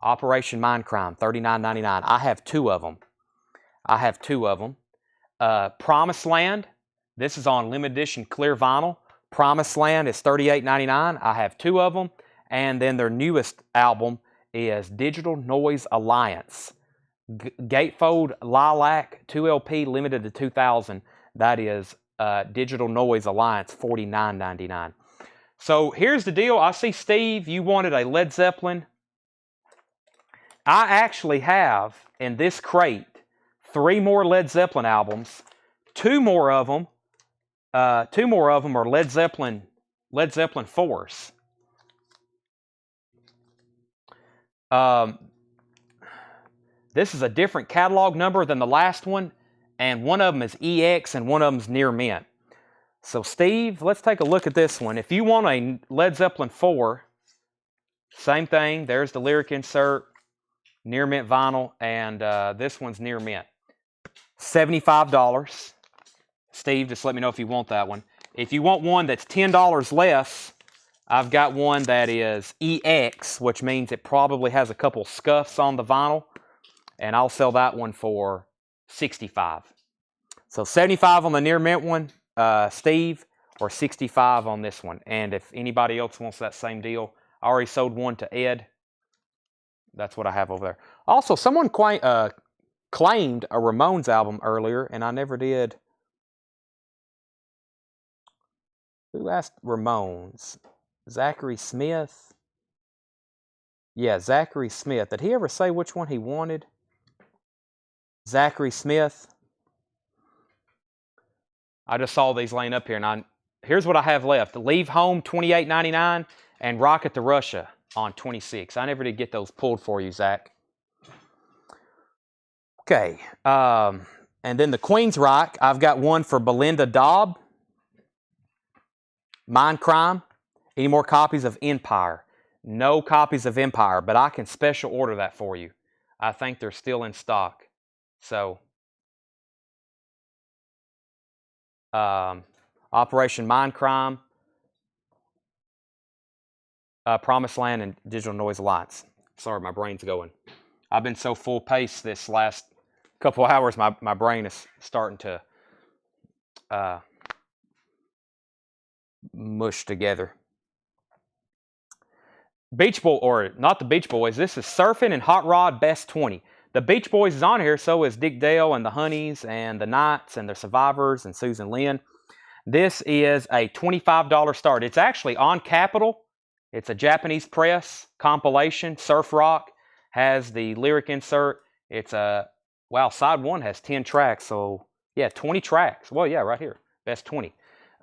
Operation Mindcrime, $39.99. I have two of them. Promised Land. This is on limited edition clear vinyl. Promised Land is $38.99. I have two of them. And then their newest album is Digital Noise Alliance. Gatefold Lilac 2LP limited to 2,000. That is Digital Noise Alliance, $49.99. So here's the deal. I see, Steve, you wanted a Led Zeppelin. I actually have in this crate 3 more Led Zeppelin albums. Two more of them are Led Zeppelin 4s. This is a different catalog number than the last one, and one of them is EX and one of them is near mint. So Steve, let's take a look at this one. If you want a Led Zeppelin 4, same thing. There's the lyric insert, near mint vinyl, and this one's near mint. $75. Steve, just let me know if you want that one. If you want one that's $10 less, I've got one that is EX, which means it probably has a couple scuffs on the vinyl, and I'll sell that one for $65. So $75 on the near mint one, Steve, or $65 on this one. And if anybody else wants that same deal, I already sold one to Ed. That's what I have over there. Also, someone claimed a Ramones album earlier, and I never did. Who asked Ramones? Zachary Smith? Yeah, Zachary Smith. Did he ever say which one he wanted? Zachary Smith. I just saw these laying up here, and here's what I have left. Leave Home, $28.99, and Rocket to Russia on $26. I never did get those pulled for you, Zach. Okay, and then the Queen's Rock, I've got one for Belinda Daub. Mindcrime. Any more copies of Empire? No copies of Empire, but I can special order that for you. I think they're still in stock. So, Operation Mindcrime, Promised Land, and Digital Noise Alliance. Sorry, my brain's going. I've been so full pace this last couple hours, my brain is starting to mush together. Beach Boy, or not the Beach Boys, this is Surfing and Hot Rod Best 20. The Beach Boys is on here, so is Dick Dale and the Honeys and the Knights and the Survivors and Susan Lynn. This is a $25 start. It's actually on Capitol. It's a Japanese press compilation. Surf rock, has the lyric insert. It's a, wow, side one has 10 tracks. So yeah, 20 tracks. Well, yeah, right here. Best 20.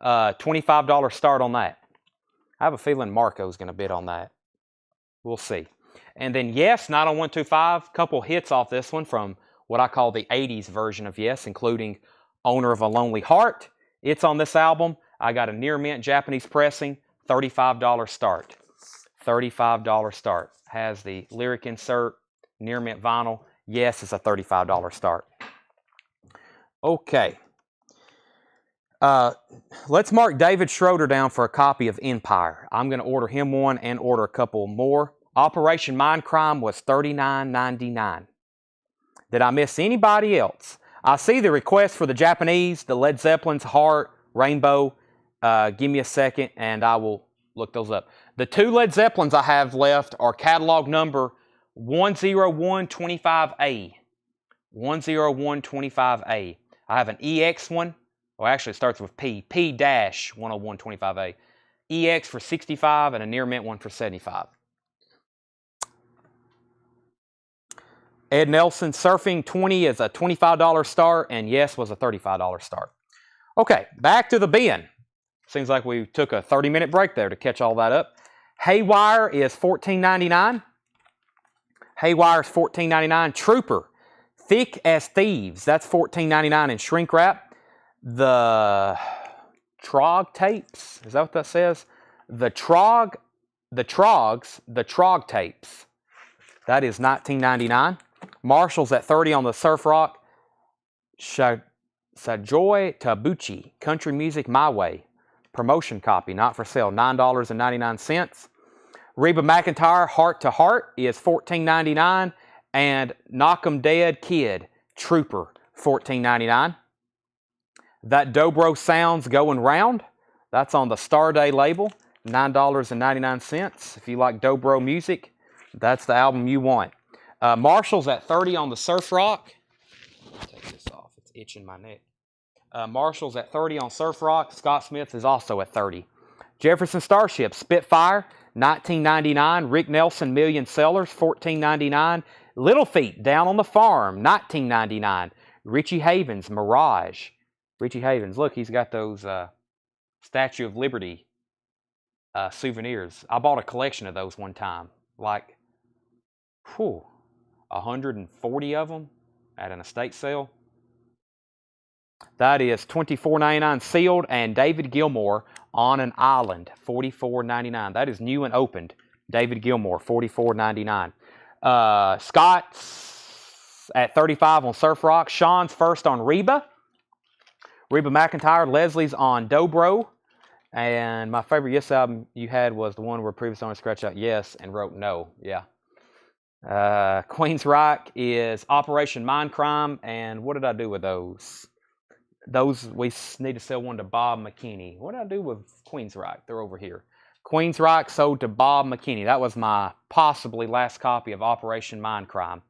$25 start on that. I have a feeling Marco's going to bid on that. We'll see. And then Yes, 90125, couple hits off this one from what I call the 80s version of Yes, including Owner of a Lonely Heart. It's on this album. I got a near mint Japanese pressing, $35 start. $35 start. Has the lyric insert, near mint vinyl. Yes, it's a $35 start. Okay. Let's mark David Schroeder down for a copy of Empire. I'm going to order him one and order a couple more. Operation Mindcrime was $39.99. Did I miss anybody else? I see the request for the Japanese, the Led Zeppelin's Heart, Rainbow. Give me a second and I will look those up. The two Led Zeppelins I have left are catalog number 10125A. 10125A. I have an EX one. Well, actually, it starts with P. P-10125A. EX for $65 and a near mint one for $75. Ed Nelson, Surfing 20 is a $25 start, and Yes was a $35 start. Okay, back to the bin. Seems like we took a 30-minute break there to catch all that up. Haywire is $14.99. Haywire is $14.99. Trooper, Thick as Thieves, that's $14.99 in shrink wrap. The Trog tapes, is that what that says? The Trog tapes, that is $19.99. Marshall's at $30 on the Surf Rock. Sajoy Tabuchi, Country Music My Way. Promotion copy, not for sale, $9.99. Reba McEntire, Heart to Heart, is $14.99. And Knock 'em Dead Kid, Trooper, $14.99. That Dobro Sounds Going Round, that's on the Star Day label, $9.99. If you like Dobro music, that's the album you want. Marshall's at $30 on the Surf Rock. Take this off, it's itching my neck. Marshall's at $30 on Surf Rock. Scott Smith is also at $30. Jefferson Starship, Spitfire, $19.99. Rick Nelson, Million Sellers, $14.99. Little Feat, Down on the Farm, $19.99. Richie Havens, Mirage. Richie Havens, look, he's got those Statue of Liberty souvenirs. I bought a collection of those one time. Like, 140 of them at an estate sale. That is $24.99 sealed. And David Gilmour, On an Island, $44.99. That is new and opened. David Gilmour, $44.99. Scott's at $35 on Surf Rock. Sean's first on Reba. Reba McEntire. Leslie's on Dobro. And my favorite Yes album you had was the one where previous owner scratched out Yes and wrote No. Yeah. Queensryche is Operation Mindcrime. And what did I do with those? Those, we need to sell one to Bob McKinney. What did I do with Queensryche? They're over here. Queensryche sold to Bob McKinney. That was my possibly last copy of Operation Mindcrime.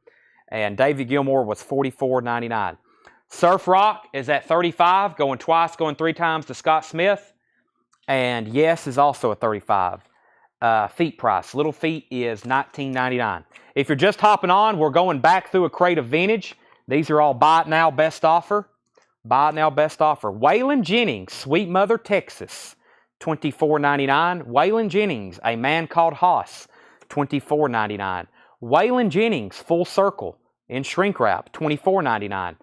And David Gilmour was $44.99. Surf Rock is at $35, going twice, going three times to Scott Smith. And Yes is also at $35. Feet price. Little Feet is $19.99. If you're just hopping on, we're going back through a crate of vintage. These are all buy it now, best offer. Buy it now, best offer. Waylon Jennings, Sweet Mother, Texas, $24.99. Waylon Jennings, A Man Called Hoss, $24.99. Waylon Jennings, Full Circle, in shrink wrap, $24.99.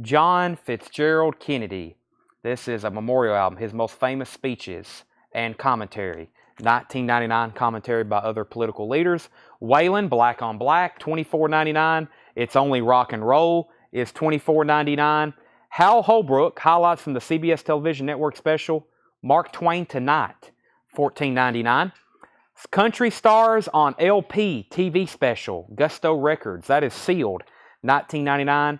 John Fitzgerald Kennedy. This is a memorial album, his most famous speeches and commentary. $19.99 commentary by other political leaders. Waylon, Black on Black, $24.99. It's Only Rock and Roll is $24.99. Hal Holbrook, highlights from the CBS Television Network special, Mark Twain Tonight, $14.99. Country Stars on LP TV special, Gusto Records, that is sealed, $19.99.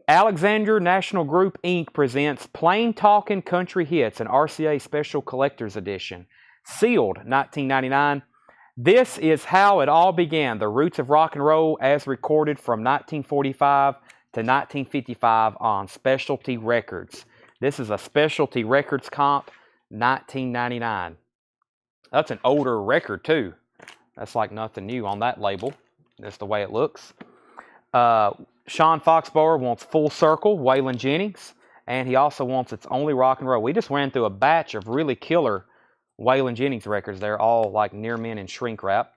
Alexander National Group Inc. presents Plain Talkin' Country Hits, an RCA Special Collector's Edition, sealed, $19.99. This is how it all began, the roots of rock and roll as recorded from 1945 to 1955 on Specialty Records. This is a Specialty Records comp, 1999. That's an older record too. That's like nothing new on that label. That's the way it looks. Sean Foxborough wants Full Circle, Waylon Jennings, and he also wants It's Only Rock and Roll. We just ran through a batch of really killer Waylon Jennings records. They're all like near mint and shrink wrap.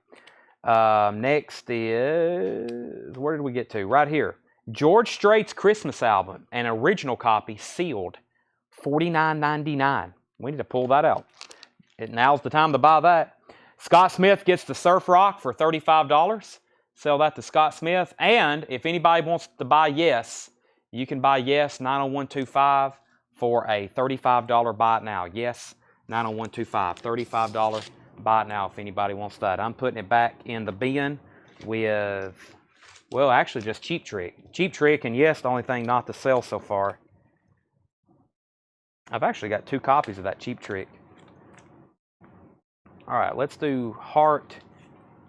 Next is, where did we get to? Right here. George Strait's Christmas album, an original copy, sealed, $49.99. We need to pull that out. Now's the time to buy that. Scott Smith gets the Surf Rock for $35. Sell that to Scott Smith. And if anybody wants to buy Yes, you can buy Yes 90125 for a $35 buy it now. Yes 90125, $35 buy it now if anybody wants that. I'm putting it back in the bin with, well, actually just Cheap Trick. Cheap Trick and Yes, the only thing not to sell so far. I've actually got 2 copies of that Cheap Trick. All right, let's do Heart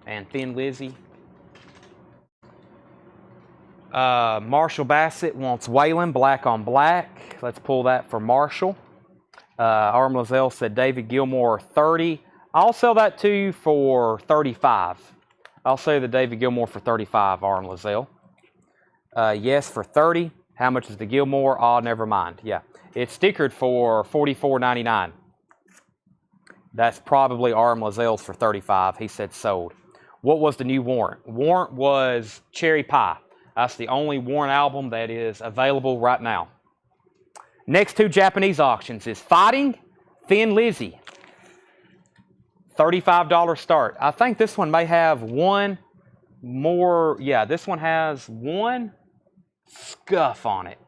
and Thin Lizzy. Marshall Bassett wants Waylon, Black on Black. Let's pull that for Marshall. Arm Lozelle said David Gilmour, 30. I'll sell that to you for 35. I'll sell the David Gilmour for 35, Arm Lozelle. Yes for 30. How much is the Gilmour? Oh, never mind. Yeah, it's stickered for $44.99. That's probably Arm Lozelle's for 35. He said sold. What was the new Warrant? Warrant was Cherry Pie. That's the only Warrant album that is available right now. Next 2 Japanese auctions is Fighting, Thin Lizzy. $35 start. I think this one may have one more. Yeah, this one has one scuff on it.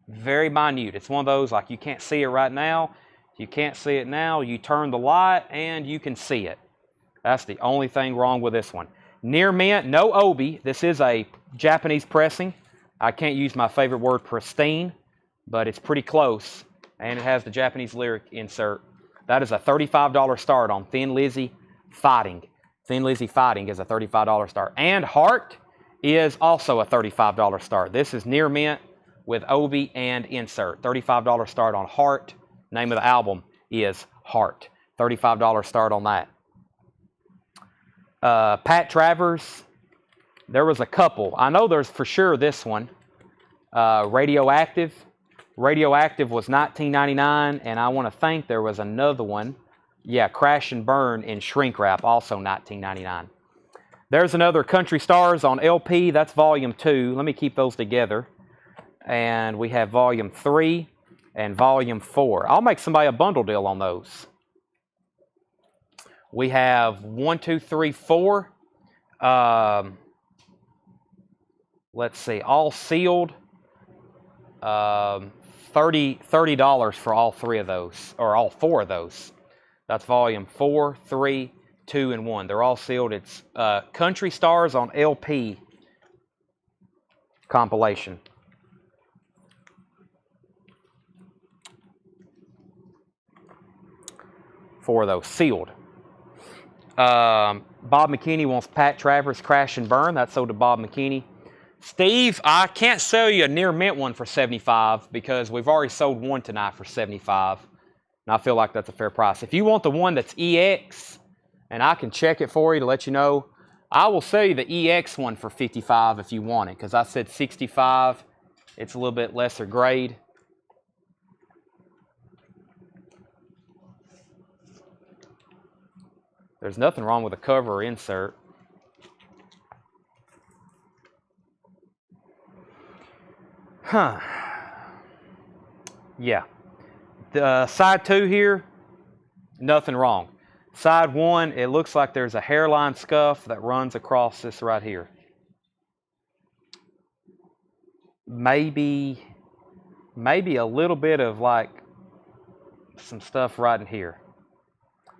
Very minute. It's one of those like you can't see it right now. You can't see it now. You turn the light and you can see it. That's the only thing wrong with this one. Near mint, no obi. This is a Japanese pressing. I can't use my favorite word, pristine, but it's pretty close. And it has the Japanese lyric insert. That is a $35 start on Thin Lizzy Fighting. Thin Lizzy Fighting is a $35 start. And Heart is also a $35 start. This is near mint with obi and insert. $35 start on Heart. Name of the album is Heart. $35 start on that. Pat Travers, there was a couple. I know there's for sure this one. Radioactive. Radioactive was $19.99, and I want to think there was another one. Yeah, Crash and Burn in shrink wrap, also $19.99. There's another Country Stars on LP. That's volume 2. Let me keep those together. And we have volume 3 and volume 4. I'll make somebody a bundle deal on those. We have 1, 2, 3, 4. Let's see, all sealed. $30 for all 3 of those, or all 4 of those. That's volume 4, 3, 2, and 1. They're all sealed. It's Country Stars on LP compilation. For those sealed. Bob McKinney wants Pat Travers Crash and Burn. That's sold to Bob McKinney. Steve, I can't sell you a near mint one for $75 because we've already sold one tonight for $75. And I feel like that's a fair price. If you want the one that's EX, and I can check it for you to let you know, I will sell you the EX one for $55 if you want it, because I said $65. It's a little bit lesser grade. There's nothing wrong with a cover or insert. Huh. Yeah. The side 2 here, nothing wrong. Side 1, it looks like there's a hairline scuff that runs across this right here. Maybe a little bit of like some stuff right in here.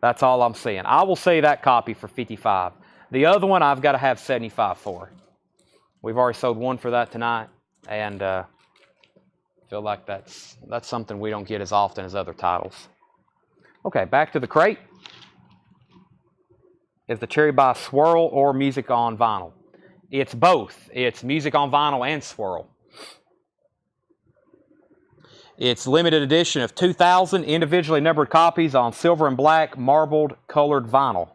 That's all I'm seeing. I will say that copy for $55. The other one I've got to have $75 for. We've already sold one for that tonight, and feel like that's something we don't get as often as other titles. Okay, back to the crate. Is the Cherry by Swirl or music on vinyl? It's both. It's music on vinyl and swirl. It's limited edition of 2,000 individually numbered copies on silver and black marbled colored vinyl.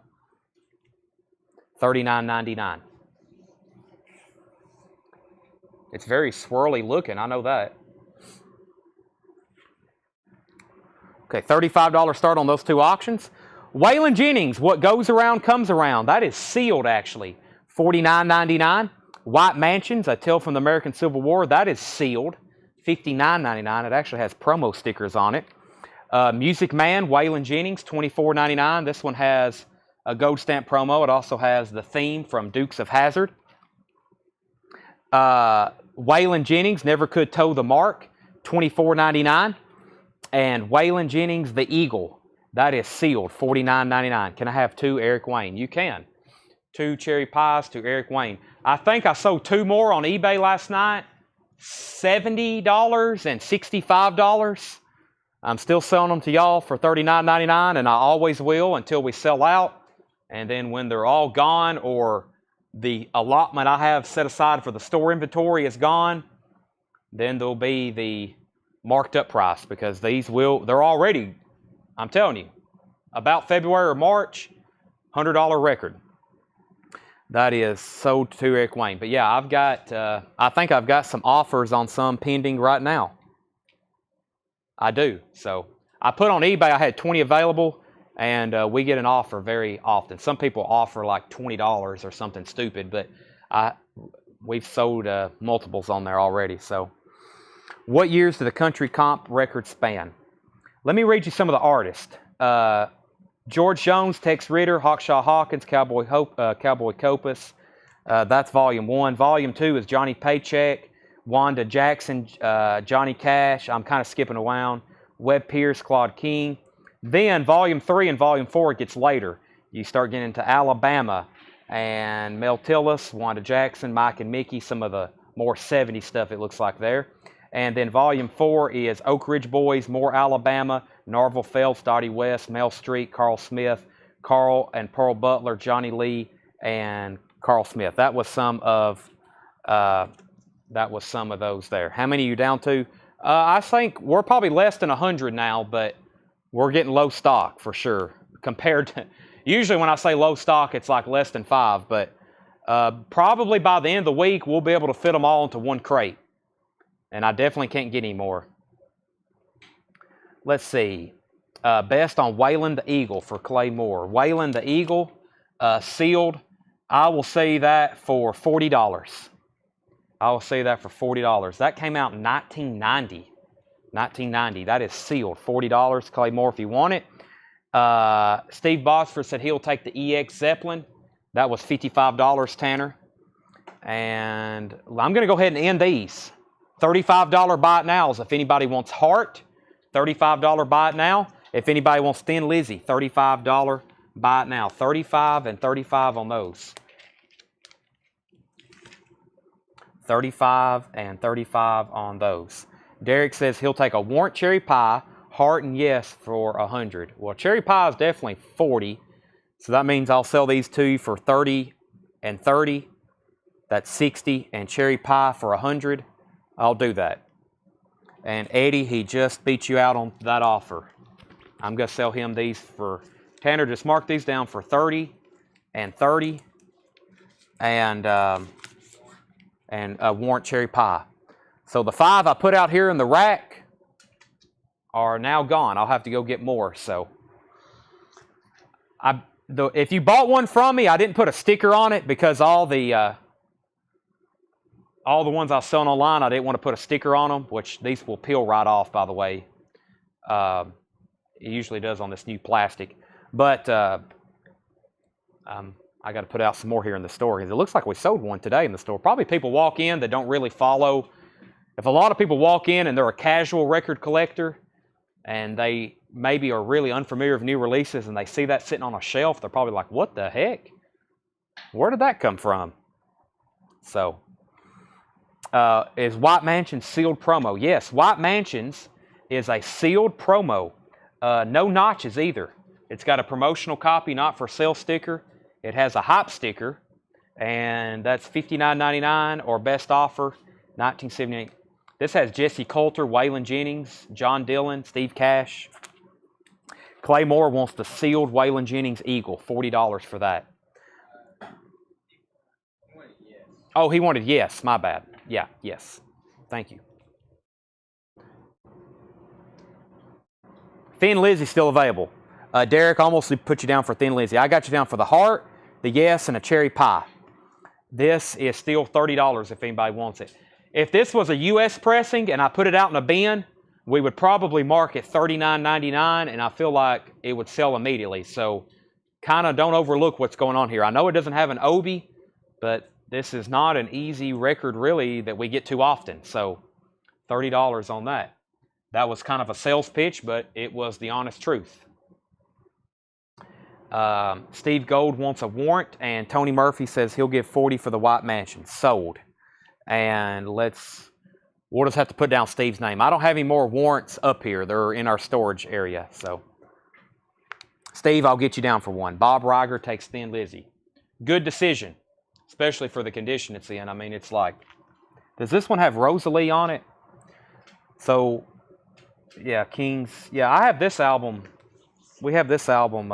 $39.99. It's very swirly looking, I know that. Okay, $35 start on those two auctions. Waylon Jennings, What Goes Around Comes Around. That is sealed, actually. $49.99. White Mansions, A Tale from the American Civil War. That is sealed. $59.99. It actually has promo stickers on it. Music Man, Waylon Jennings, $24.99. This one has a gold stamp promo. It also has the theme from Dukes of Hazzard. Waylon Jennings, Never Could Toe the Mark, $24.99. And Waylon Jennings, The Eagle, that is sealed, $49.99. Can I have two Eric Wayne? You can. Two cherry pies to Eric Wayne. I think I sold two more on eBay last night. $70 and $65. I'm still selling them to y'all for $39.99, and I always will until we sell out. And then when they're all gone or the allotment I have set aside for the store inventory is gone, then there'll be the marked up price, because they're already, I'm telling you, about February or March, $100 record. That is sold to Eric Wayne. But yeah, I think I've got some offers on some pending right now. I do. So I put on eBay, I had 20 available, and we get an offer very often. Some people offer like $20 or something stupid, but we've sold multiples on there already. So, what years do the country comp records span? Let me read you some of the artists. George Jones, Tex Ritter, Hawkshaw Hawkins, Cowboy Copas. That's Volume 1. Volume 2 is Johnny Paycheck, Wanda Jackson, Johnny Cash. I'm kind of skipping around. Webb Pierce, Claude King. Then Volume 3 and Volume 4, it gets later. You start getting into Alabama and Mel Tillis, Wanda Jackson, Mike and Mickey, some of the more 70s stuff it looks like there. And then Volume 4 is Oak Ridge Boys, more Alabama, Narville Phelps, Dottie West, Mel Street, Carl Smith, Carl and Pearl Butler, Johnny Lee, and Carl Smith. That was some of those there. How many are you down to? I think we're probably less than 100 now, but we're getting low stock for sure. Compared to, usually when I say low stock, it's like less than 5, but probably by the end of the week, we'll be able to fit them all into one crate. And I definitely can't get any more. Let's see. Best on Waylon the Eagle for Clay Moore. Waylon the Eagle, sealed. I will say that for $40. I will say that for $40. That came out in 1990. 1990. That is sealed. $40. Clay Moore if you want it. Steve Bosford said he'll take the EX Zeppelin. That was $55, Tanner. And I'm going to go ahead and end these. $35 buy it nows if anybody wants Heart. $35 buy it now. If anybody wants Thin Lizzy, $35 buy it now. 35 and 35 on those. 35 and 35 on those. Derek says he'll take a Warrant Cherry Pie, Heart and Yes for $100. Well, Cherry Pie is definitely $40. So that means I'll sell these two for $30 and $30. That's $60. And Cherry Pie for $100. I'll do that. And Eddie, he just beat you out on that offer. I'm going to sell him these for, Tanner, just mark these down for $30 and $30 and a Warrant Cherry Pie. So the 5 I put out here in the rack are now gone. I'll have to go get more. So if you bought one from me, I didn't put a sticker on it because all the ones I was selling online, I didn't want to put a sticker on them, which these will peel right off, by the way. It usually does on this new plastic. But I got to put out some more here in the store. It looks like we sold one today in the store. Probably people walk in that don't really follow. If a lot of people walk in and they're a casual record collector and they maybe are really unfamiliar with new releases and they see that sitting on a shelf, they're probably like, what the heck? Where did that come from? So... is White Mansions sealed promo? Yes, White Mansions is a sealed promo. No notches either. It's got a promotional copy, not for sale sticker. It has a hype sticker, and that's $59.99 or best offer, $19.78. This has Jesse Coulter, Waylon Jennings, John Dillon, Steve Cash. Clay Moore wants the sealed Waylon Jennings Eagle, $40 for that. Oh, he wanted yes, my bad. Yeah, yes. Thank you. Thin Lizzy's still available. Derek, almost put you down for Thin Lizzy. I got you down for the heart, the yes, and a cherry pie. This is still $30 if anybody wants it. If this was a U.S. pressing and I put it out in a bin, we would probably mark it $39.99, and I feel like it would sell immediately. So kind of don't overlook what's going on here. I know it doesn't have an Obi, but this is not an easy record really that we get too often. So $30 on that. That was kind of a sales pitch, but it was the honest truth. Steve Gold wants a warrant, and Tony Murphy says he'll give $40 for the White Mansion. Sold. And we'll just have to put down Steve's name. I don't have any more warrants up here. They're in our storage area. So, Steve, I'll get you down for one. Bob Reiger takes Thin Lizzy. Good decision, especially for the condition it's in. I mean, it's like, does this one have Rosalie on it? So, yeah, Kings. Yeah, I have this album. We have this album.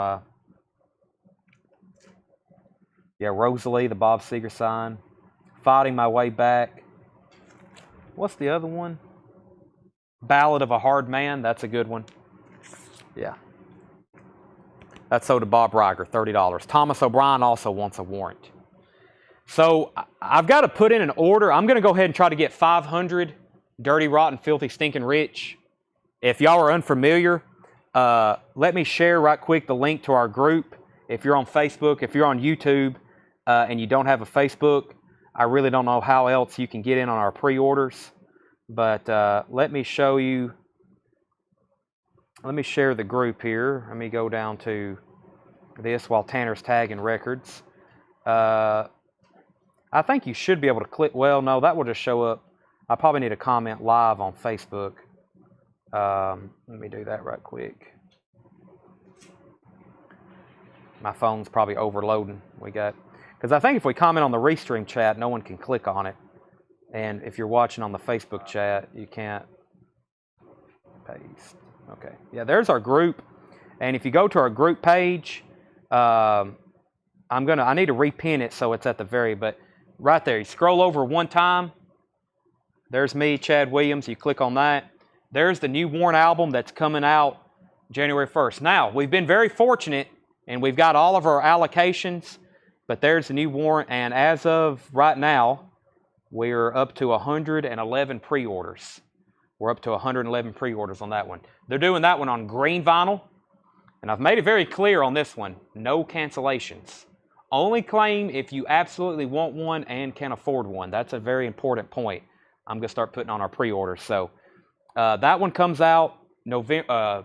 Yeah, Rosalie, the Bob Seger sign. Fighting My Way Back. What's the other one? Ballad of a Hard Man. That's a good one. Yeah. That's sold to Bob Reiger, $30. Thomas O'Brien also wants a warrant. So I've got to put in an order. I'm going to go ahead and try to get 500 Dirty, Rotten, Filthy, Stinking Rich. If y'all are unfamiliar, let me share right quick the link to our group. If you're on Facebook, if you're on YouTube, and you don't have a Facebook, I really don't know how else you can get in on our pre-orders. But let me show you. Let me share the group here. Let me go down to this while Tanner's tagging records. I think you should be able to click. Well, no, that will just show up. I probably need to comment live on Facebook. Let me do that right quick. My phone's probably overloading. Because I think if we comment on the Restream chat, no one can click on it. And if you're watching on the Facebook chat, you can't paste. Okay. Yeah, there's our group. And if you go to our group page, I need to repin it so it's at the but right there, you scroll over one time. There's me, Chad Williams. You click on that. There's the new Warren album that's coming out January 1st. Now, we've been very fortunate, and we've got all of our allocations. But there's the new warrant, and as of right now, we're up to 111 pre-orders. We're up to 111 pre-orders on that one. They're doing that one on green vinyl, and I've made it very clear on this one, no cancellations. Only claim if you absolutely want one and can afford one. That's a very important point. I'm going to start putting on our pre-orders. So that one comes out January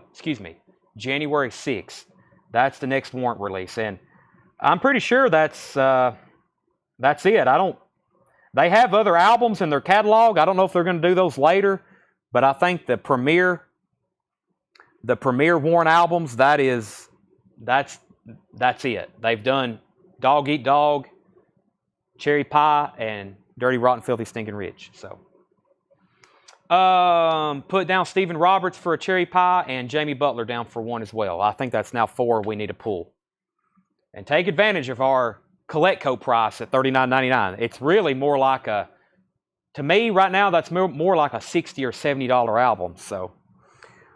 6th. That's the next warrant release, and I'm pretty sure that's it. They have other albums in their catalog. I don't know if they're going to do those later, but I think the premier Warren albums, that's it. They've done Dog Eat Dog, Cherry Pie, and Dirty, Rotten, Filthy, Stinking Rich. So put down Stephen Roberts for a Cherry Pie and Jamie Butler down for one as well. I think that's now 4 we need to pull. And take advantage of our Coletco price at $39.99. It's really more like to me right now, that's more like a $60 or $70 album. So,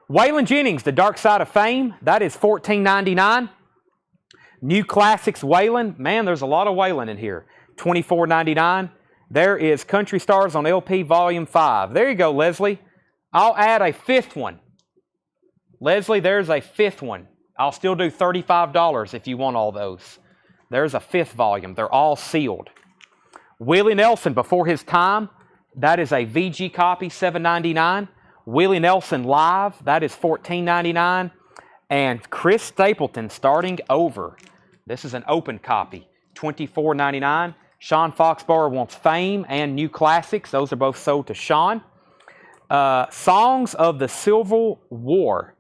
Waylon Jennings, The Dark Side of Fame, that is $14.99. New Classics Waylon, man, there's a lot of Waylon in here. $24.99. There is Country Stars on LP Volume 5. There you go, Leslie. I'll add a 5th one. Leslie, there's a 5th one. I'll still do $35 if you want all those. There's a 5th volume. They're all sealed. Willie Nelson, Before His Time. That is a VG copy, $7.99. Willie Nelson Live. That is $14.99. And Chris Stapleton, Starting Over. This is an open copy, $24.99. Sean Foxborough wants Fame and New Classics. Those are both sold to Sean. Songs of the Civil War.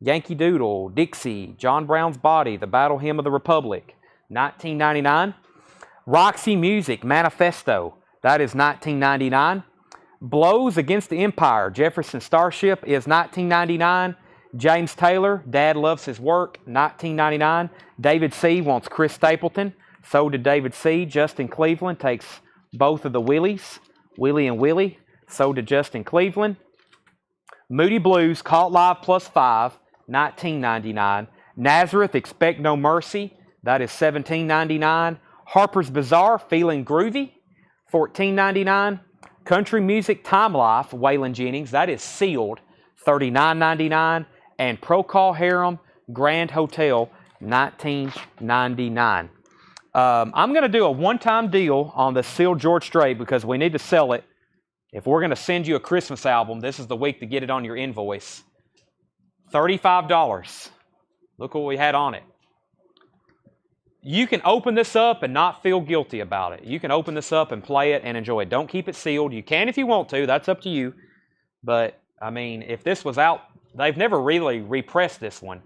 Yankee Doodle, Dixie, John Brown's Body, The Battle Hymn of the Republic, $19.99. Roxy Music, Manifesto, that is $19.99. Blows Against the Empire, Jefferson Starship is $19.99. James Taylor, Dad Loves His Work, $19.99. David C. wants Chris Stapleton. So did David C. Justin Cleveland takes both of the Willies, Willie and Willie. So did Justin Cleveland. Moody Blues, Caught Live +5, $19.99. Nazareth, Expect No Mercy, that is $17.99. Harper's Bazaar, Feeling Groovy, $14.99. Country Music Time Life, Waylon Jennings, that is sealed, $39.99. And Procol Harum, Grand Hotel, $19.99. I'm going to do a one-time deal on the sealed George Strait because we need to sell it. If we're going to send you a Christmas album, this is the week to get it on your invoice. $35. Look what we had on it. You can open this up and not feel guilty about it. You can open this up and play it and enjoy it. Don't keep it sealed. You can if you want to. That's up to you. But, I mean, if this was out, they've never really repressed this one.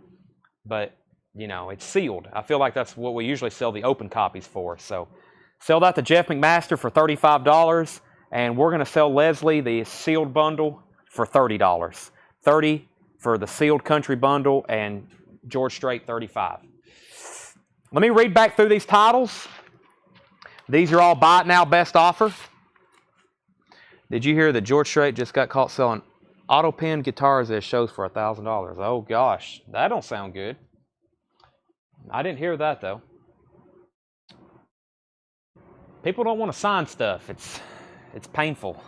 But, you know, it's sealed. I feel like that's what we usually sell the open copies for. So, sell that to Jeff McMaster for $35. And we're going to sell Leslie the sealed bundle for $30. $30 for the sealed country bundle and George Strait $35. Let me read back through these titles. These are all buy it now best offer. Did you hear that George Strait just got caught selling auto pen guitars at shows for $1,000? Oh gosh, that don't sound good. I didn't hear that though. People don't want to sign stuff. It's painful.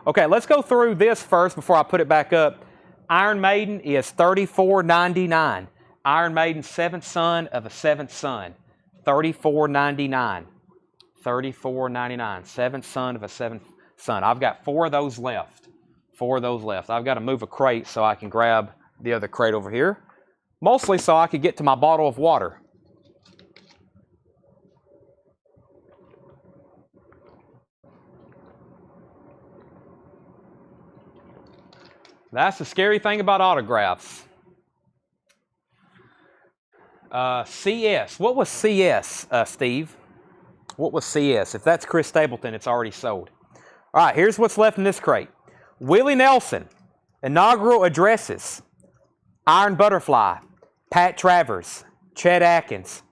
Okay, let's go through this first before I put it back up. Iron Maiden is $34.99. Iron Maiden, seventh son of a seventh son, $34.99. $34.99. Seventh son of a seventh son. I've got 4 of those left. 4 of those left. I've got to move a crate so I can grab the other crate over here. Mostly so I could get to my bottle of water. That's the scary thing about autographs. CS. What was CS, Steve? What was CS? If that's Chris Stapleton, it's already sold. All right, here's what's left in this crate. Willie Nelson, Inaugural Addresses, Iron Butterfly, Pat Travers, Chet Atkins,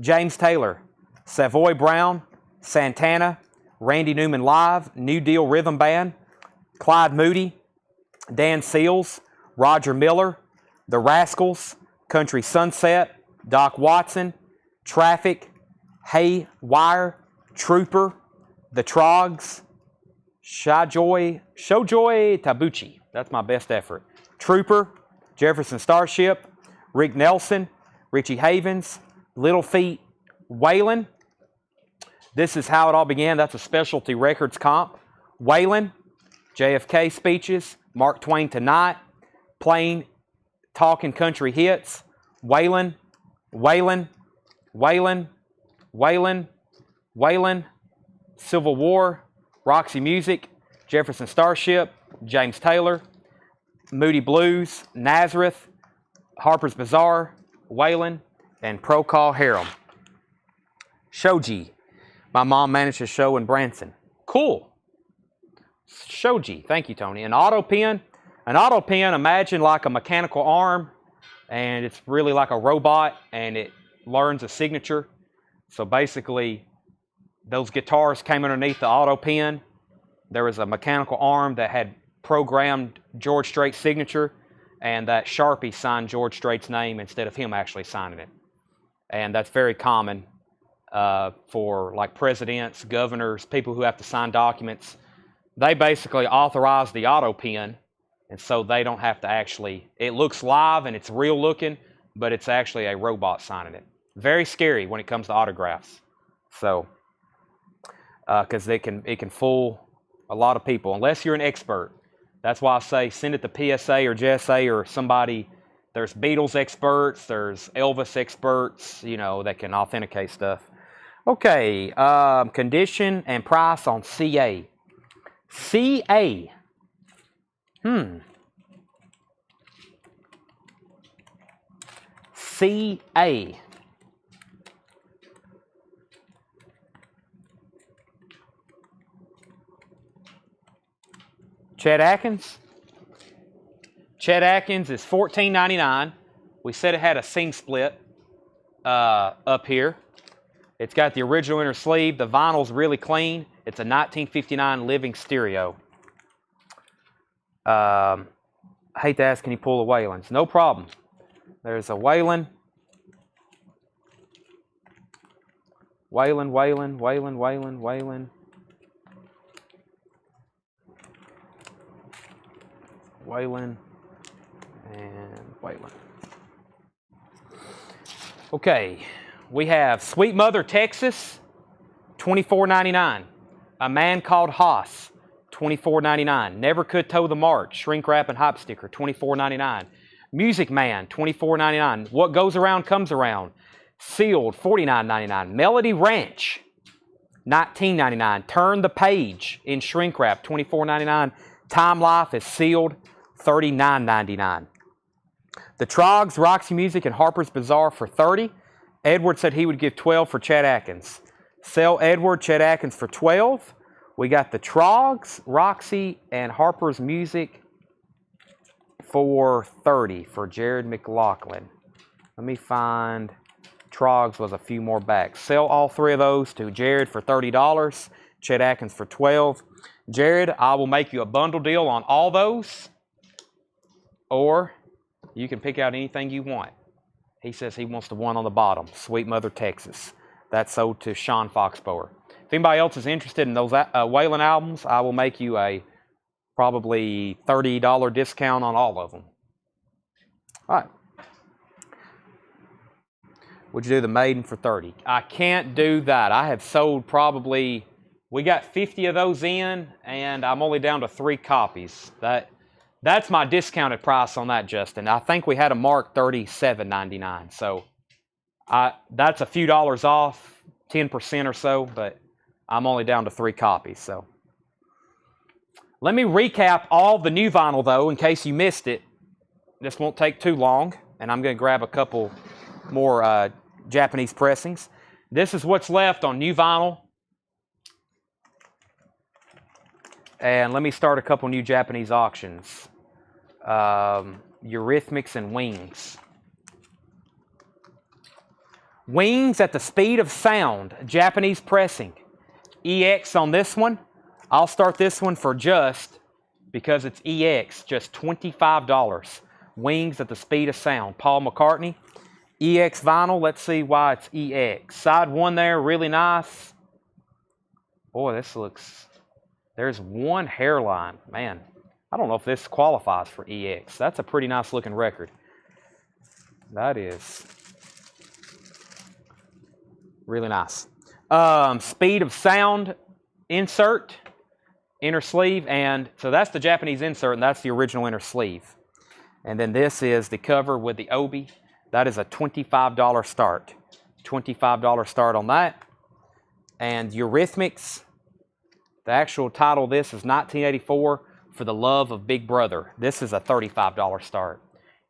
James Taylor, Savoy Brown, Santana, Randy Newman Live, New Deal Rhythm Band, Clyde Moody, Dan Seals, Roger Miller, The Rascals, Country Sunset, Doc Watson, Traffic, Hay Wire, Trooper, The Trogs, Shojoy Tabuchi. That's my best effort. Trooper, Jefferson Starship, Rick Nelson, Richie Havens, Little Feat, Waylon. This is How It All Began. That's a Specialty Records comp. Waylon, JFK Speeches, Mark Twain Tonight, Plain Talking Country Hits, Waylon, Waylon, Waylon, Waylon, Waylon, Civil War, Roxy Music, Jefferson Starship, James Taylor, Moody Blues, Nazareth, Harper's Bazaar, Waylon, and Procol Harum. Shoji. My mom managed a show in Branson. Cool. Shoji. Thank you, Tony. An auto pen. An auto pen, imagine like a mechanical arm, and it's really like a robot, and it learns a signature. So basically, those guitars came underneath the auto pen. There was a mechanical arm that had programmed George Strait's signature, and that Sharpie signed George Strait's name instead of him actually signing it. And that's very common for like presidents, governors, people who have to sign documents. They basically authorize the auto pen, and so they don't have to actually, it looks live and it's real looking, but it's actually a robot signing it. Very scary when it comes to autographs. So, because it can fool a lot of people, unless you're an expert. That's why I say send it to PSA or JSA or somebody. There's Beatles experts, there's Elvis experts, you know, that can authenticate stuff. Okay, condition and price on CA. CA. CA. Chet Atkins. Chet Atkins is $14.99. We said it had a sing split up here. It's got the original inner sleeve. The vinyl's really clean. It's a 1959 living stereo. I hate to ask, can you pull the Whalens? No problem. There's a Whalen. Whalen, Whalen, Whalen, Whalen, Whalen. Whalen and Whalen. Okay, we have Sweet Mother, Texas, $24.99. A Man Called Haas, $24.99. Never Could Toe the March, shrink wrap and hop sticker, $24.99. Music Man, $24.99. What Goes Around Comes Around, sealed, $49.99. Melody Ranch, $19.99. Turn the Page in shrink wrap, $24.99. Time Life is sealed, $39.99. The Trogs, Roxy Music, and Harper's Bazaar for $30. Edward said he would give $12 for Chet Atkins. Sell Edward, Chet Atkins for $12. We got the Trogs, Roxy, and Harper's Music for $30 for Jared McLaughlin. Let me find... Trogs was a few more back. Sell all three of those to Jared for $30. Chet Atkins for $12. Jared, I will make you a bundle deal on all those. Or you can pick out anything you want. He says he wants the one on the bottom, Sweet Mother, Texas. That's sold to Sean Foxbower. If anybody else is interested in those Whalen albums, I will make you a probably $30 discount on all of them. All right. Would you do the Maiden for $30? I can't do that. I have sold probably, we got 50 of those in, and I'm only down to 3 copies. That's my discounted price on that, Justin. I think we had a mark $37.99. So that's a few dollars off, 10% or so, but I'm only down to 3 copies. So let me recap all the new vinyl, though, in case you missed it. This won't take too long, and I'm going to grab a couple more Japanese pressings. This is what's left on new vinyl. And let me start a couple new Japanese auctions. Eurythmics and Wings. Wings at the Speed of Sound, Japanese pressing. EX on this one. I'll start this one for just, because it's EX, just $25. Wings at the Speed of Sound, Paul McCartney. EX vinyl, let's see why it's EX. Side 1 there, really nice. Boy, this looks... There's one hairline. Man, I don't know if this qualifies for EX. That's a pretty nice looking record. That is really nice. Speed of Sound insert, inner sleeve, and so that's the Japanese insert, and that's the original inner sleeve. And then this is the cover with the obi. That is a $25 start. $25 start on that. And Eurythmics, the actual title of this is 1984 For the Love of Big Brother. This is a $35 start.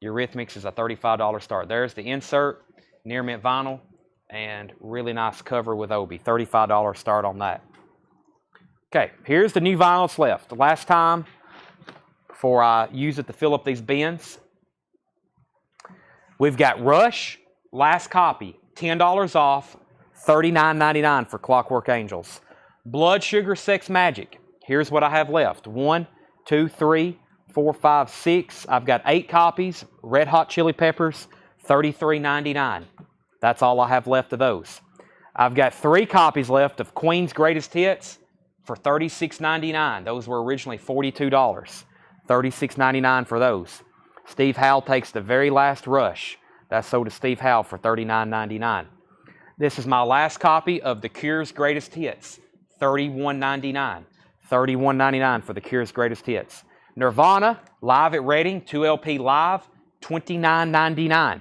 Eurythmics is a $35 start. There's the insert, near mint vinyl, and really nice cover with obi. $35 start on that. Okay, here's the new vinyl that's left. The last time before I use it to fill up these bins. We've got Rush, last copy, $10 off, $39.99 for Clockwork Angels. Blood Sugar Sex Magic. Here's what I have left. 1, 2, 3, 4, 5, 6. I've got 8 copies. Red Hot Chili Peppers, $33.99. That's all I have left of those. I've got 3 copies left of Queen's Greatest Hits for $36.99. Those were originally $42. $36.99 for those. Steve Howe takes the very last Rush. That's sold to Steve Howe for $39.99. This is my last copy of The Cure's Greatest Hits. $31.99. $31.99 for The Cure's Greatest Hits. Nirvana, live at Reading, 2LP live, $29.99.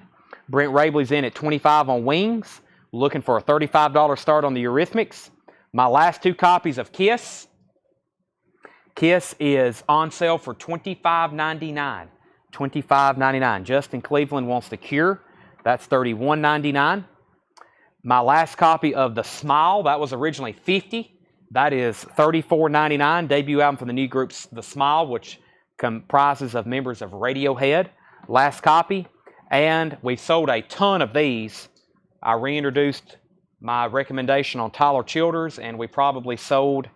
Brent Rabley's in at $25 on Wings. Looking for a $35 start on the Eurythmics. My last 2 copies of Kiss. Kiss is on sale for $25.99. $25.99. Justin Cleveland wants The Cure. That's $31.99. My last copy of The Smile, that was originally $50. That is $34.99. Debut album from the new group The Smile, which comprises of members of Radiohead. Last copy. And we sold a ton of these. I reintroduced my recommendation on Tyler Childers, and we sold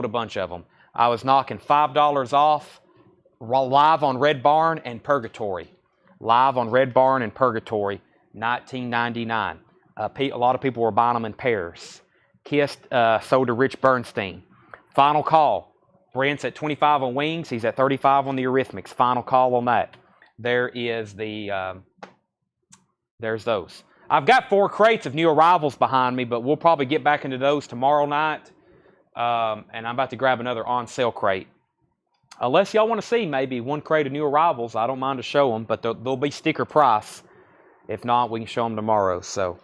a bunch of them. I was knocking $5 off live on Red Barn and Purgatory. Live on Red Barn and Purgatory, $19.99. A lot of people were buying them in pairs. Kiss sold to Rich Bernstein. Final Call. Brent's at 25 on Wings. He's at 35 on the Eurythmics. Final Call on that. There's those. I've got 4 crates of new arrivals behind me, but we'll probably get back into those tomorrow night. And I'm about to grab another on sale crate. Unless y'all want to see maybe 1 crate of new arrivals, I don't mind to show them, but they'll be sticker price. If not, we can show them tomorrow. So,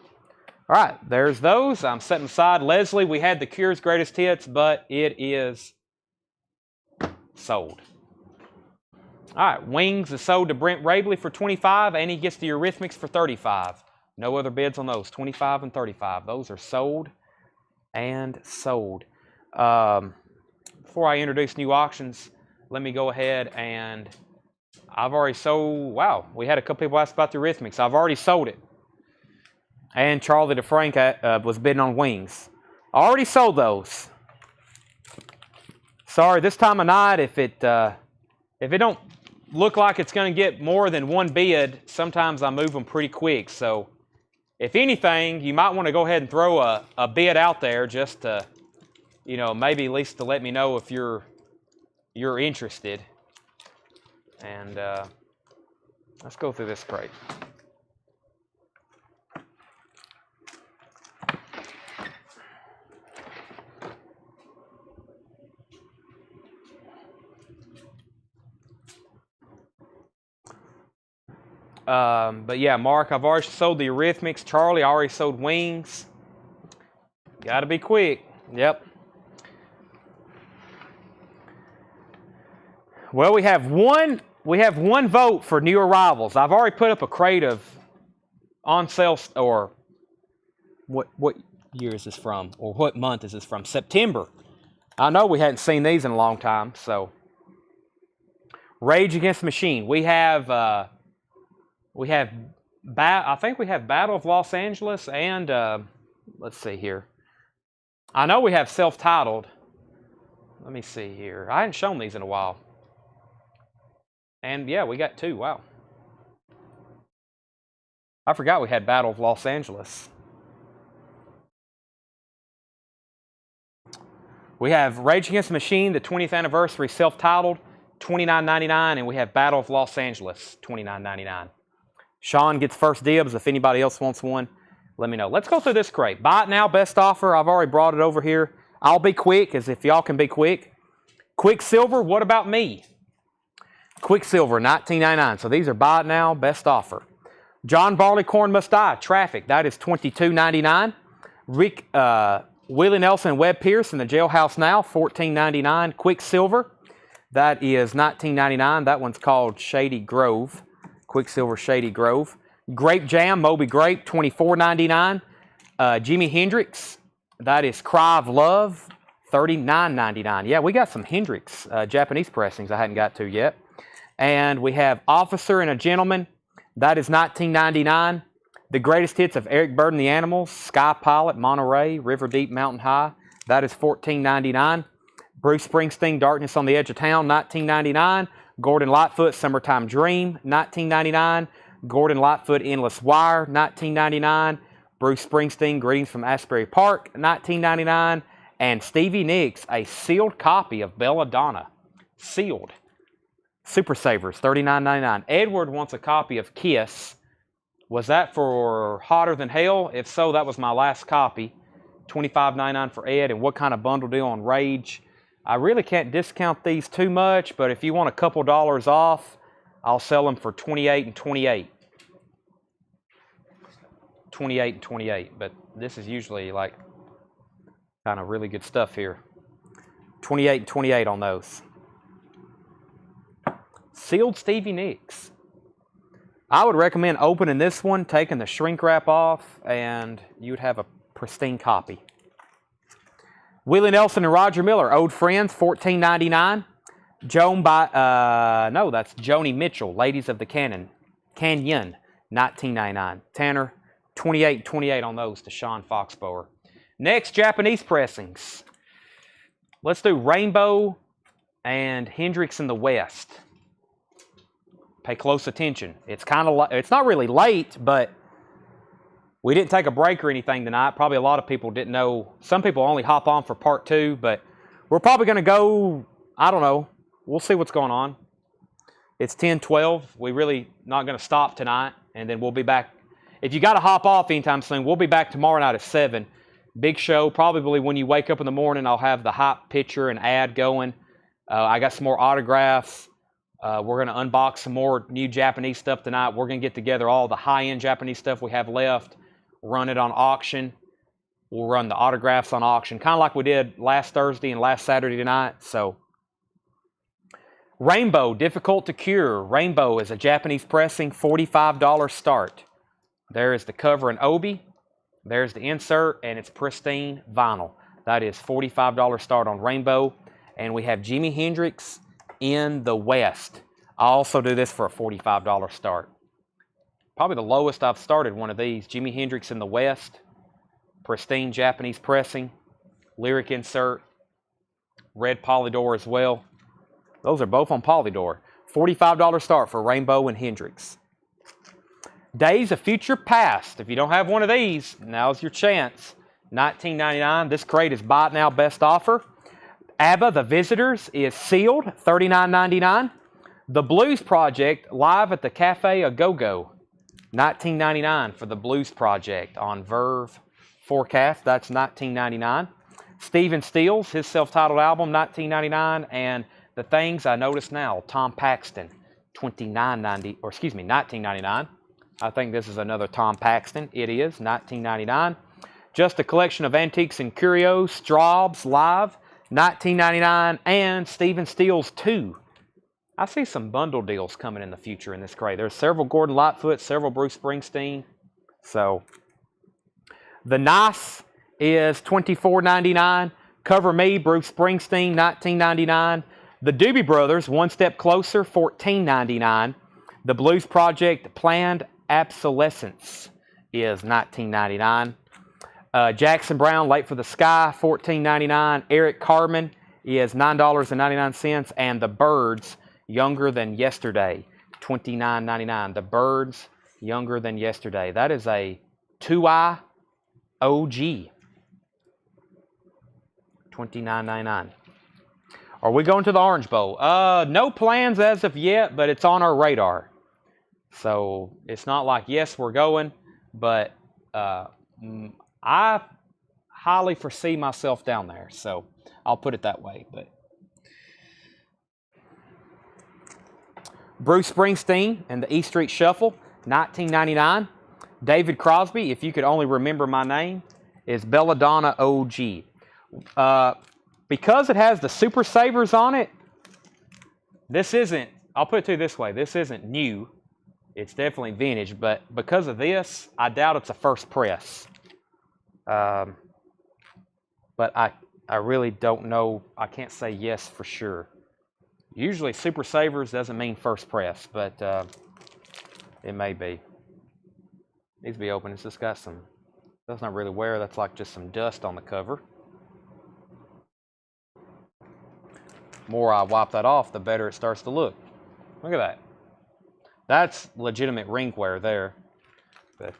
all right, there's those. I'm setting aside Leslie. We had the Cure's Greatest Hits, but it is sold. All right, Wings is sold to Brent Rabley for $25, and he gets the Eurythmics for $35. No other bids on those, $25 and $35. Those are sold and sold. Before I introduce new auctions, let me go ahead and I've already sold. Wow, we had a couple people ask about the Eurythmics. I've already sold it. And Charlie DeFrank was bidding on Wings. I already sold those. Sorry, this time of night, if it don't look like it's going to get more than 1 bid, sometimes I move them pretty quick. So, if anything, you might want to go ahead and throw a bid out there just to, maybe at least to let me know if you're interested. And let's go through this crate. But yeah, Mark, I've already sold the Eurythmics. Charlie, I already sold Wings. Got to be quick. Yep. Well, we have one vote for new arrivals. I've already put up a crate of on sale, or what year is this from, or what month is this from? September. I know we hadn't seen these in a long time. So, Rage Against the Machine. I think we have Battle of Los Angeles and let's see here. I know we have self-titled. Let me see here. I hadn't shown these in a while. And yeah, we got 2. Wow. I forgot we had Battle of Los Angeles. We have Rage Against the Machine, the 20th anniversary self-titled, $29.99, and we have Battle of Los Angeles, $29.99. Sean gets first dibs. If anybody else wants one, let me know. Let's go through this crate. Buy it now, best offer. I've already brought it over here. I'll be quick, as if y'all can be quick. Quicksilver, what about me? Quicksilver, $19.99. So these are buy it now, best offer. John Barleycorn Must Die, Traffic. That is $22.99. Willie Nelson, Webb Pierce in the Jailhouse Now, $14.99. Quicksilver, that is $19.99. That one's called Shady Grove. Quicksilver Shady Grove. Grape Jam, Moby Grape, $24.99. Jimi Hendrix, that is Cry of Love, $39.99. Yeah, we got some Hendrix Japanese pressings I hadn't got to yet. And we have Officer and a Gentleman, that is $19.99. The Greatest Hits of Eric Bird and the Animals, Sky Pilot, Monterey, River Deep, Mountain High, that is $14.99. Bruce Springsteen, Darkness on the Edge of Town, $19.99. Gordon Lightfoot, Summertime Dream, $19.99. Gordon Lightfoot, Endless Wire, $19.99. Bruce Springsteen, Greetings from Asbury Park, $19.99. And Stevie Nicks, a sealed copy of Belladonna. Sealed. Super Savers, $39.99. Edward wants a copy of Kiss. Was that for Hotter Than Hell? If so, that was my last copy. $25.99 for Ed. And what kind of bundle deal on Rage? I really can't discount these too much, but if you want a couple dollars off, I'll sell them for $28 and $28. $28 and $28, but this is usually like kind of really good stuff here. $28 and $28 on those. Sealed Stevie Nicks. I would recommend opening this one, taking the shrink wrap off, and you would have a pristine copy. Willie Nelson and Roger Miller, Old Friends, $14.99. No, that's Joni Mitchell, Ladies of the Canyon, $19.99. Tanner, $28.28 on those to Sean Foxbower. Next, Japanese pressings. Let's do Rainbow and Hendrix in the West. Pay close attention. It's it's not really late, but we didn't take a break or anything tonight. Probably a lot of people didn't know. Some people only hop on for part 2, but we're probably going to go, I don't know. We'll see what's going on. It's 10:12. We're really not going to stop tonight, and then we'll be back. If you got to hop off anytime soon, we'll be back tomorrow night at 7. Big show. Probably when you wake up in the morning, I'll have the hype picture and ad going. I got some more autographs. We're going to unbox some more new Japanese stuff tonight. We're going to get together all the high-end Japanese stuff we have left, run it on auction. We'll run the autographs on auction, kind of like we did last Thursday and last Saturday night. So, Rainbow, difficult to cure. Rainbow is a Japanese pressing, $45 start. There is the cover and obi. There's the insert, and it's pristine vinyl. That is $45 start on Rainbow. And we have Jimi Hendrix in the West. I also do this for a $45 start. Probably the lowest I've started one of these. Jimi Hendrix in the West. Pristine Japanese pressing. Lyric insert. Red Polydor as well. Those are both on Polydor. $45 start for Rainbow and Hendrix. Days of Future Past. If you don't have one of these, now's your chance. $19.99. This crate is buy it now, best offer. ABBA, The Visitors, is sealed, $39.99. The Blues Project, live at the Cafe A Go-Go, $19.99 for the Blues Project on Verve Forecast. That's $19.99. Stephen Stills, his self-titled album, $19.99. And The Things I Notice Now, Tom Paxton, $19.99. I think this is another Tom Paxton. It is, $19.99. Just a Collection of Antiques and Curios, Straub's Live, $19.99, and Stephen Stills 2. I see some bundle deals coming in the future in this crate. There's several Gordon Lightfoot, several Bruce Springsteen. So, The Nice is $24.99. Cover Me, Bruce Springsteen, $19.99. The Doobie Brothers, One Step Closer, $14.99. The Blues Project, Planned Obsolescence, is $19.99. Jackson Browne, Late for the Sky, $14.99. Eric Carmen is $9.99. And The Byrds, Younger Than Yesterday, $29.99. The Byrds, Younger Than Yesterday. That is a 2i OG, $29.99. Are we going to the Orange Bowl? No plans as of yet, but it's on our radar. So it's not like, yes, we're going, but I highly foresee myself down there. So I'll put it that way. But Bruce Springsteen and the E Street Shuffle, $19.99. David Crosby, If You Could Only Remember My Name, is Belladonna OG. Because it has the Super Savers on it, this isn't, I'll put it to you this way, this isn't new. It's definitely vintage, but because of this, I doubt it's a first press. But I really don't know. I can't say yes for sure. Usually Super Savers doesn't mean first press, but it may be. Needs to be open. It's just got some, that's not really wear. That's like just some dust on the cover. The more I wipe that off, the better it starts to look. Look at that. That's legitimate ring wear there. But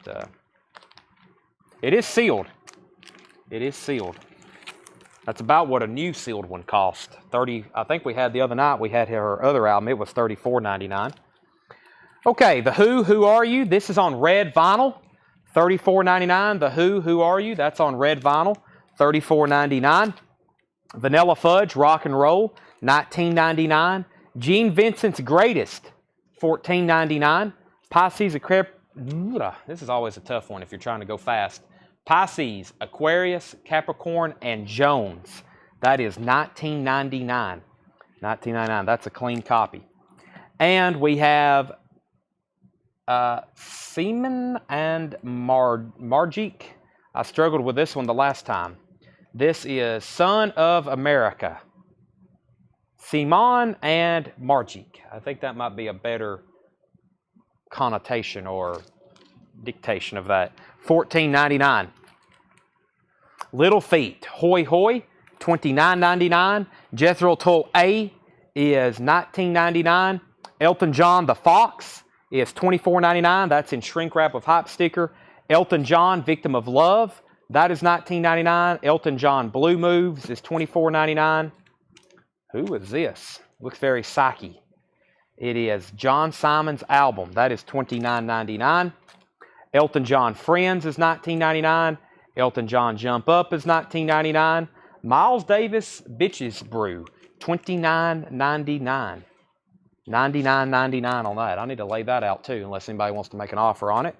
it is sealed. It is sealed. That's about what a new sealed one cost. I think we had the other night, we had her other album. It was $34.99. Okay, The Who Are You? This is on red vinyl, $34.99. The Who Are You? That's on red vinyl, $34.99. Vanilla Fudge, Rock and Roll, $19.99. Gene Vincent's Greatest, $14.99. Pisces, this is always a tough one if you're trying to go fast. Pisces, Aquarius, Capricorn, and Jones. That is $19.99. $19.99. That's a clean copy. And we have Seaman and Margik. I struggled with this one the last time. This is Son of America. Simon and Margik. I think that might be a better connotation or dictation of that. $14.99. Little Feat. Hoy Hoy. $29.99. Jethro Tull A is $19.99. Elton John The Fox is $24.99. That's in shrink wrap with hype sticker. Elton John Victim of Love. That is $19.99. Elton John Blue Moves is $24.99. Who is this? Looks very psyche. It is John Simon's album. That is $29.99. Elton John Friends is $19.99. Elton John Jump Up is $19.99. Miles Davis Bitches Brew, $29.99. $99.99 on that. I need to lay that out too, unless anybody wants to make an offer on it.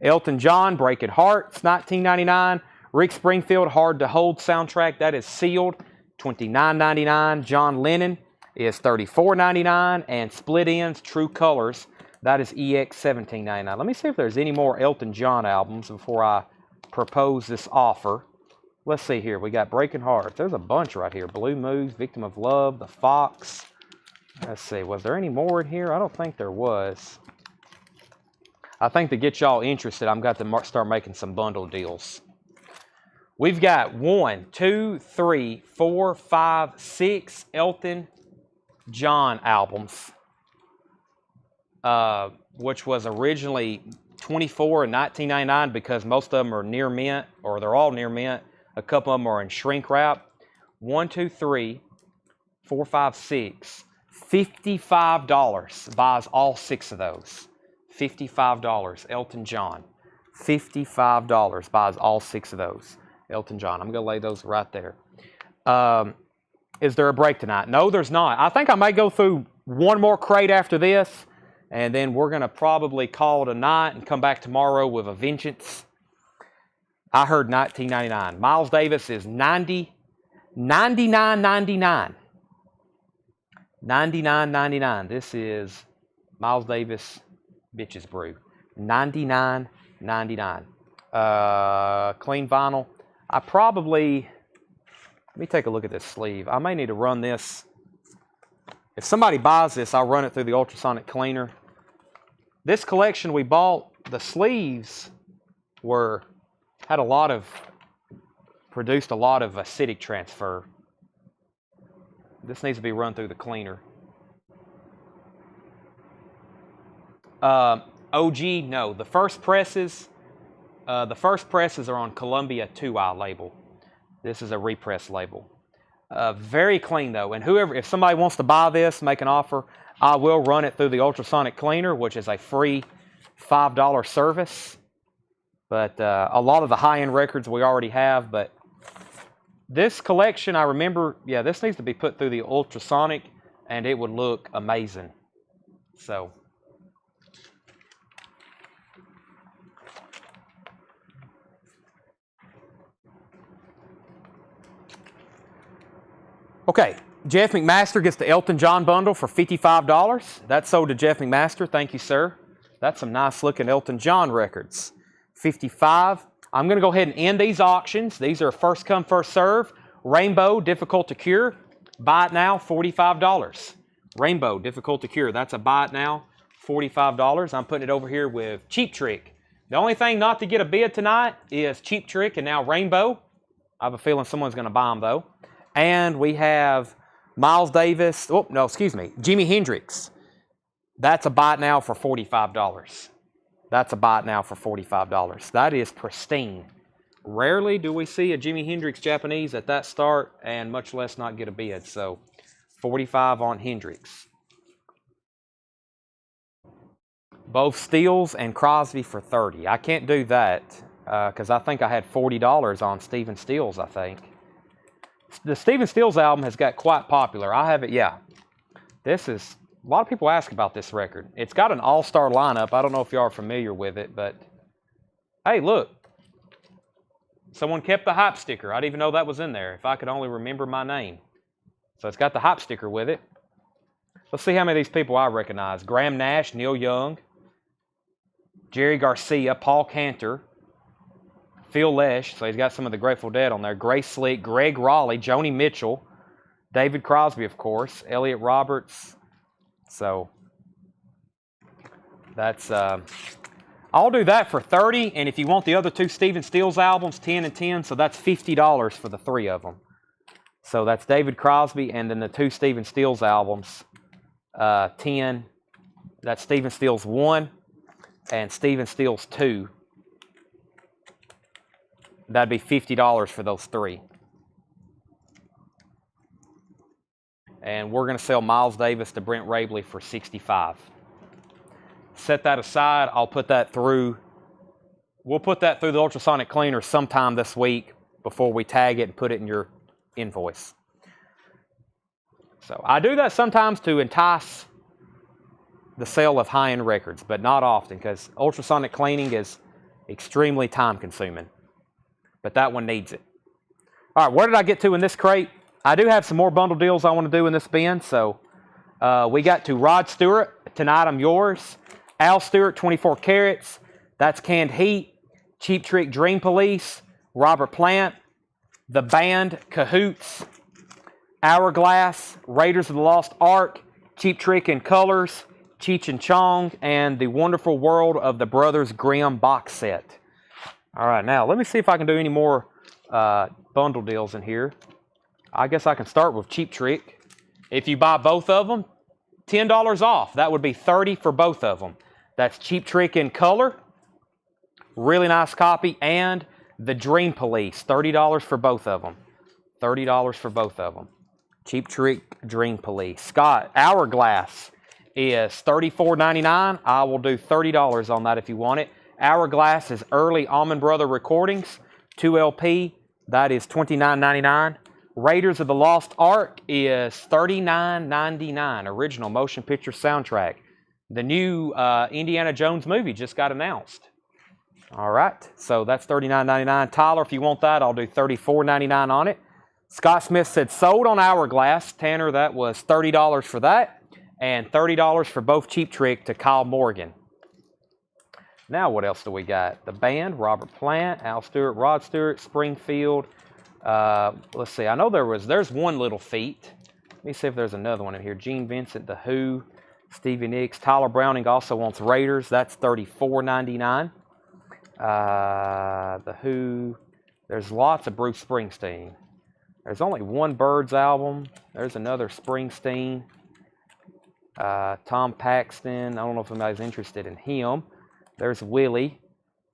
Elton John Breaking Hearts, $19.99. Rick Springfield Hard to Hold soundtrack. That is sealed, $29.99. John Lennon is $34.99. And Split Enz True Colors, that is EX $17.99. Let me see if there's any more Elton John albums before I propose this offer. Let's see here. We got Breaking Hearts. There's a bunch right here. Blue Moves, Victim of Love, The Fox. Let's see. Was there any more in here? I don't think there was. I think to get y'all interested, I'm got to start making some bundle deals. We've got 1, 2, 3, 4, 5, 6 Elton John albums, which was originally $24 and $19.99 because most of them are near mint, or they're all near mint. A couple of them are in shrink wrap. 1, 2, 3, 4, 5, 6. $55 buys all 6 of those. $55. Elton John. $55 buys all 6 of those. Elton John. I'm going to lay those right there. Is there a break tonight? No, there's not. I think I may go through one more crate after this, and then we're going to probably call it a night and come back tomorrow with a vengeance. I heard $19.99. Miles Davis is $99.99. $99.99. This is Miles Davis Bitches Brew. $99.99. Clean vinyl. Let me take a look at this sleeve. I may need to run this. If somebody buys this, I'll run it through the ultrasonic cleaner. This collection we bought, the sleeves produced a lot of acidic transfer. This needs to be run through the cleaner. OG, no. The first presses are on Columbia 2i label. This is a repress label. Very clean though. And if somebody wants to buy this, make an offer, I will run it through the ultrasonic cleaner, which is a free $5 service. But a lot of the high-end records we already have. But this collection, I remember, yeah, this needs to be put through the ultrasonic, and it would look amazing. So. Okay, Jeff McMaster gets the Elton John bundle for $55. That's sold to Jeff McMaster. Thank you, sir. That's some nice-looking Elton John records. $55. I'm going to go ahead and end these auctions. These are first come, first serve. Rainbow, difficult to cure. Buy it now, $45. Rainbow, difficult to cure. That's a buy it now, $45. I'm putting it over here with Cheap Trick. The only thing not to get a bid tonight is Cheap Trick and now Rainbow. I have a feeling someone's going to buy them, though. And we have Miles Davis. Oh, no, excuse me. Jimi Hendrix. That's a buy it now for $45. That's a buy it now for $45. That is pristine. Rarely do we see a Jimi Hendrix Japanese at that start, and much less not get a bid. So, $45 on Hendrix. Both Steels and Crosby for $30. I can't do that because I think I had $40 on Stephen Stills, I think. The Stephen Stills album has got quite popular. I have it, yeah. This is, a lot of people ask about this record. It's got an all-star lineup. I don't know if you are familiar with it, but hey, look. Someone kept the hype sticker. I didn't even know that was in there. If I could only remember my name. So it's got the hype sticker with it. Let's see how many of these people I recognize. Graham Nash, Neil Young, Jerry Garcia, Paul Cantor, Phil Lesh, so he's got some of the Grateful Dead on there. Grace Slick, Greg Raleigh, Joni Mitchell, David Crosby, of course, Elliot Roberts. So that's I'll do that for $30, and if you want the other two Stephen Stills albums, 10 and 10, so that's $50 for the three of them. So that's David Crosby, and then the two Stephen Stills albums, 10. That's Stephen Stills 1 and Stephen Stills 2. That'd be $50 for those three. And we're going to sell Miles Davis to Brent Rabley for $65. Set that aside. I'll put that through. We'll put that through the ultrasonic cleaner sometime this week before we tag it and put it in your invoice. So I do that sometimes to entice the sale of high-end records, but not often because ultrasonic cleaning is extremely time-consuming. But that one needs it. All right, where did I get to in this crate? I do have some more bundle deals I want to do in this bin. So we got to Rod Stewart, Tonight I'm Yours. Al Stewart, 24 Carats. That's Canned Heat. Cheap Trick, Dream Police. Robert Plant. The Band, Cahoots. Hourglass. Raiders of the Lost Ark. Cheap Trick in Colors. Cheech and Chong. And The Wonderful World of the Brothers Grimm box set. All right, now let me see if I can do any more bundle deals in here. I guess I can start with Cheap Trick. If you buy both of them, $10 off. That would be $30 for both of them. That's Cheap Trick in color. Really nice copy. And the Dream Police, $30 for both of them. $30 for both of them. Cheap Trick, Dream Police. Scott, Hourglass is $34.99. I will do $30 on that if you want it. Hourglass is early Allman Brother recordings, 2 LP. That is $29.99. Raiders of the Lost Ark is $39.99. Original motion picture soundtrack. The new Indiana Jones movie just got announced. All right, so that's $39.99. Tyler, if you want that, I'll do $34.99 on it. Scott Smith said sold on Hourglass. Tanner, that was $30 for that. And $30 for both Cheap Trick to Kyle Morgan. Now what else do we got? The Band, Robert Plant, Al Stewart, Rod Stewart, Springfield. Let's see. I know there's one Little Feat. Let me see if there's another one in here. Gene Vincent, The Who, Stevie Nicks. Tyler Browning also wants Raiders. That's $34.99. The Who. There's lots of Bruce Springsteen. There's only one Birds album. There's another Springsteen. Tom Paxton. I don't know if anybody's interested in him. There's Willie.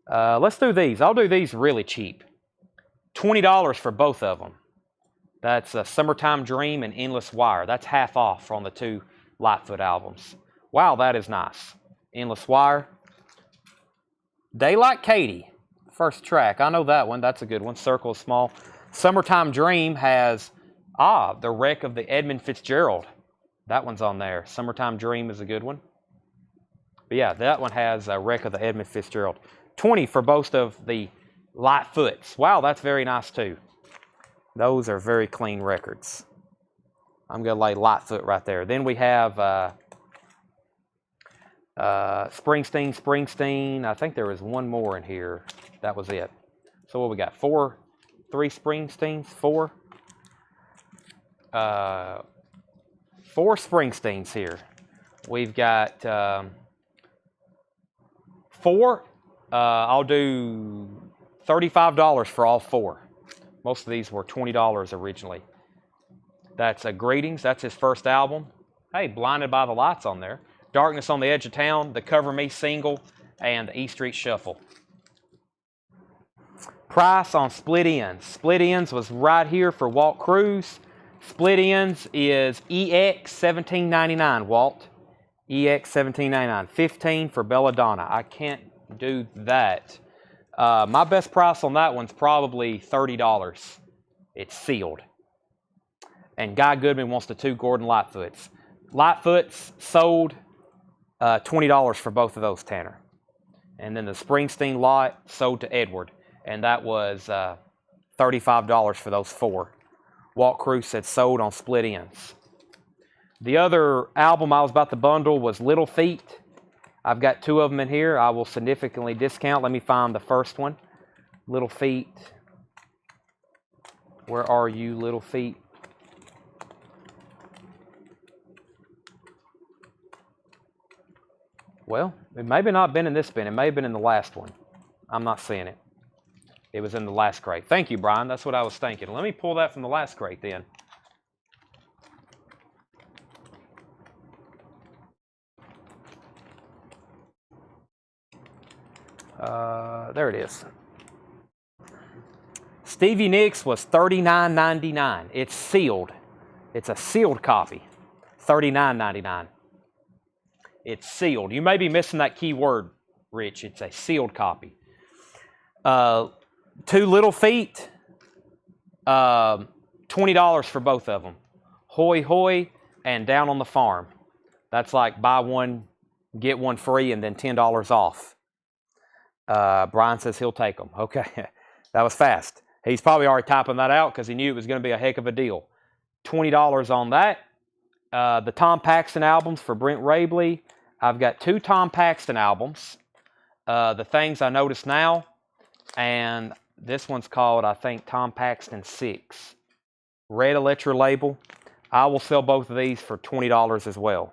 Let's do these. I'll do these really cheap. $20 for both of them. That's Summertime Dream and Endless Wire. That's half off on the two Lightfoot albums. Wow, that is nice. Endless Wire. Daylight Katie. First track. I know that one. That's a good one. Circle is Small. Summertime Dream has, The Wreck of the Edmund Fitzgerald. That one's on there. Summertime Dream is a good one. But yeah, that one has a Wreck of the Edmund Fitzgerald. $20 for both of the Lightfoots. Wow, that's very nice too. Those are very clean records. I'm going to lay Lightfoot right there. Then we have Springsteen. I think there was one more in here. That was it. So what we got? 3 Springsteens? 4? 4 Springsteens here. We've got 4. I'll do $35 for all 4. Most of these were $20 originally. That's Greetings. That's his first album. Hey, Blinded by the Light's on there. Darkness on the Edge of Town, the Cover Me single, and the E Street Shuffle. Price on Split Ends. Split Ends was right here for Walt Cruz. Split Ends is EX $17.99, Walt. EX $17.99. $15 for Belladonna. I can't do that. My best price on that one's probably $30. It's sealed. And Guy Goodman wants the 2 Gordon Lightfoots. Lightfoots sold $20 for both of those, Tanner. And then the Springsteen lot sold to Edward. And that was $35 for those 4. Walt Cruz said sold on Split Ends. The other album I was about to bundle was Little Feat. I've got 2 of them in here. I will significantly discount. Let me find the first one. Little Feat. Where are you, Little Feat? Well, it may not been in this bin. It may have been in the last one. I'm not seeing it. It was in the last crate. Thank you, Brian. That's what I was thinking. Let me pull that from the last crate then. There it is. Stevie Nicks was $39.99. It's sealed. It's a sealed copy. $39.99. It's sealed. You may be missing that key word, Rich. It's a sealed copy. Two Little Feat, $20 for both of them. Hoy Hoy and Down on the Farm. That's like buy one, get one free, and then $10 off. Brian says he'll take them. Okay, that was fast. He's probably already typing that out because he knew it was going to be a heck of a deal. $20 on that. The Tom Paxton albums for Brent Rabley. I've got 2 Tom Paxton albums. The Things I Notice Now, and this one's called, I think, Tom Paxton 6. Red Electra label. I will sell both of these for $20 as well.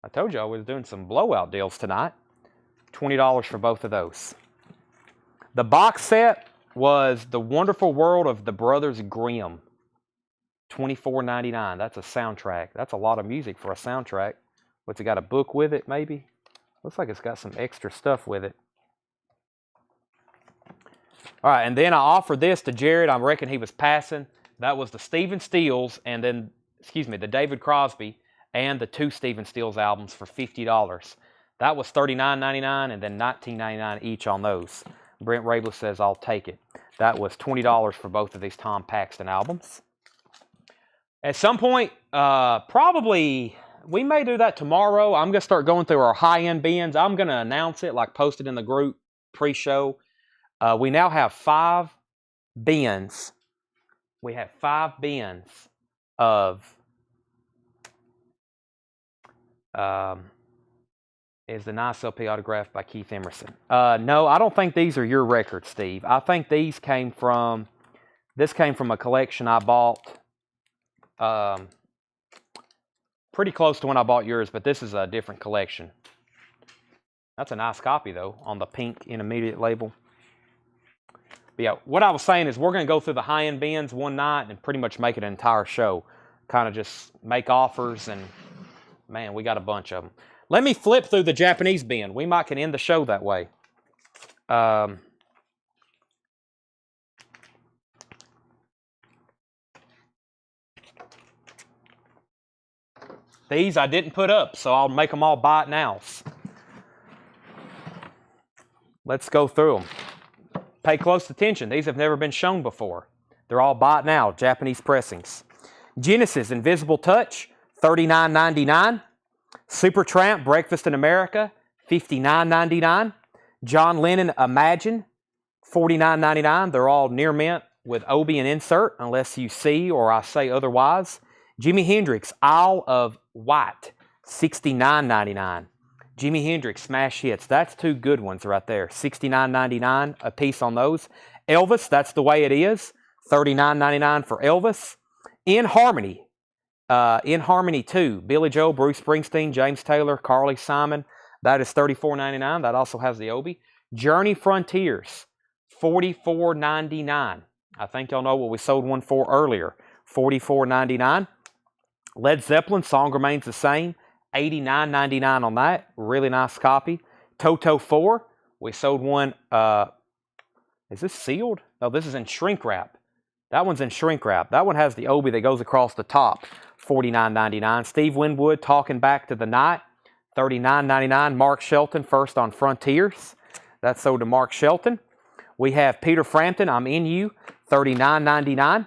I told you I was doing some blowout deals tonight. $20 for both of those. The box set was The Wonderful World of the Brothers Grimm. $24.99. That's a soundtrack. That's a lot of music for a soundtrack. What's it got, a book with it maybe? Looks like it's got some extra stuff with it. All right, and then I offered this to Jared. I reckon he was passing. That was the Stephen Stills and then, the David Crosby and the 2 Stephen Stills albums for $50. That was $39.99 and then $19.99 each on those. Brent Rabley says, I'll take it. That was $20 for both of these Tom Paxton albums. At some point, probably, we may do that tomorrow. I'm going to start going through our high-end bins. I'm going to announce it, like post it in the group pre-show. We now have 5 bins. We have 5 bins of, is the Nice LP autographed by Keith Emerson? No, I don't think these are your records, Steve. I think these came from, this came from a collection I bought pretty close to when I bought yours, but this is a different collection. That's a nice copy, though, on the pink intermediate label. But yeah, what I was saying is we're going to go through the high-end bins one night and pretty much make it an entire show. Kind of just make offers, and, man, we got a bunch of them. Let me flip through the Japanese bin. We might can end the show that way. These I didn't put up, so I'll make them all buy it nows. Let's go through them. Pay close attention. These have never been shown before. They're all buy it now, Japanese pressings. Genesis Invisible Touch, $39.99. Supertramp Breakfast in America, $59.99. John Lennon Imagine, $49.99. They're all near mint with Obi and insert, unless you see or I say otherwise. Jimi Hendrix Isle of Wight, $69.99. Jimi Hendrix Smash Hits. That's 2 good ones right there. $69.99 a piece on those. Elvis, That's the Way It Is. $39.99 for Elvis. In Harmony 2. Billy Joel, Bruce Springsteen, James Taylor, Carly Simon. That is $34.99. That also has the Obi. Journey Frontiers, $44.99. I think y'all know what we sold one for earlier. $44.99. Led Zeppelin, Song Remains the Same. $89.99 on that. Really nice copy. Toto 4. We sold one. Is this sealed? No, this is in shrink wrap. That one's in shrink wrap. That one has the Obi that goes across the top. $49.99. Steve Winwood, Talking Back to the Night. $39.99. Mark Shelton, First on Frontiers. That's sold to Mark Shelton. We have Peter Frampton, I'm In You. $39.99.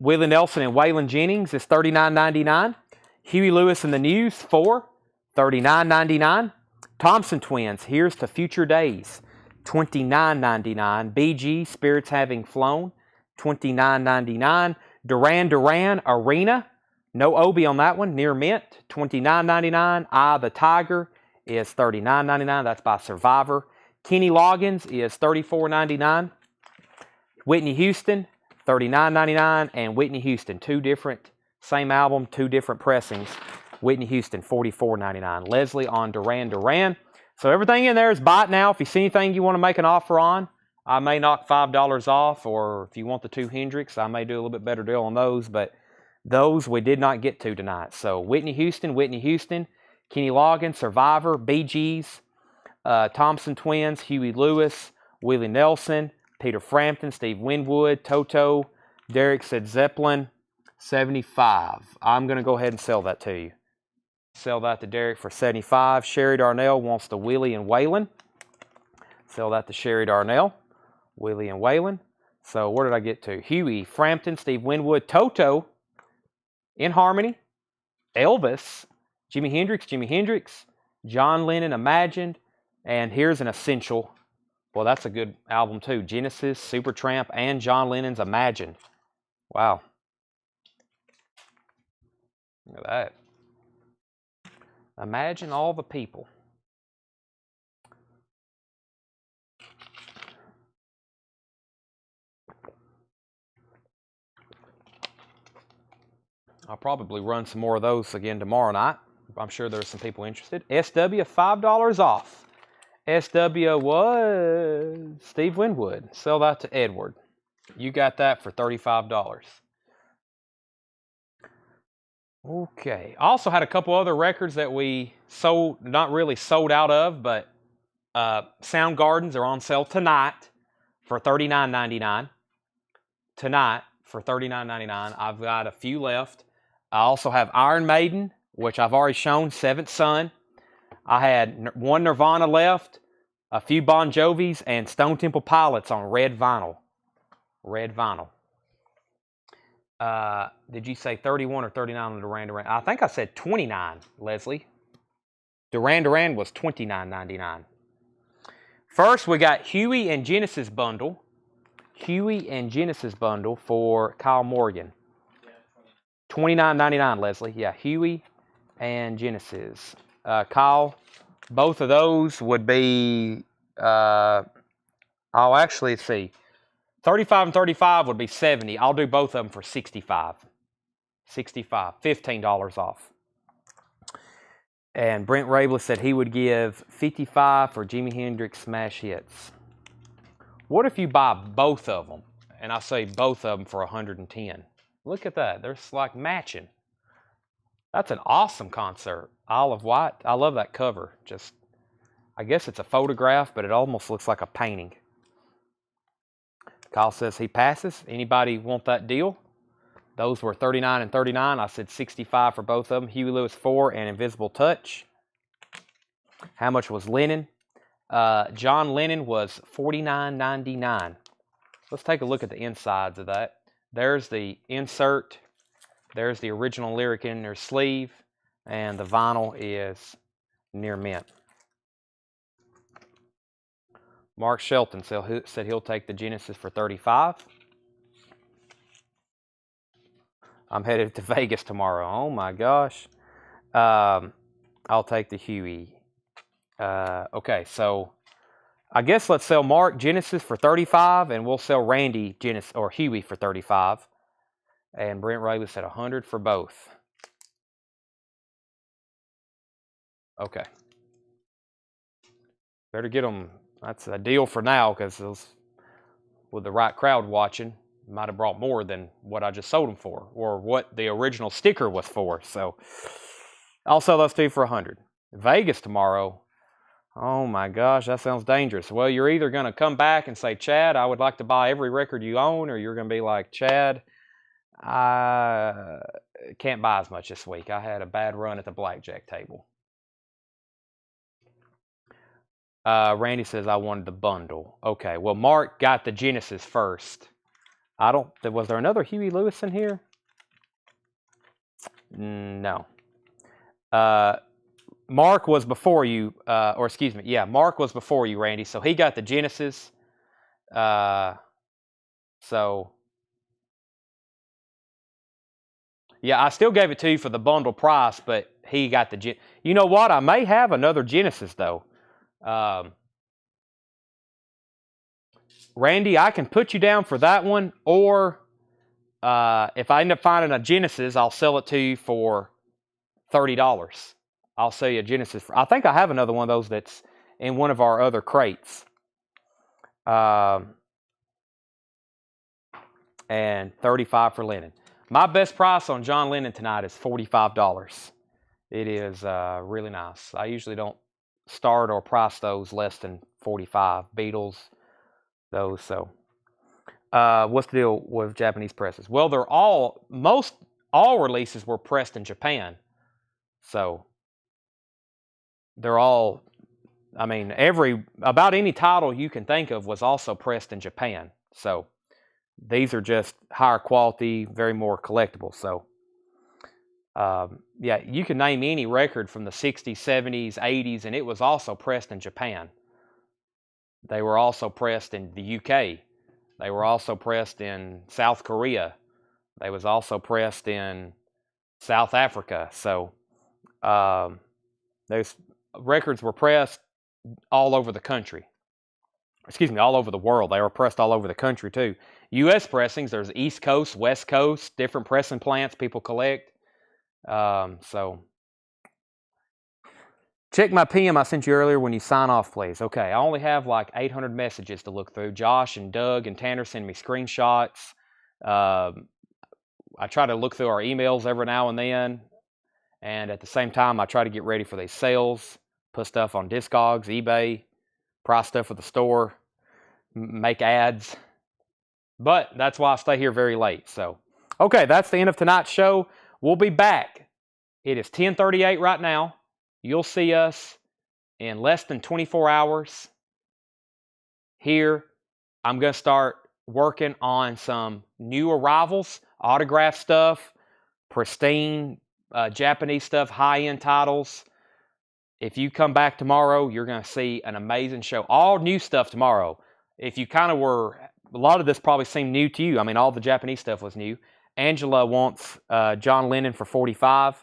Willie Nelson and Waylon Jennings is $39.99. Huey Lewis and the News, 4, $39.99. Thompson Twins, Here's to Future Days, $29.99. BG, Spirits Having Flown, $29.99. Duran Duran, Arena, no Obi on that one, near mint, $29.99. Eye of the Tiger is $39.99. That's by Survivor. Kenny Loggins is $34.99. Whitney Houston, $39.99. And Whitney Houston, two different, same album, two different pressings. Whitney Houston, $44.99. Leslie on Duran Duran. So everything in there is buy it now. If you see anything you want to make an offer on, I may knock $5 off. Or if you want the two Hendrix, I may do a little bit better deal on those. But those we did not get to tonight. So Whitney Houston, Kenny Loggins, Survivor, Bee Gees, Thompson Twins, Huey Lewis, Willie Nelson, Peter Frampton, Steve Winwood, Toto, Derek said Zeppelin, 75. I'm going to go ahead and sell that to you. Sell that to Derek for 75. Sherry Darnell wants the Willie and Waylon. Sell that to Sherry Darnell. Willie and Waylon. So where did I get to? Huey, Frampton, Steve Winwood, Toto, In Harmony, Elvis, Jimi Hendrix, John Lennon, Imagined, and here's an essential. Well, that's a good album too. Genesis, Supertramp, and John Lennon's Imagined. Wow. Look at that. Imagine all the people. I'll probably run some more of those again tomorrow night. I'm sure there's some people interested. SW, $5 off. SW was Steve Winwood. Sell that to Edward. You got that for $35. Okay. I also had a couple other records that we sold, not really sold out of, but Soundgardens are on sale tonight for $39.99. Tonight for $39.99. I've got a few left. I also have Iron Maiden, which I've already shown, Seventh Son. I had one Nirvana left, a few Bon Jovis, and Stone Temple Pilots on red vinyl. Red vinyl. Did you say 31 or 39 on Duran Duran? I think I said 29, Leslie. Duran Duran was $29.99. First, we got Huey and Genesis bundle. Huey and Genesis bundle for Kyle Morgan. $29.99, Leslie. Yeah, Huey and Genesis. Kyle, both of those would be, I'll actually see. 35 and 35 would be 70. I'll do both of them for 65. 65, $15 off. And Brent Rabel said he would give 55 for Jimi Hendrix Smash Hits. What if you buy both of them? And I say both of them for 110. Look at that. They're like matching. That's an awesome concert. Olive White. I love that cover. Just, I guess it's a photograph, but it almost looks like a painting. Kyle says he passes. Anybody want that deal? Those were 39 and 39. I said 65 for both of them. Huey Lewis 4 and Invisible Touch. How much was Lennon? John Lennon was $49.99. Let's take a look at the insides of that. There's the insert. There's the original lyric in their sleeve. And the vinyl is near mint. Mark Shelton said he'll take the Genesis for 35. I'm headed to Vegas tomorrow. Oh my gosh. I'll take the Huey. Okay, so I guess let's sell Mark Genesis for 35, and we'll sell Randy Genesis or Huey for 35. And Brent Ray said 100 for both. Okay. Better get them. That's a deal for now, because with the right crowd watching, might have brought more than what I just sold them for, or what the original sticker was for. So I'll sell those two for 100. Vegas tomorrow. Oh my gosh, that sounds dangerous. Well, you're either going to come back and say, Chad, I would like to buy every record you own, or you're going to be like, Chad, I can't buy as much this week. I had a bad run at the blackjack table. Randy says I wanted the bundle. Okay, well, Mark got the Genesis first. Was there another Huey Lewis in here? No. Mark was before you, or excuse me, yeah, Mark was before you, Randy. So he got the Genesis. So, yeah, I still gave it to you for the bundle price, but he got the You know what? I may have another Genesis, though. Randy, I can put you down for that one, or if I end up finding a Genesis, I'll sell it to you for $30. I'll sell you a Genesis. I think I have another one of those that's in one of our other crates. And $35 for Lennon. My best price on John Lennon tonight is $45. It is really nice. I usually don't start or price those less than $45. Beatles, those. So, what's the deal with Japanese presses? Well, they're all releases were pressed in Japan. So they're all. I mean, about any title you can think of was also pressed in Japan. So these are just higher quality, very more collectible. So, yeah, you can name any record from the 60s, 70s, 80s, and it was also pressed in Japan. They were also pressed in the UK. They were also pressed in South Korea. They was also pressed in South Africa. So, those records were pressed all over the country. Excuse me, all over the world. They were pressed all over the country too. U.S. pressings, there's East Coast, West Coast, different pressing plants people collect. So check my PM I sent you earlier when you sign off, please. Okay, I only have like 800 messages to look through. Josh and Doug and Tanner send me screenshots. I try to look through our emails every now and then. And at the same time, I try to get ready for these sales, put stuff on Discogs, eBay, price stuff for the store, make ads. But that's why I stay here very late. So, okay, that's the end of tonight's show. We'll be back. It is 10:38 right now. You'll see us in less than 24 hours here. I'm going to start working on some new arrivals, autograph stuff, pristine Japanese stuff, high-end titles. If you come back tomorrow, you're going to see an amazing show. All new stuff tomorrow. If you kind of were, a lot of this probably seemed new to you. I mean, all the Japanese stuff was new. Angela wants John Lennon for $45,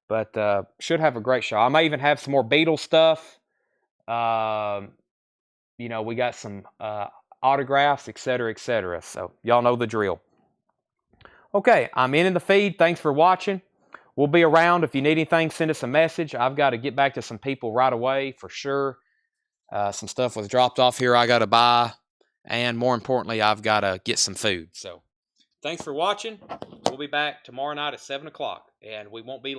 but should have a great show. I may even have some more Beatles stuff. You know, we got some autographs, etc., etc. So y'all know the drill. Okay, I'm in the feed. Thanks for watching. We'll be around. If you need anything, send us a message. I've got to get back to some people right away for sure. Some stuff was dropped off here I got to buy. And more importantly, I've got to get some food. So thanks for watching. We'll be back tomorrow night at 7 o'clock. And we won't be